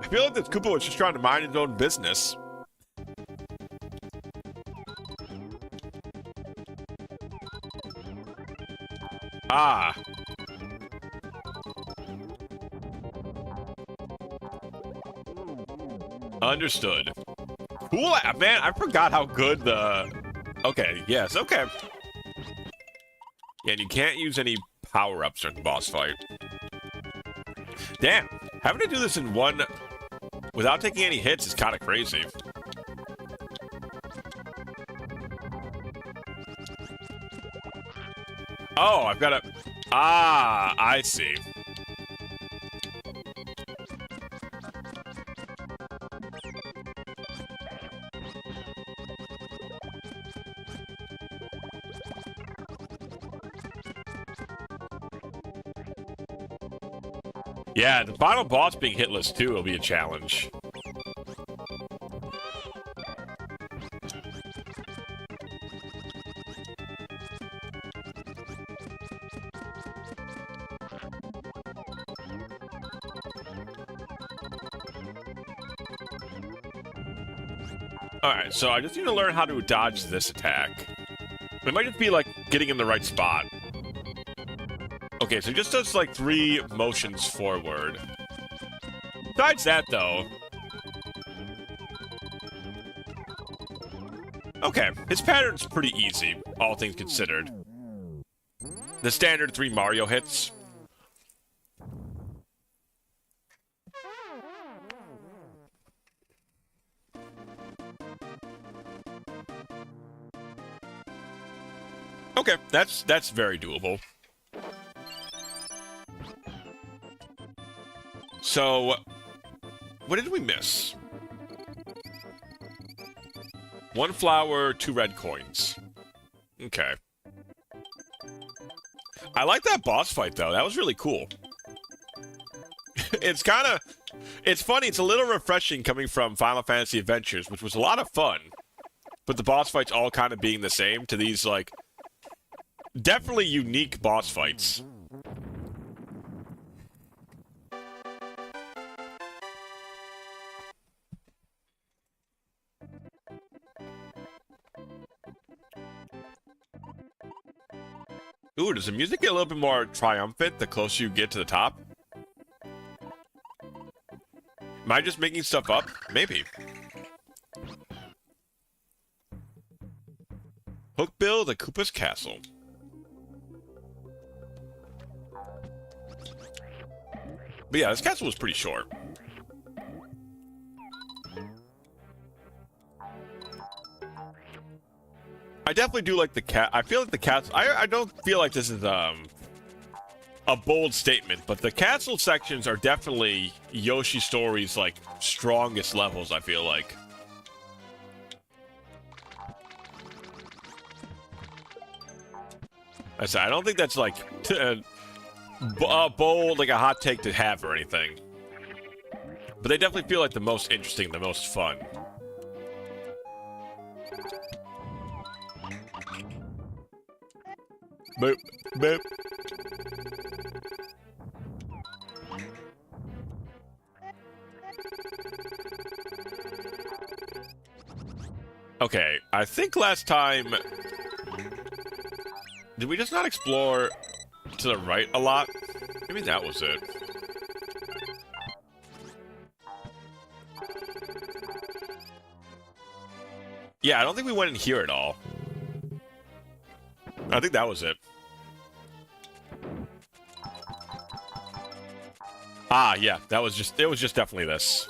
I feel like this Koopa was just trying to mind his own business. Ah. Understood. Cool, man, I forgot how good the... Okay, yes, okay. Yeah, and you can't use any power-ups during the boss fight. Damn, having to do this in one... without taking any hits is kind of crazy. Oh, I've got to... Ah, I see. Yeah, the final boss being hitless, too, will be a challenge. Alright, so I just need to learn how to dodge this attack. It might just be, like, getting in the right spot. Okay, so it just does, like, 3 motions forward. Besides that, though... Okay, his pattern's pretty easy, all things considered. The standard 3 Mario hits. Okay, that's very doable. So, what did we miss? 1 flower, 2 red coins. Okay. I like that boss fight, though. That was really cool. It's kind of... It's funny. It's a little refreshing coming from Final Fantasy Adventures, which was a lot of fun. But the boss fights all kind of being the same to these, like... definitely unique boss fights. Ooh, does the music get a little bit more triumphant the closer you get to the top? Am I just making stuff up? Maybe. Hookbill, the Koopa's Castle. But yeah, this castle was pretty short. I definitely do like the cat. I feel like the cats. I don't feel like this is a bold statement, but the castle sections are definitely Yoshi Story's like strongest levels. I feel like. I said I don't think that's like bold, like a hot take to have or anything. But they definitely feel like the most interesting, the most fun. Boop, boop. Okay, I think last time... Did we just not explore to the right a lot? Maybe that was it. Yeah, I don't think we went in here at all. I think that was it. Ah, yeah, that was just, it was just definitely this.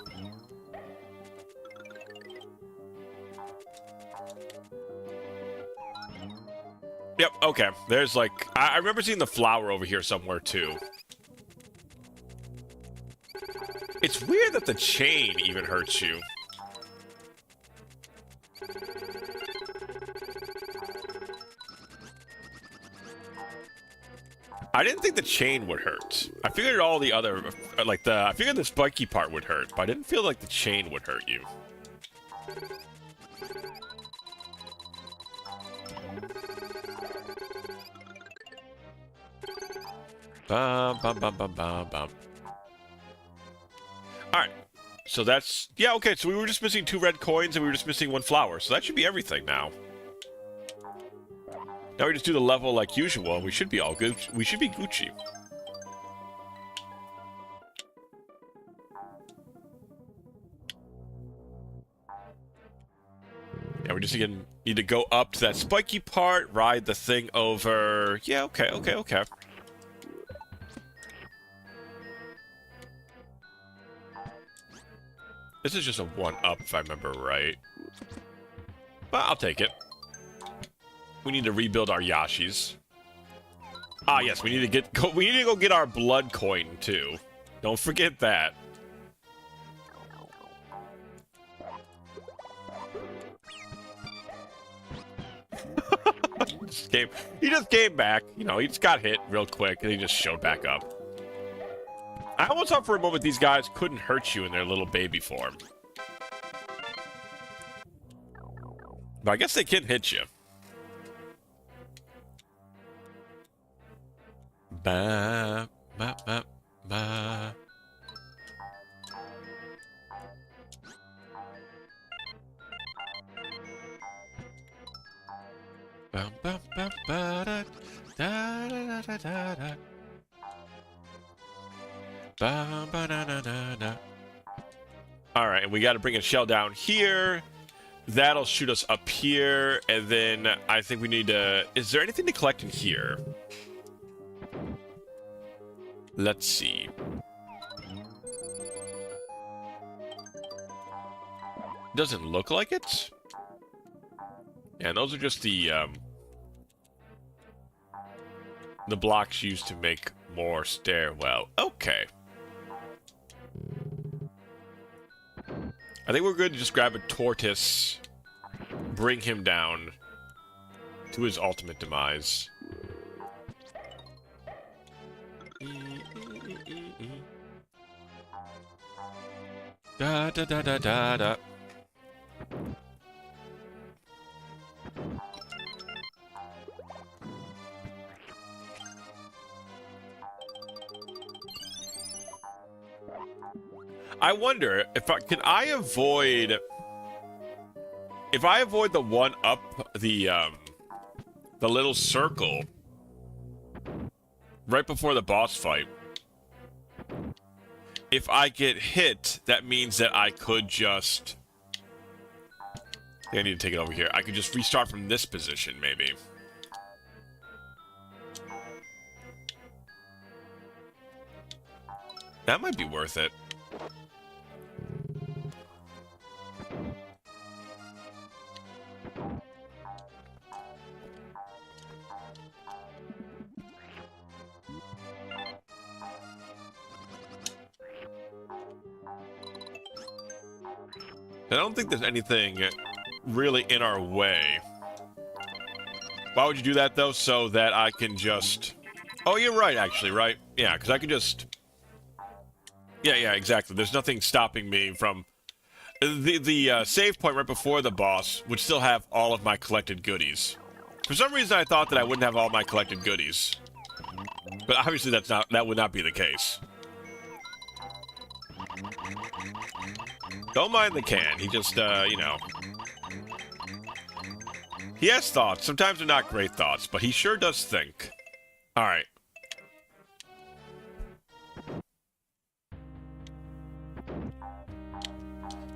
Yep, okay. There's like, I remember seeing the flower over here somewhere too. It's weird that the chain even hurts you. I didn't think the chain would hurt. I figured all the other, like I figured the spiky part would hurt, but I didn't feel like the chain would hurt you. Bum, bum, bum, bum, bum, bum. Alright. So that's, yeah, okay, so we were just missing 2 red coins and we were just missing 1 flower, so that should be everything now. Now we just do the level like usual, and we should be all good. We should be Gucci. Yeah, we just need to go up to that spiky part, ride the thing over. Yeah, okay, okay, okay. This is just a 1-up, if I remember right. But I'll take it. We need to rebuild our Yashis. Ah, yes, we need to go get our blood coin too. Don't forget that. He just came back. You know, he just got hit real quick and he just showed back up. I almost thought for a moment these guys couldn't hurt you in their little baby form. But I guess they can hit you. Ba, ba, ba, ba. Bum, bum, bum, ba, da, da, da, da, da. Ba, ba, da, da, da, da. All right, and we got to bring a shell down here. That'll shoot us up here, and then I think we need to... Is there anything to collect in here? Let's see. Doesn't look like it. Yeah, and those are just the blocks used to make more stairwell. Okay. I think we're good to just grab a tortoise, bring him down to his ultimate demise. Da da da da da da. I wonder if can I avoid the one up the little circle right before the boss fight. If I get hit, that means that I could just... I need to take it over here. I could just restart from this position, maybe. That might be worth it. I don't think there's anything really in our way. Why would you do that, though? So that I can just... Oh, you're right, actually, right? Yeah, because I can just... Yeah, exactly. There's nothing stopping me from... The save point right before the boss would still have all of my collected goodies. For some reason, I thought that I wouldn't have all my collected goodies. But obviously, that would not be the case. Don't mind the can. He just, you know... He has thoughts. Sometimes they're not great thoughts, but he sure does think. Alright.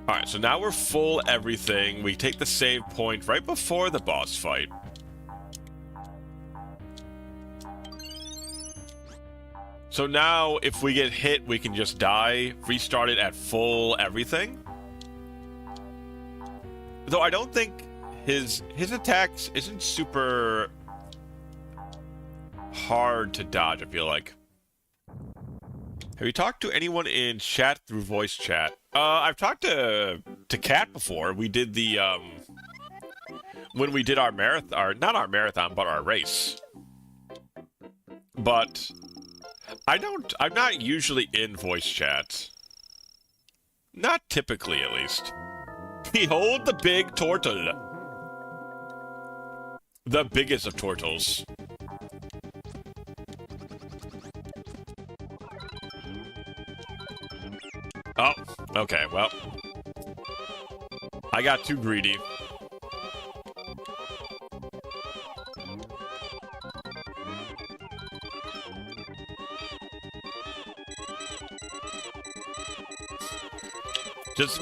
Alright, so now we're full everything. We take the save point right before the boss fight. So now, if we get hit, we can just die, restart it at full everything. Though I don't think his attacks isn't super hard to dodge, I feel like. Have you talked to anyone in chat through voice chat? I've talked to Kat before. We did the, when we did our marathon, not our marathon, but our race. But I'm not usually in voice chat. Not typically, at least. Behold the big turtle. The biggest of turtles. Oh, okay, well. I got too greedy.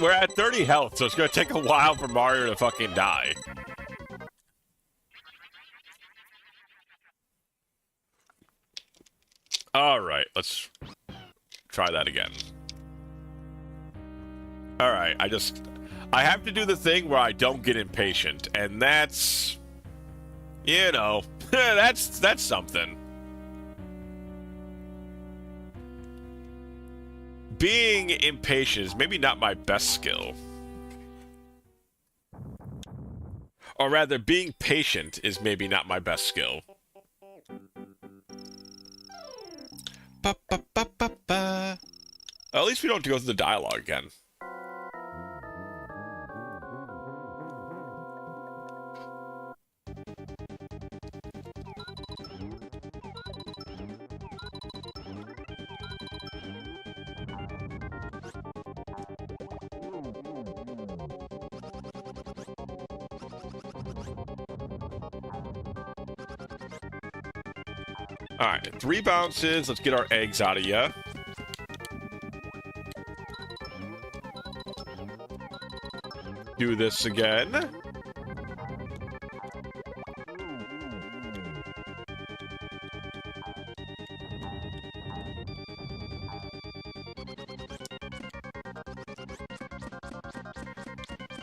We're at 30 health, so it's gonna take a while for Mario to fucking die. Alright, let's try that again. Alright, I have to do the thing where I don't get impatient, and that's, you know, that's something. Being impatient is maybe not my best skill. Or rather, being patient is maybe not my best skill. Ba, ba, ba, ba, ba. At least we don't have to go through the dialogue again. Alright, 3 bounces. Let's get our eggs out of ya. Do this again.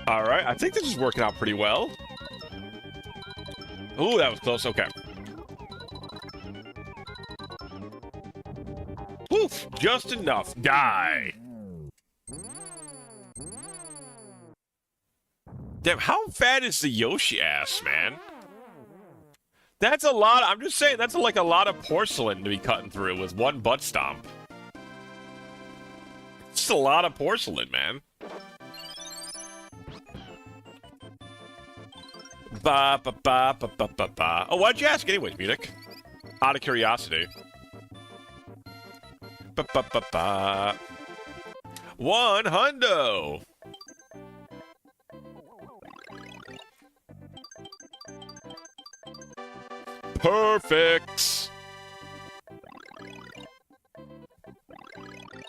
Alright, I think this is working out pretty well. Ooh, that was close. Okay. Oof, just enough. Die. Damn, how fat is the Yoshi ass, man? That's a lot. I'm just saying, that's like a lot of porcelain to be cutting through with one butt stomp. It's a lot of porcelain, man. Ba ba ba ba ba ba ba. Oh, why'd you ask anyways, Munich? Out of curiosity. Ba ba ba ba. 100. Perfect.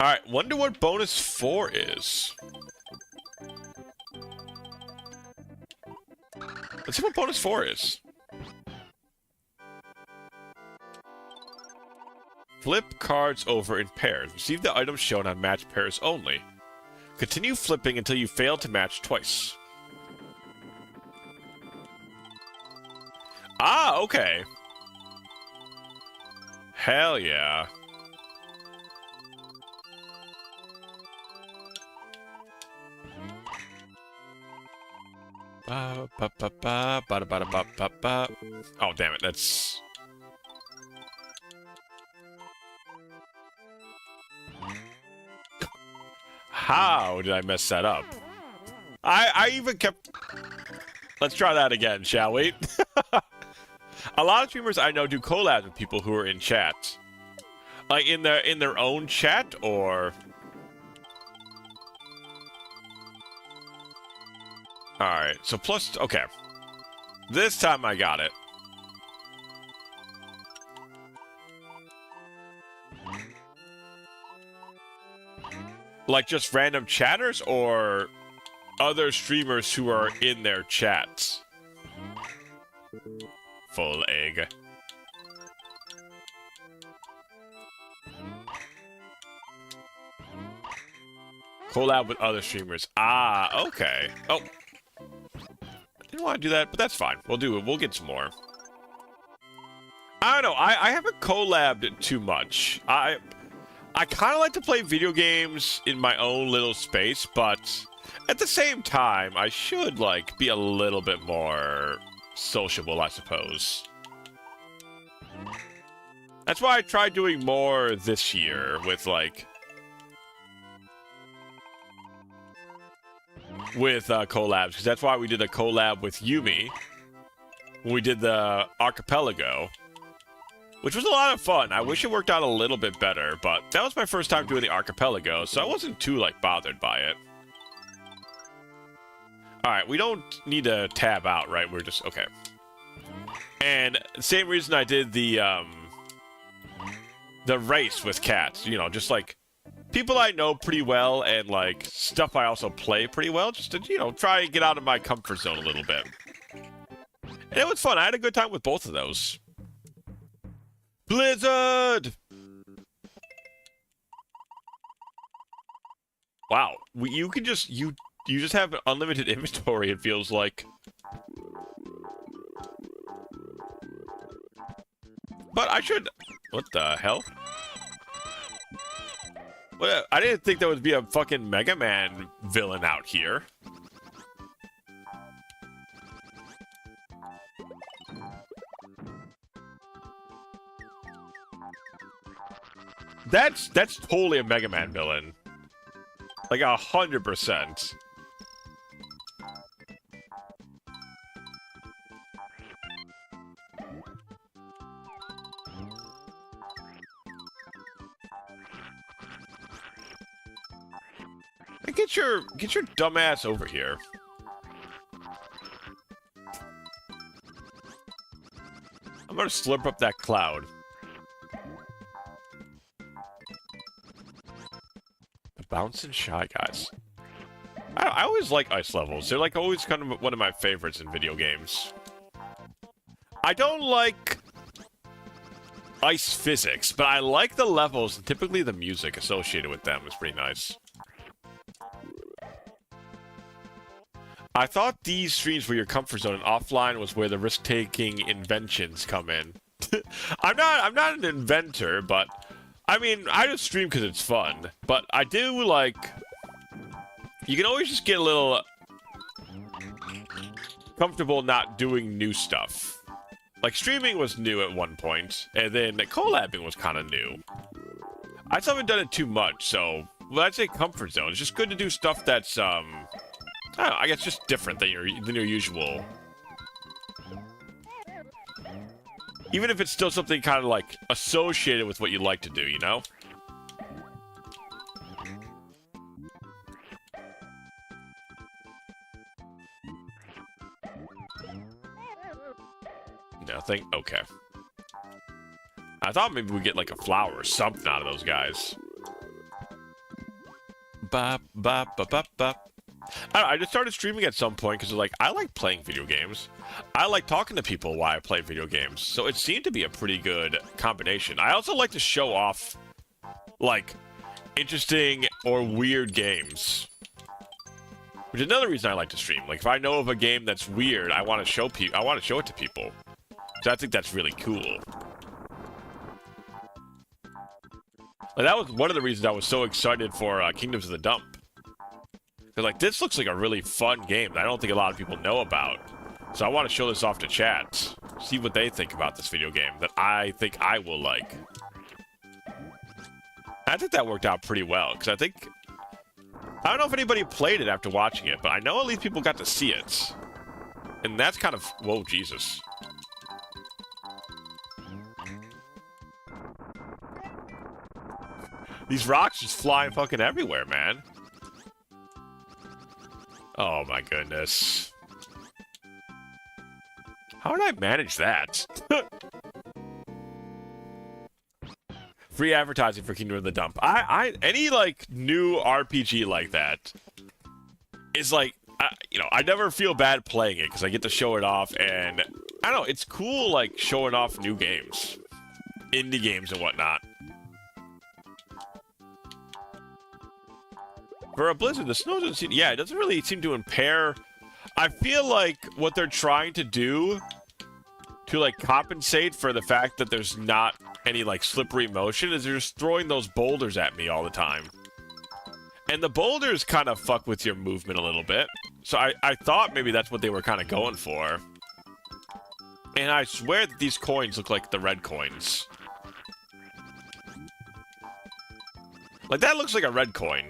All right, wonder what bonus 4 is. Let's see what bonus 4 is. Flip cards over in pairs. Receive the items shown on match pairs only. Continue flipping until you fail to match twice. Ah, okay. Hell yeah. Ba, ba, ba, ba, ba, ba, ba, ba, ba. Oh, damn it, that's... How did I mess that up? I even kept... Let's try that again, shall we? A lot of streamers I know do collabs with people who are in chat. Like in their own chat, or... Alright, so plus... Okay. This time I got it. Like just random chatters, or other streamers who are in their chats? Full egg. Collab with other streamers. Ah, okay. Oh. I didn't want to do that, but that's fine. We'll do it. We'll get some more. I don't know. I haven't collabed too much. I kind of like to play video games in my own little space, but at the same time, I should, like, be a little bit more sociable, I suppose. That's why I tried doing more this year with, like... with collabs, because that's why we did a collab with Yumi when we did the Archipelago, which was a lot of fun. I wish it worked out a little bit better, but that was my first time doing the Archipelago, so I wasn't too, like, bothered by it. Alright, we don't need to tab out, right? We're just... okay. And same reason I did the race with cats, you know, just, like, people I know pretty well and, like, stuff I also play pretty well, just to, you know, try and get out of my comfort zone a little bit. And it was fun. I had a good time with both of those. Blizzard! Wow. You can just... You just have unlimited inventory, it feels like. But I should... What the hell? What? I didn't think there would be a fucking Mega Man villain out here. That's totally a Mega Man villain. Like 100%. Get your dumb ass over here. I'm gonna slurp up that cloud. The Bouncing Shy Guys. I always like ice levels. They're like always kind of one of my favorites in video games. I don't like ice physics, but I like the levels, and typically the music associated with them is pretty nice. I thought these streams were your comfort zone and offline was where the risk-taking inventions come in. I'm not an inventor, but I mean, I just stream because it's fun. But I do like... You can always just get a little comfortable not doing new stuff. Like, streaming was new at one point, and then collabing was kind of new. I just haven't done it too much, so... Well, I'd say comfort zone. It's just good to do stuff that's, I don't know, I guess just different than your usual. Even if it's still something kind of like associated with what you like to do, you know? Nothing? Okay. I thought maybe we'd get like a flower or something out of those guys. Bop, bop, bop, bop, bop. I don't know, I just started streaming at some point because, like, I like playing video games. I like talking to people while I play video games. So it seemed to be a pretty good combination. I also like to show off, like, interesting or weird games. Which is another reason I like to stream. Like, if I know of a game that's weird, I want to show it to people. So I think that's really cool. Like, that was one of the reasons I was so excited for Kingdoms of the Dump. They're like, this looks like a really fun game that I don't think a lot of people know about. So I want to show this off to chat. See what they think about this video game that I think I will like. I think that worked out pretty well, because I think... I don't know if anybody played it after watching it, but I know at least people got to see it. And that's kind of... Whoa, Jesus. These rocks just flying fucking everywhere, man. Oh my goodness. How did I manage that? Free advertising for Kingdom of the Dump. Any, like, new RPG like that is, like, you know, I never feel bad playing it because I get to show it off, and I don't know, it's cool, like, showing off new games. Indie games and whatnot. For a blizzard, the snow doesn't seem... Yeah, it doesn't really seem to impair... I feel like what they're trying to do to, like, compensate for the fact that there's not any, like, slippery motion is they're just throwing those boulders at me all the time. And the boulders kind of fuck with your movement a little bit. So I thought maybe that's what they were kind of going for. And I swear that these coins look like the red coins. Like, that looks like a red coin.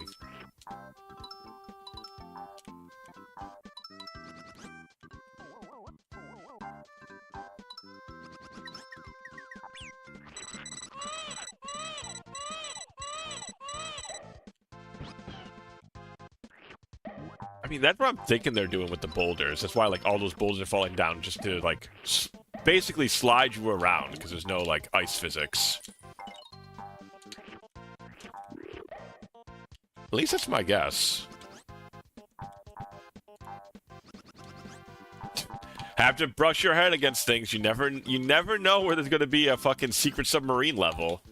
I mean, that's what I'm thinking they're doing with the boulders. That's why, like, all those boulders are falling down just to, like, basically slide you around because there's no, like, ice physics. At least that's my guess. Have to brush your head against things. You never know where there's gonna be a fucking secret submarine level.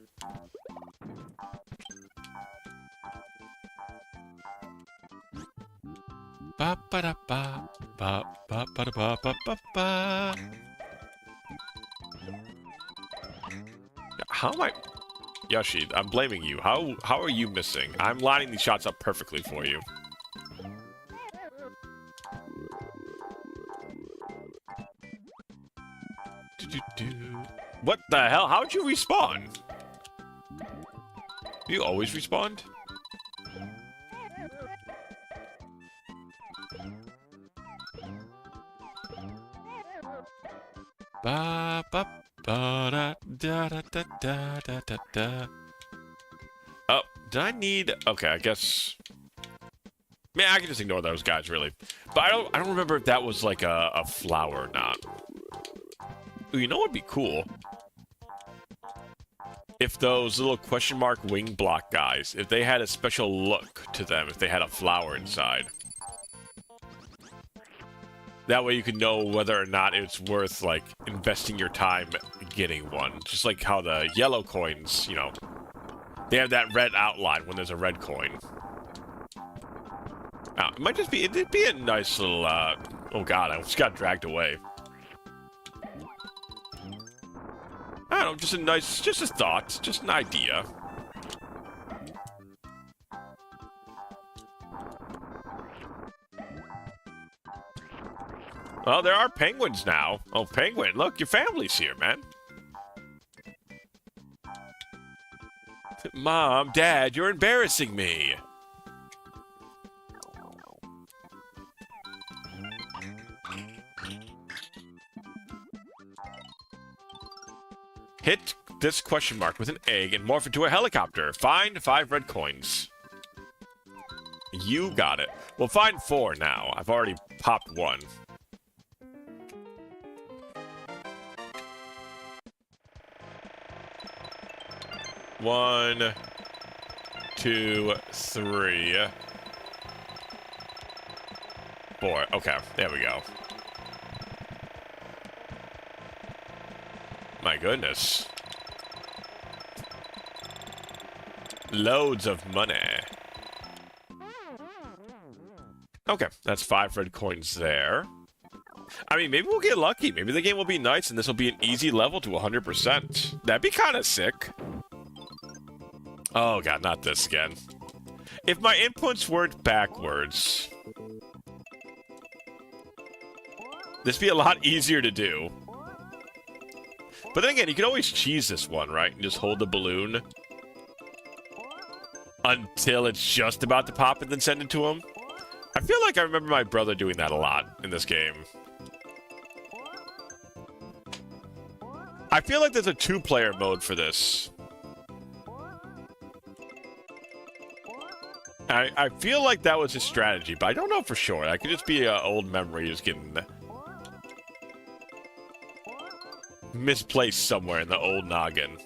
Ba ba da ba ba ba ba da ba ba ba ba. How am I? Yoshi, I'm blaming you. How are you missing? I'm lining these shots up perfectly for you. What the hell? How'd you respawn? Do you always respawn? Ba ba ba da da da da da da da da. Oh, did I need? Okay, I guess. Man, I can just ignore those guys, really. But I don't remember if that was like a flower or not. Ooh, you know what'd be cool? If those little question mark wing block guys, if they had a special look to them, if they had a flower inside. That way you can know whether or not it's worth, like, investing your time getting one. Just like how the yellow coins, you know, they have that red outline when there's a red coin. It might just be, it'd be a nice little, oh god, I almost got dragged away. I don't know, just a nice, just a thought, just an idea. Well, there are penguins now. Oh, penguin, look, your family's here, man. Mom, Dad, you're embarrassing me. Hit this question mark with an egg and morph into a helicopter. Find 5 red coins. You got it. We'll find 4 now. I've already popped 1. One, 2, 3, 4. Okay, there we go. My goodness. Loads of money. Okay, that's 5 red coins there. I mean, maybe we'll get lucky. Maybe the game will be nice and this will be an easy level to 100%. That'd be kind of sick. Oh god, not this again. If my inputs weren't backwards, this'd be a lot easier to do. But then again, you can always cheese this one, right? And just hold the balloon until it's just about to pop and then send it to him. I feel like I remember my brother doing that a lot in this game. I feel like there's a 2-player mode for this. I feel like that was his strategy, but I don't know for sure. That could just be an old memory just getting misplaced somewhere in the old noggin.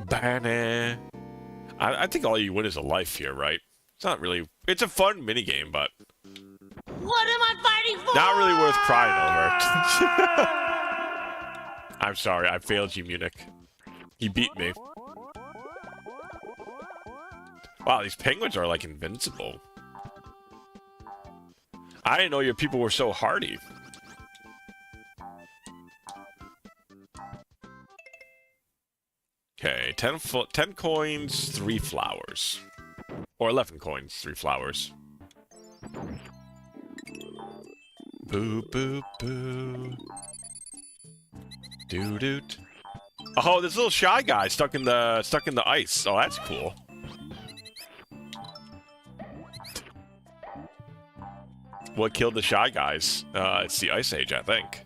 Banner. I think all you win is a life here, right? It's not really... It's a fun minigame, but... What am I fighting for? Not really worth crying over. I'm sorry, I failed you, Munich. He beat me. Wow, these penguins are like invincible. I didn't know your people were so hardy. Okay, 10 coins, 3 flowers. Or 11 coins, 3 flowers. Boo, boo, boo. Doo-doot. Oh, this little shy guy stuck in the ice. Oh, that's cool. What killed the shy guys? It's the Ice Age, I think.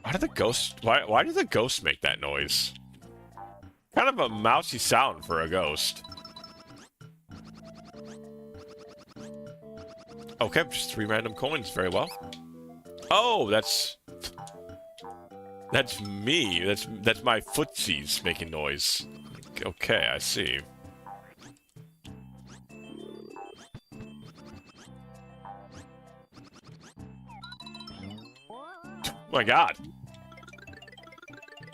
Why did the ghost make that noise? Kind of a mousy sound for a ghost. Okay, just 3 random coins. Very well. Oh, that's me. That's my footsies making noise. Okay, I see. Oh my god.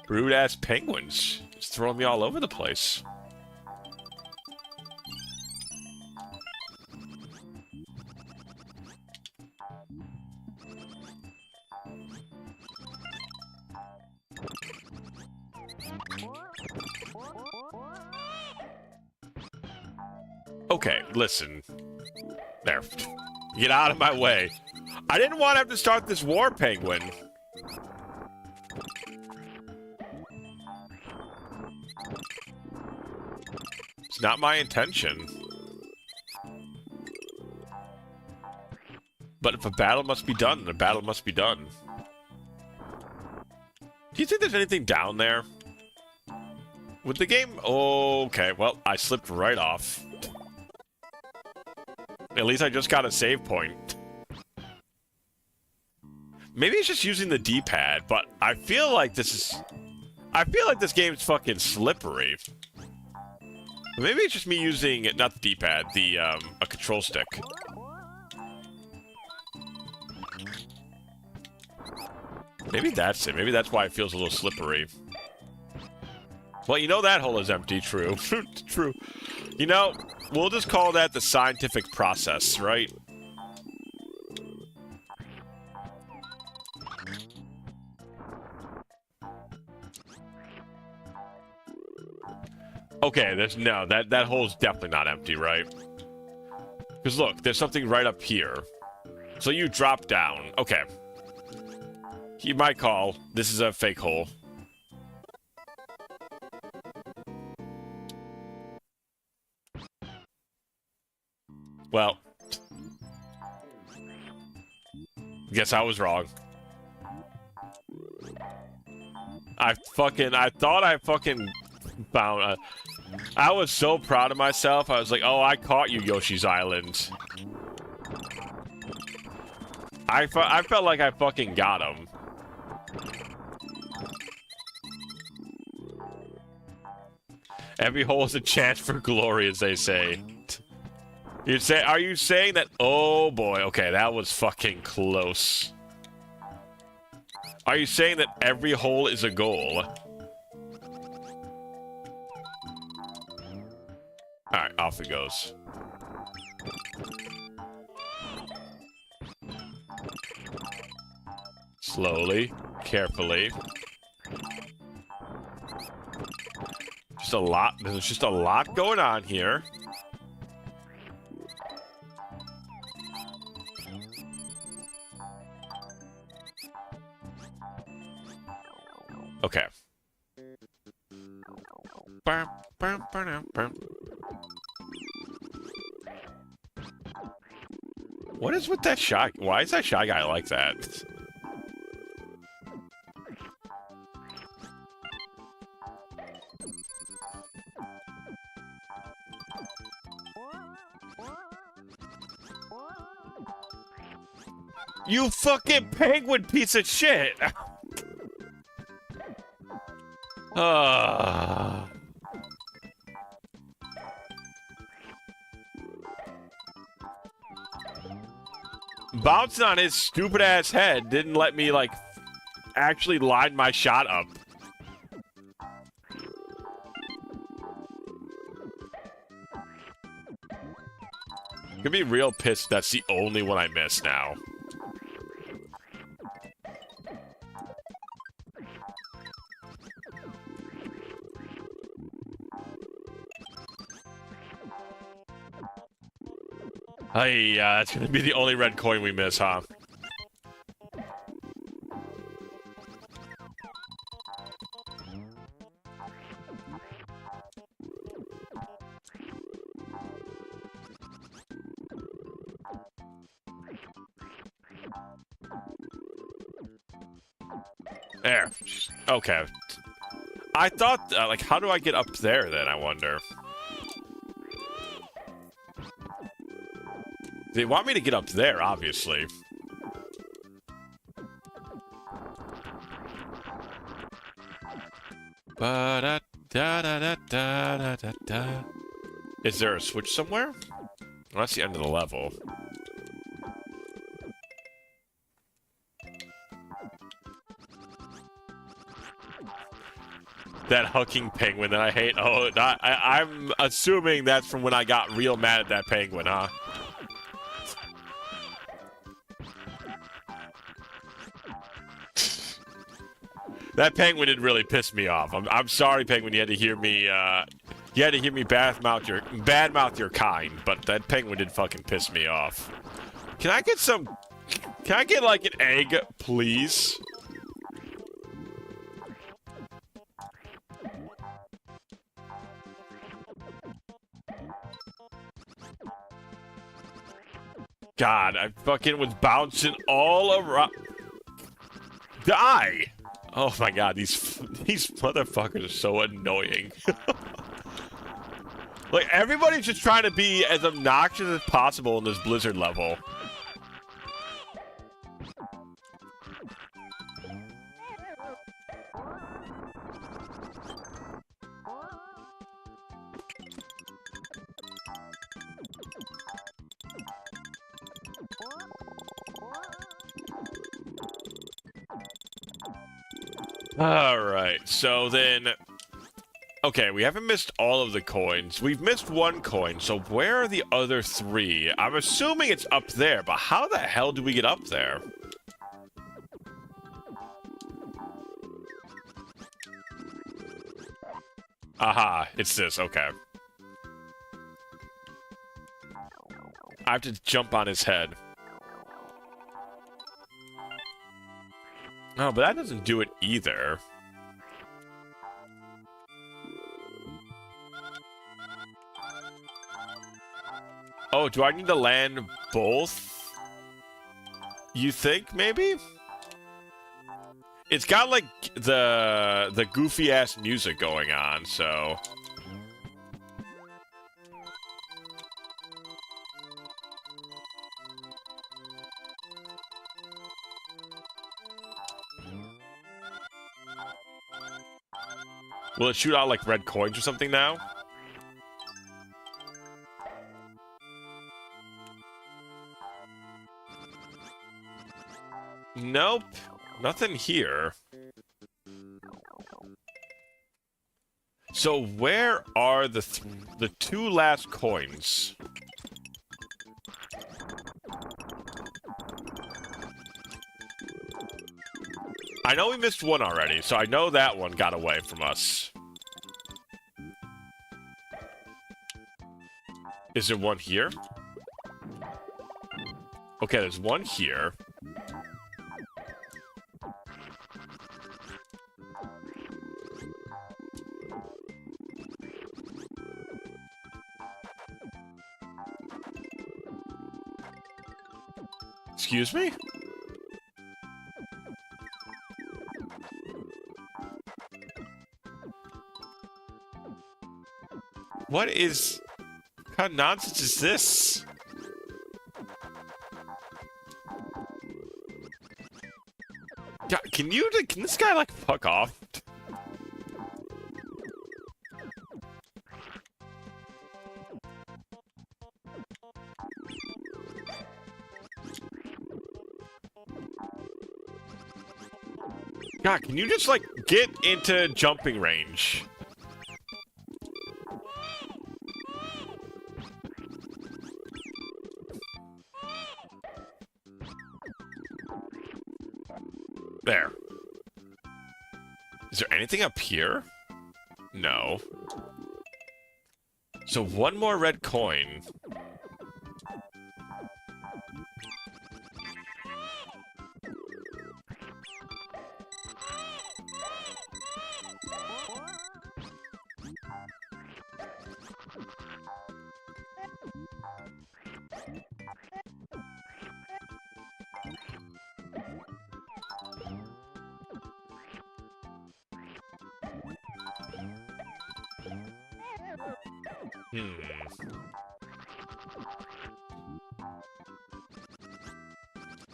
Rude ass penguins. Just throwing me all over the place. Okay, listen. There. Get out of my way. I didn't want to have to start this war, penguin. It's not my intention. But if a battle must be done, a battle must be done. Do you think there's anything down there? With the game? Okay, well, I slipped right off. At least I just got a save point. Maybe it's just using the D-pad, but I feel like this game's fucking slippery. Maybe it's just me using, not the D-pad, a control stick. Maybe that's it. Maybe that's why it feels a little slippery. Well, you know that hole is empty, true. True. You know, we'll just call that the scientific process, right? Okay, that hole's definitely not empty, right? Because look, there's something right up here. So you drop down. Okay. You might call. This is a fake hole. Well. Guess I was wrong. I thought I fucking found I was so proud of myself. I was like, oh, I caught you, Yoshi's Island. I felt like I fucking got him. Every hole is a chance for glory, as they say. Are you saying that? Oh boy, okay, that was fucking close. Are you saying that every hole is a goal? Alright, off it goes. Slowly, carefully. There's just a lot going on here. Okay. What is with that shy? Why is that shy guy like that? You fucking penguin piece of shit! Bouncing on his stupid ass head didn't let me, like, actually line my shot up. I'm gonna be real pissed that's the only one I miss now. Hey, that's gonna be the only red coin we miss, huh? There. Okay. I thought, like, how do I get up there then, I wonder? They want me to get up there, obviously. Ba-da-da-da-da-da-da-da. Is there a switch somewhere? Well, that's the end of the level. That hucking penguin that I hate. Oh, I'm assuming that's from when I got real mad at that penguin, huh? That penguin did really piss me off. I'm sorry, penguin. You had to hear me. You had to hear me badmouth your kind, but that penguin did fucking piss me off. Can I get some? Can I get like an egg, please? God, I fucking was bouncing all around. Die! Oh my god, these motherfuckers are so annoying. Like, everybody's just trying to be as obnoxious as possible in this Blizzard level. Alright, so then... Okay, we haven't missed all of the coins. We've missed one coin, so where are the other three? I'm assuming it's up there, but how the hell do we get up there? Aha, it's this, okay. I have to jump on his head. Oh, but that doesn't do it either. Oh, do I need to land both? You think, maybe? It's got, like, the goofy-ass music going on, so... Will it shoot out, like, red coins or something now? Nope. Nothing here. So where are the two last coins? I know we missed one already, so I know that one got away from us. Is there one here? Okay, there's one here. Excuse me? What kind of nonsense is this? God, can this guy, like, fuck off? God, can you just, like, get into jumping range? There. Is there anything up here? No. So one more red coin.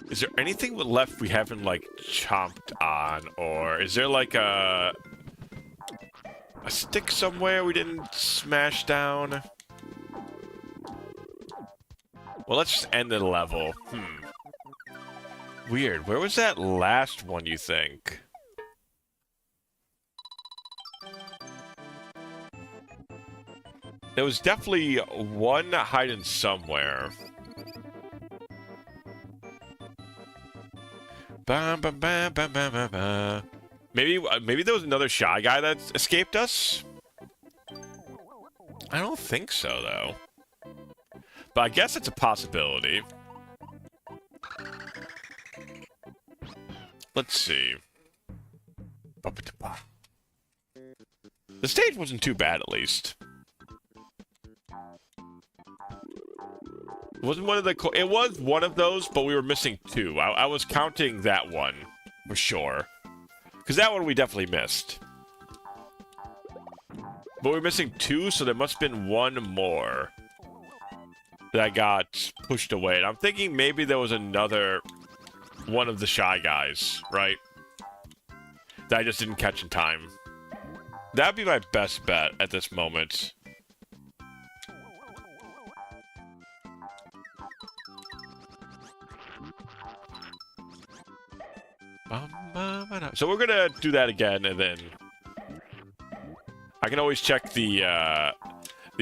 Is there anything left we haven't, like, chomped on? Or is there, like, a stick somewhere we didn't smash down? Well, let's just end the level. Weird. Where was that last one, you think? There was definitely one hiding somewhere. Maybe there was another shy guy that escaped us? I don't think so, though. But I guess it's a possibility. Let's see. The stage wasn't too bad, at least. Wasn't one of the... It was one of those, but we were missing two. I was counting that one, for sure. Because that one we definitely missed. But we're missing two, so there must have been one more that got pushed away. And I'm thinking maybe there was another one of the shy guys, right? That I just didn't catch in time. That'd be my best bet at this moment. So we're gonna do that again, and then I can always check the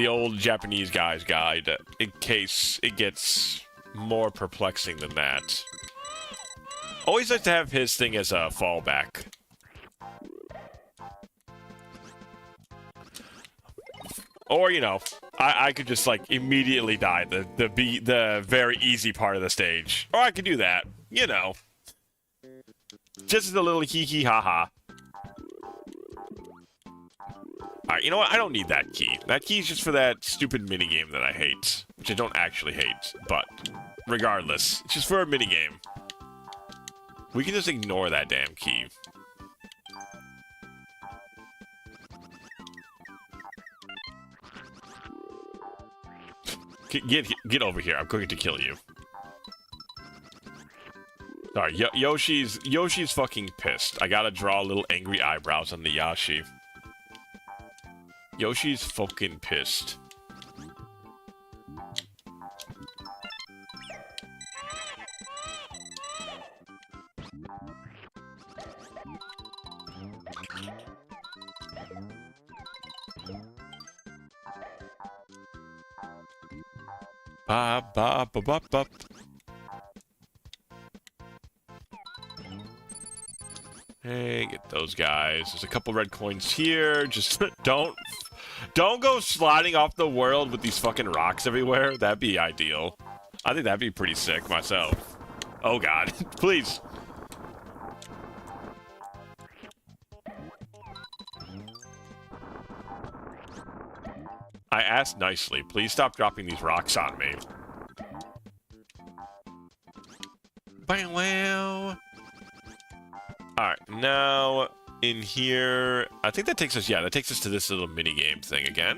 old Japanese guy's guide in case it gets more perplexing than that. Always like to have his thing as a fallback. Or, you know, I could just, like, immediately die the very easy part of the stage. Or I could do that, you know. Just as a little hee-hee-ha-ha. Alright, you know what? I don't need that key. That key's just for that stupid minigame that I hate. Which I don't actually hate, but regardless. It's just for a minigame. We can just ignore that damn key. Get over here. I'm going to kill you. Sorry, Yoshi's fucking pissed. I gotta draw little angry eyebrows on the Yoshi. Yoshi's fucking pissed. Ba ba ba ba ba. Hey, get those guys. There's a couple red coins here. Just don't go sliding off the world with these fucking rocks everywhere. That'd be ideal. I think that'd be pretty sick myself. Oh god, please. I asked nicely. Please stop dropping these rocks on me. Bang, wow. Alright, now in here, I think that takes us, yeah, that takes us to this little minigame thing again.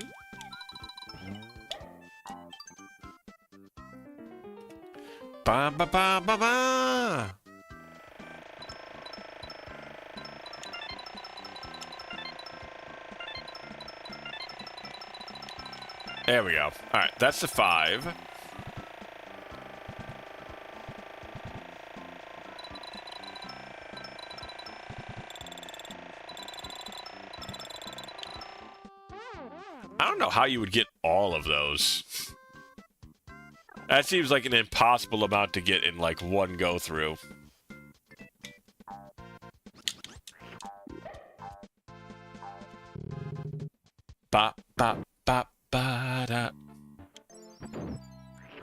Ba ba ba ba ba. There we go. Alright, that's the 5. I don't know how you would get all of those. That seems like an impossible amount to get in, like, one go-through. Ba, ba, ba, ba, da.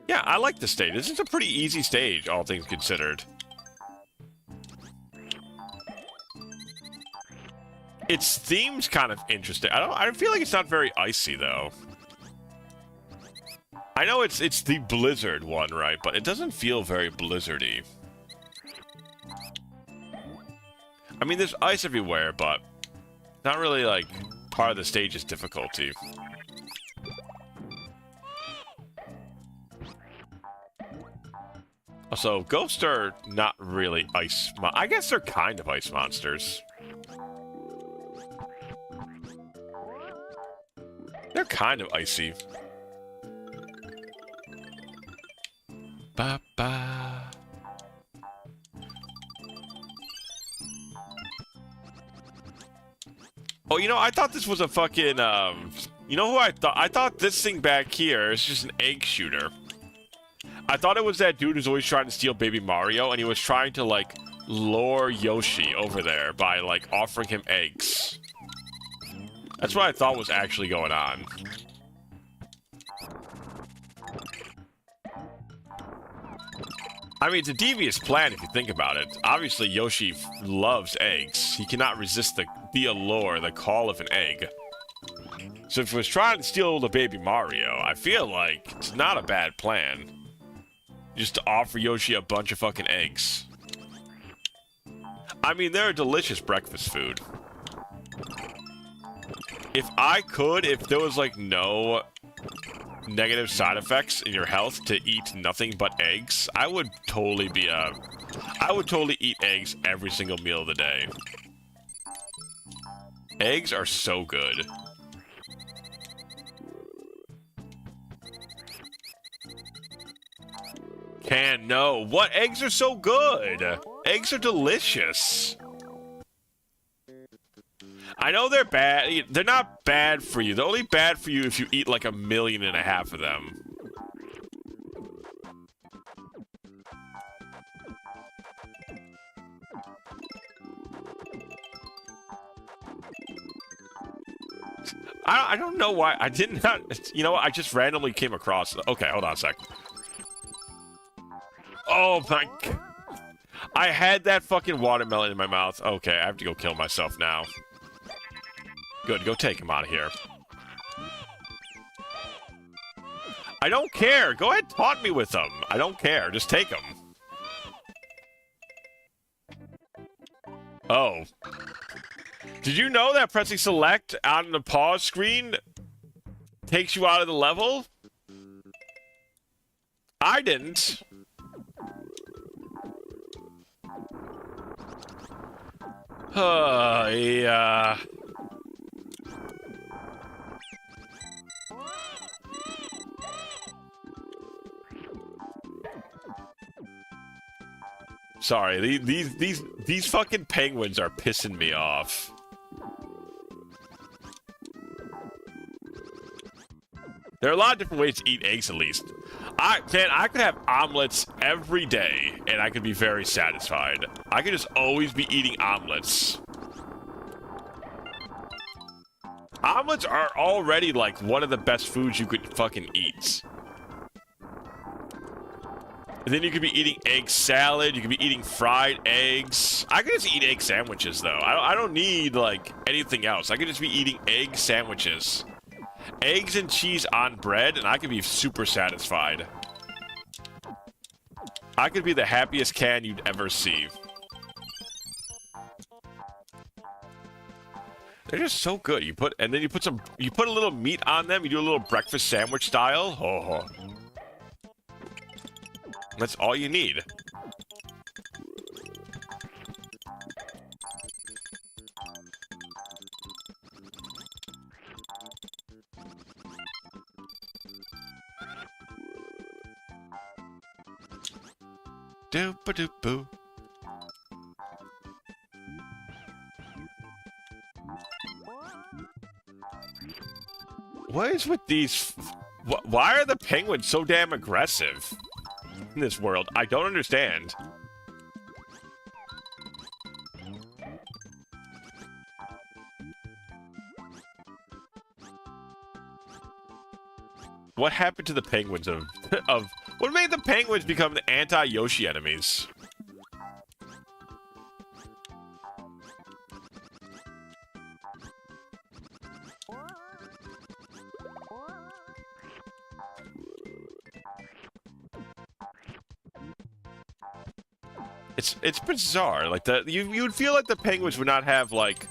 Yeah, I like the stage. This is a pretty easy stage, all things considered. Its theme's kind of interesting. I feel like it's not very icy, though. I know it's the Blizzard one, right? But it doesn't feel very blizzardy. I mean, there's ice everywhere, but not really, like, part of the stage's difficulty. Also, ghosts are not really ice... I guess they're kind of ice monsters. They're kind of icy. Ba ba. Oh, you know, I thought this was a fucking, you know who I thought? I thought this thing back here is just an egg shooter. I thought it was that dude who's always trying to steal Baby Mario, and he was trying to, like, lure Yoshi over there by, like, offering him eggs. That's what I thought was actually going on. I mean, it's a devious plan if you think about it. Obviously, Yoshi loves eggs. He cannot resist the allure, the call of an egg. So if he was trying to steal the Baby Mario, I feel like it's not a bad plan. Just to offer Yoshi a bunch of fucking eggs. I mean, they're a delicious breakfast food. If there was, like, no negative side effects in your health to eat nothing but eggs, I would totally eat eggs every single meal of the day. Eggs are so good. No. What? Eggs are so good. Eggs are delicious. I know they're bad. They're not bad for you. They're only bad for you if you eat like 1.5 million of them. I don't know why. I did not... You know what? I just randomly came across... Okay, hold on a sec. Oh my... I had that fucking watermelon in my mouth. Okay, I have to go kill myself now. Good, go take him out of here. I don't care. Go ahead, taunt me with them. I don't care. Just take them. Oh. Did you know that pressing select on the pause screen takes you out of the level? I didn't. Yeah. Sorry, these fucking penguins are pissing me off. There are a lot of different ways to eat eggs, at least. I could have omelets every day, and I could be very satisfied. I could just always be eating omelets. Omelets are already, like, one of the best foods you could fucking eat. And then you could be eating egg salad, you could be eating fried eggs. I could just eat egg sandwiches, though. I don't need, like, anything else. I could just be eating egg sandwiches. Eggs and cheese on bread, and I could be super satisfied. I could be the happiest can you'd ever see. They're just so good. You put a little meat on them. You do a little breakfast sandwich style. Oh. That's all you need. Doop-a-doop-boo. What is with these? Why are the penguins so damn aggressive in this world? I don't understand. What happened to the penguins of what made the penguins become the anti-Yoshi enemies? It's bizarre. Like you would feel like the penguins would not have like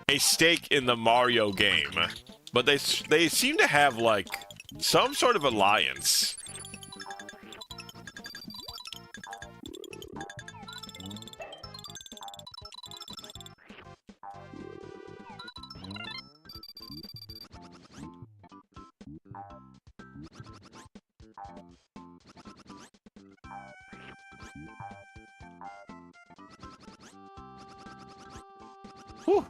a stake in the Mario game, but they seem to have like some sort of alliance. Whew.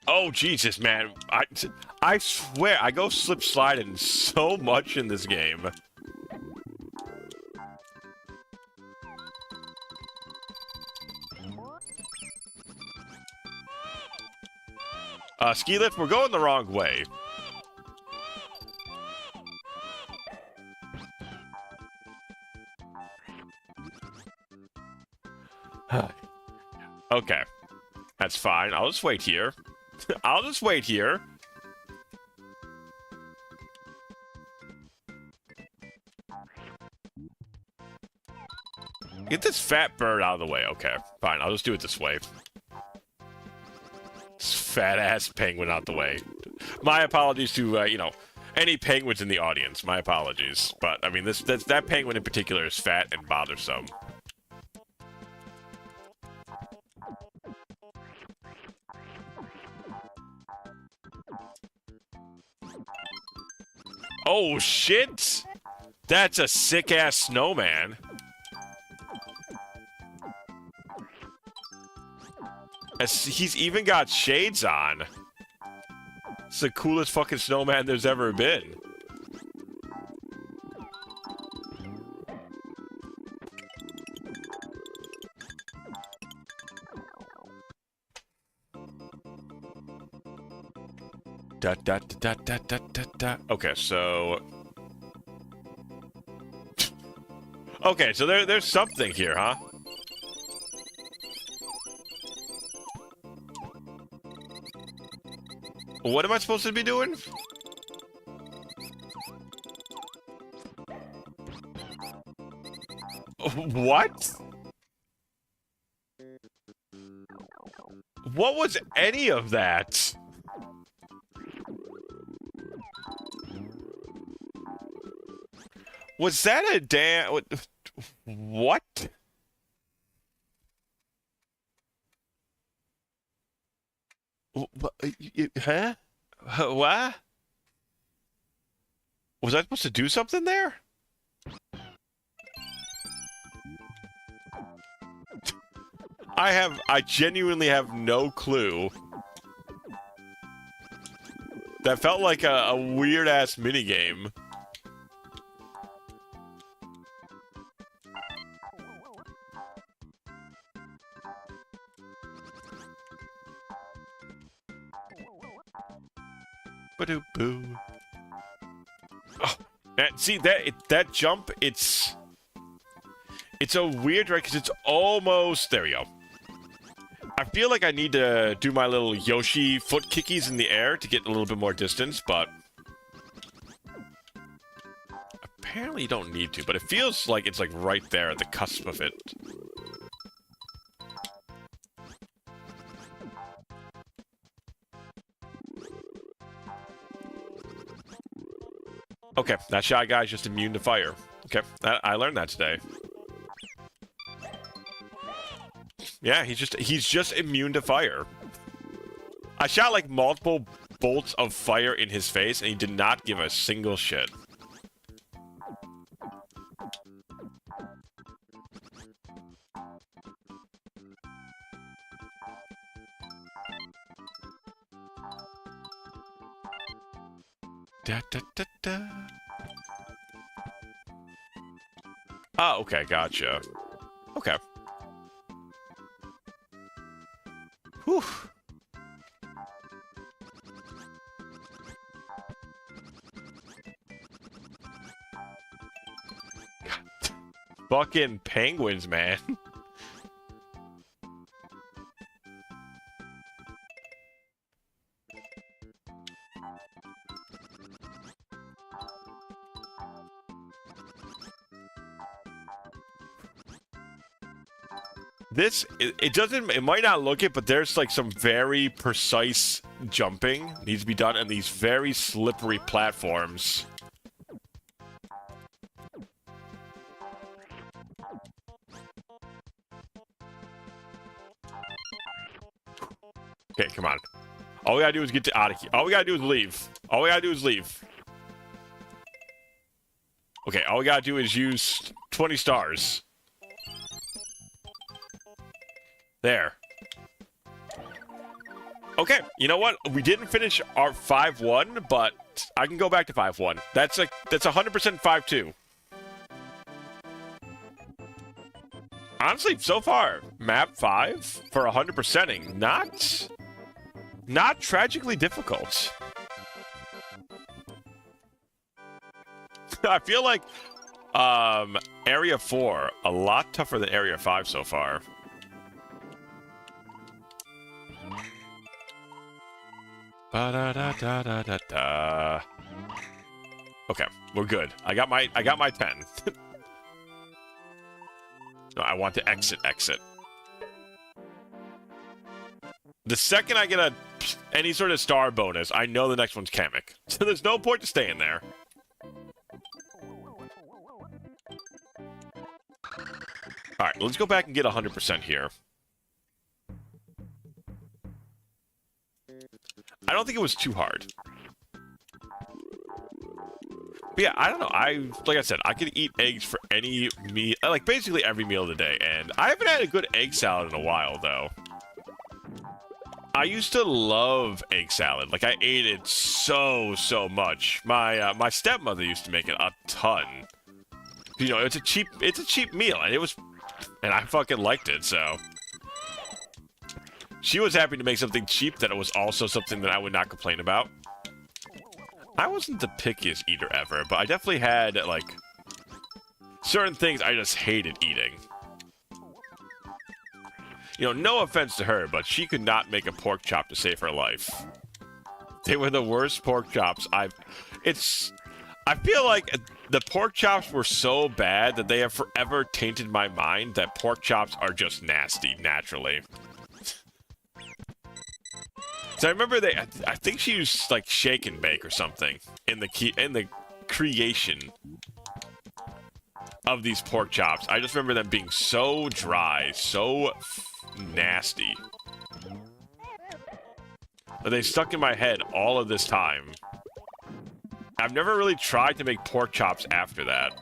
Oh Jesus, man! I swear I go slip sliding so much in this game. Ski lift, we're going the wrong way. Okay, that's fine. I'll just wait here. I'll just wait here. Get this fat bird out of the way. Okay, fine. I'll just do it this way. This fat-ass penguin out the way. My apologies to, you know, any penguins in the audience. My apologies. But, I mean, that penguin in particular is fat and bothersome. Oh, shit! That's a sick-ass snowman. He's even got shades on. It's the coolest fucking snowman there's ever been. Da da da da da da da. Okay, so. Okay, so there's something here, huh? What am I supposed to be doing? What? What was any of that? Was that a damn... What? Huh? What? Was I supposed to do something there? I genuinely have no clue. That felt like a weird-ass minigame. Ba-do-boo. Oh, man, see that jump, it's a weird, right? Because it's almost, there we go. I feel like I need to do my little Yoshi foot kickies in the air to get a little bit more distance, but apparently you don't need to, but it feels like it's like right there at the cusp of it. Okay, that Shy Guy's just immune to fire. Okay, I learned that today. Yeah, he's just immune to fire. I shot like multiple bolts of fire in his face, and he did not give a single shit. Da, da, da, da. Oh, okay, gotcha. Okay. Whew. Fucking penguins, man. This, it doesn't, it might not look it, but there's like some very precise jumping needs to be done on these very slippery platforms. Okay, come on. All we gotta do is get out of here. All we gotta do is leave. All we gotta do is leave. Okay, all we gotta do is use 20 stars. There. Okay, you know what? We didn't finish our 5-1, but I can go back to 5-1. That's 100% 5-2. Honestly, so far, map 5 for 100%ing, not tragically difficult. I feel like Area 4 a lot tougher than Area 5 so far. Ba-da-da-da-da-da-da. Okay, we're good. I got my 10. No, I want to exit. The second I get any sort of star bonus, I know the next one's Kamek. So there's no point to staying there. Alright, let's go back and get 100% here. I don't think it was too hard. But yeah, I don't know. Like I said, I could eat eggs for any meal, like basically every meal of the day. And I haven't had a good egg salad in a while, though. I used to love egg salad. Like I ate it so much. My stepmother used to make it a ton. You know, it's a cheap meal, and I fucking liked it. So she was happy to make something cheap that it was also something that I would not complain about. I wasn't the pickiest eater ever, but I definitely had, like, certain things I just hated eating. You know, no offense to her, but she could not make a pork chop to save her life. They were the worst pork chops I feel like the pork chops were so bad that they have forever tainted my mind that pork chops are just nasty, naturally. So I remember I think she used like shake and bake or something in the creation of these pork chops. I just remember them being so dry, so nasty. But they stuck in my head all of this time. I've never really tried to make pork chops after that.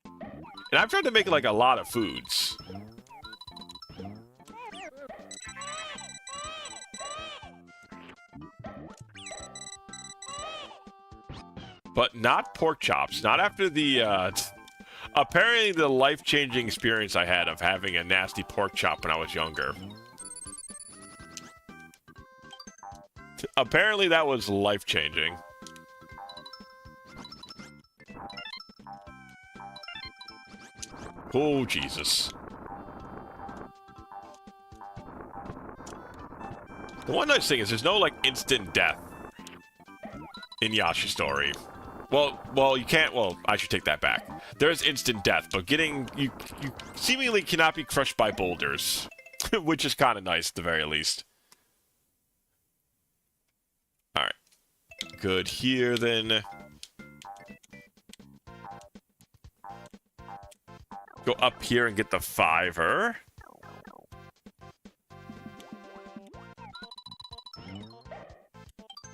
And I've tried to make like a lot of foods. But not pork chops. Not after the, apparently the life-changing experience I had of having a nasty pork chop when I was younger. Apparently that was life-changing. Oh, Jesus. The one nice thing is there's no, like, instant death in Yoshi's story. Well, you can't. Well, I should take that back. There's instant death, but you seemingly cannot be crushed by boulders, which is kind of nice at the very least. All right, good here then. Go up here and get the 5er.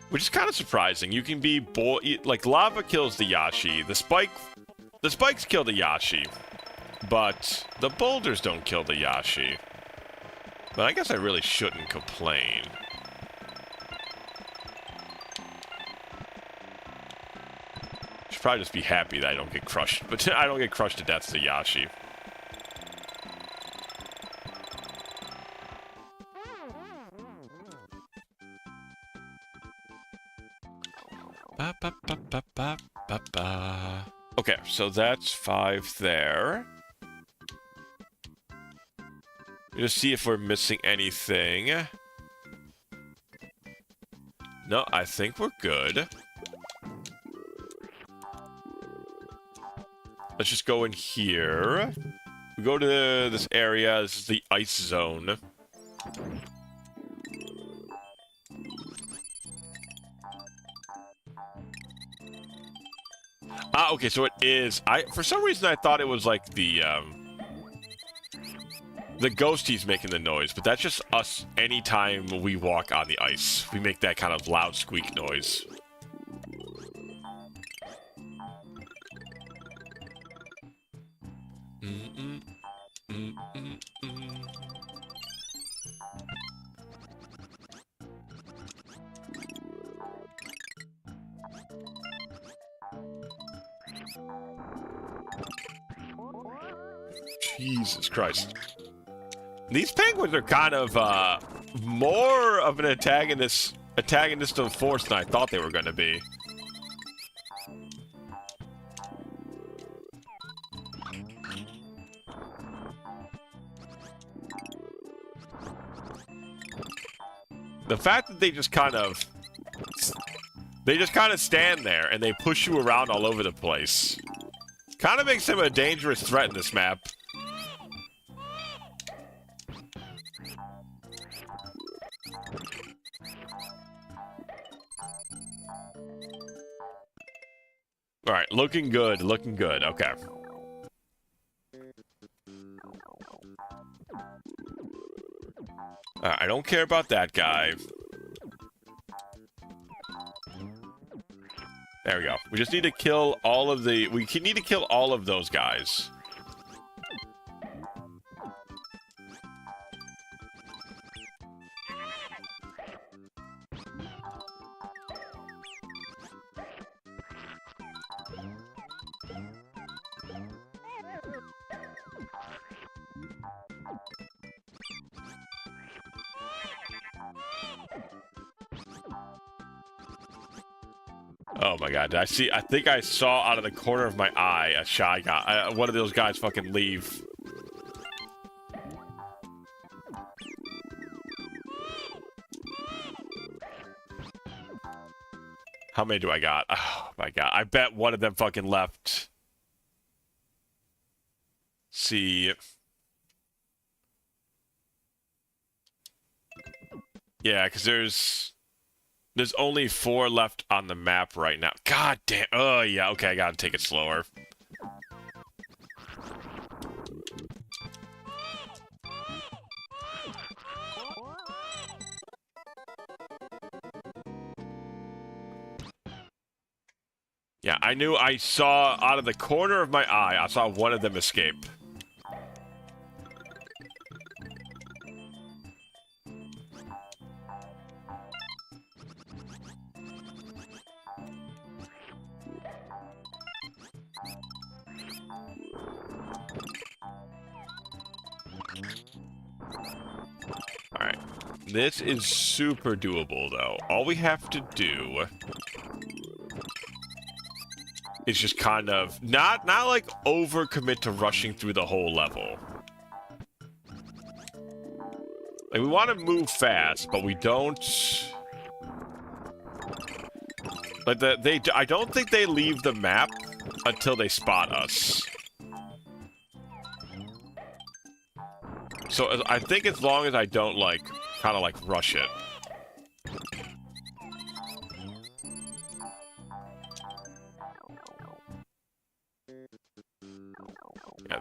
Which is kind of surprising. You can be like lava kills the Yoshi. The spikes kill the Yoshi, but the boulders don't kill the Yoshi. But I guess I really shouldn't complain. probably just be happy that I don't get crushed. But I don't get crushed to death as a Yashi. Ba, ba, ba, ba, ba, ba, ba. Okay, so that's 5 there. Just see if we're missing anything. No, I think we're good. Let's just go in here. We go to this area. This is the ice zone. Ah, okay, so it is. For some reason I thought it was like the ghosties making the noise, but that's just us anytime we walk on the ice. We make that kind of loud squeak noise. Jesus Christ. These penguins are kind of more of an antagonist of force than I thought they were going to be. The fact that they just kind of stand there and they push you around all over the place kind of makes them a dangerous threat in this map. All right, looking good, looking good. Okay. I don't care about that guy. There we go. We just need to kill all of the... We need to kill all of those guys. Oh my god, I think I saw out of the corner of my eye a shy guy. One of those guys fucking leave. How many do I got? Oh my god, I bet one of them fucking left. See. Yeah, because there's only 4 left on the map right now. God damn. Oh, yeah. Okay, I gotta take it slower. Yeah, I knew I saw out of the corner of my eye, I saw one of them escape. Alright. This is super doable, though. All we have to do is just kind of not like overcommit to rushing through the whole level. Like, we want to move fast, but we don't... Like, I don't think they leave the map until they spot us. So I think as long as I don't, like, kind of, like, rush it. Yeah,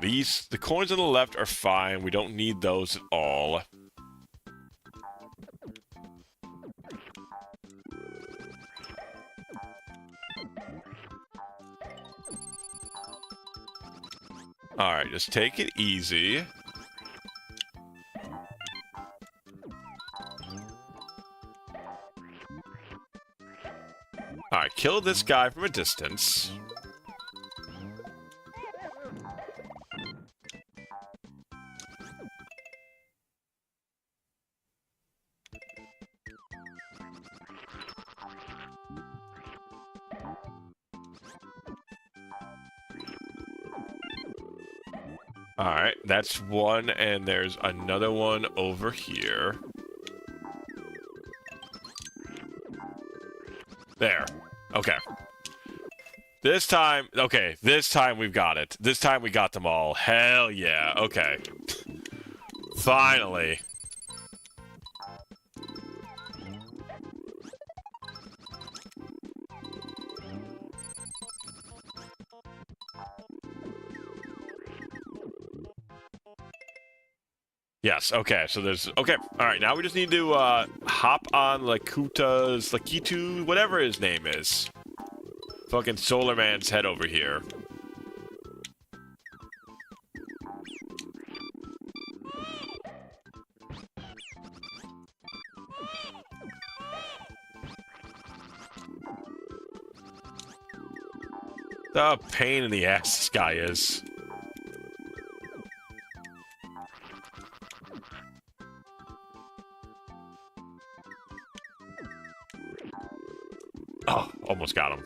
the coins on the left are fine. We don't need those at all. Alright, just take it easy. Alright, kill this guy from a distance. All right, that's one, and there's another one over here. There. Okay. This time we've got it. This time we got them all. Hell yeah. Okay. Finally. Yes, okay, so there's... Okay, alright, now we just need to, hop on Lakitu, whatever his name is. Fucking Solar Man's head over here. The pain in the ass this guy is. Oh, almost got him.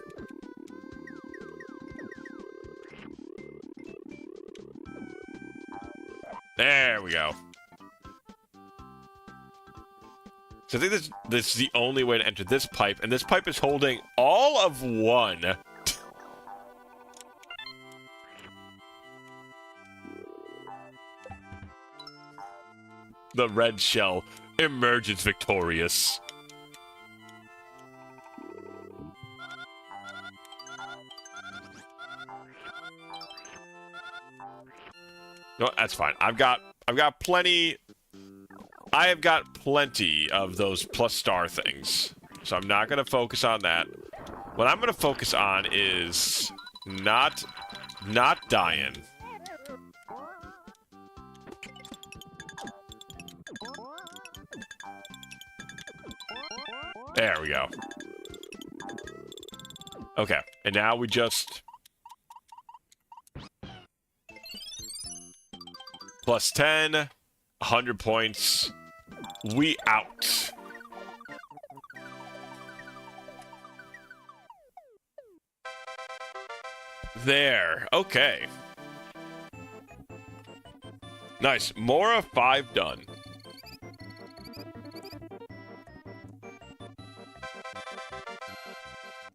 There we go. So I think this is the only way to enter this pipe, and this pipe is holding all of one. The red shell emerges victorious. No, that's fine. I've got plenty. I have got plenty of those plus star things, so I'm not going to focus on that. What I'm going to focus on is not dying. There we go. Okay, and now we just... Plus 10, 100 points. We out. There. Okay. Nice. More of 5 done.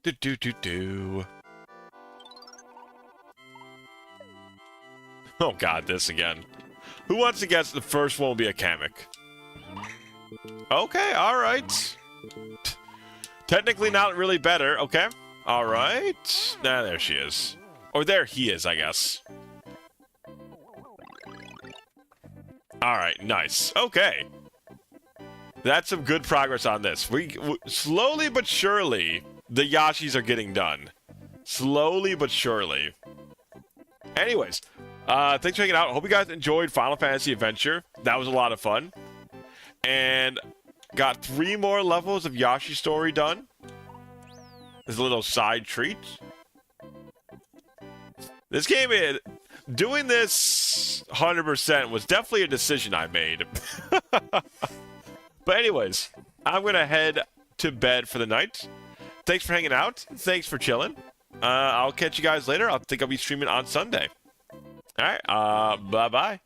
Do. Oh god, this again. Who wants to guess the first one will be a Kamek? Okay, alright. Technically not really better, okay. Alright. Nah, there she is. Or there he is, I guess. Alright, nice. Okay. That's some good progress on this. We slowly but surely, the Yashis are getting done. Slowly but surely. Anyways, thanks for hanging out. Hope you guys enjoyed Final Fantasy Adventure. That was a lot of fun. And got 3 more levels of Yoshi's story done. There's a little side treat. This game, doing this 100% was definitely a decision I made. But anyways, I'm going to head to bed for the night. Thanks for hanging out. Thanks for chilling. I'll catch you guys later. I think I'll be streaming on Sunday. All right. Bye-bye.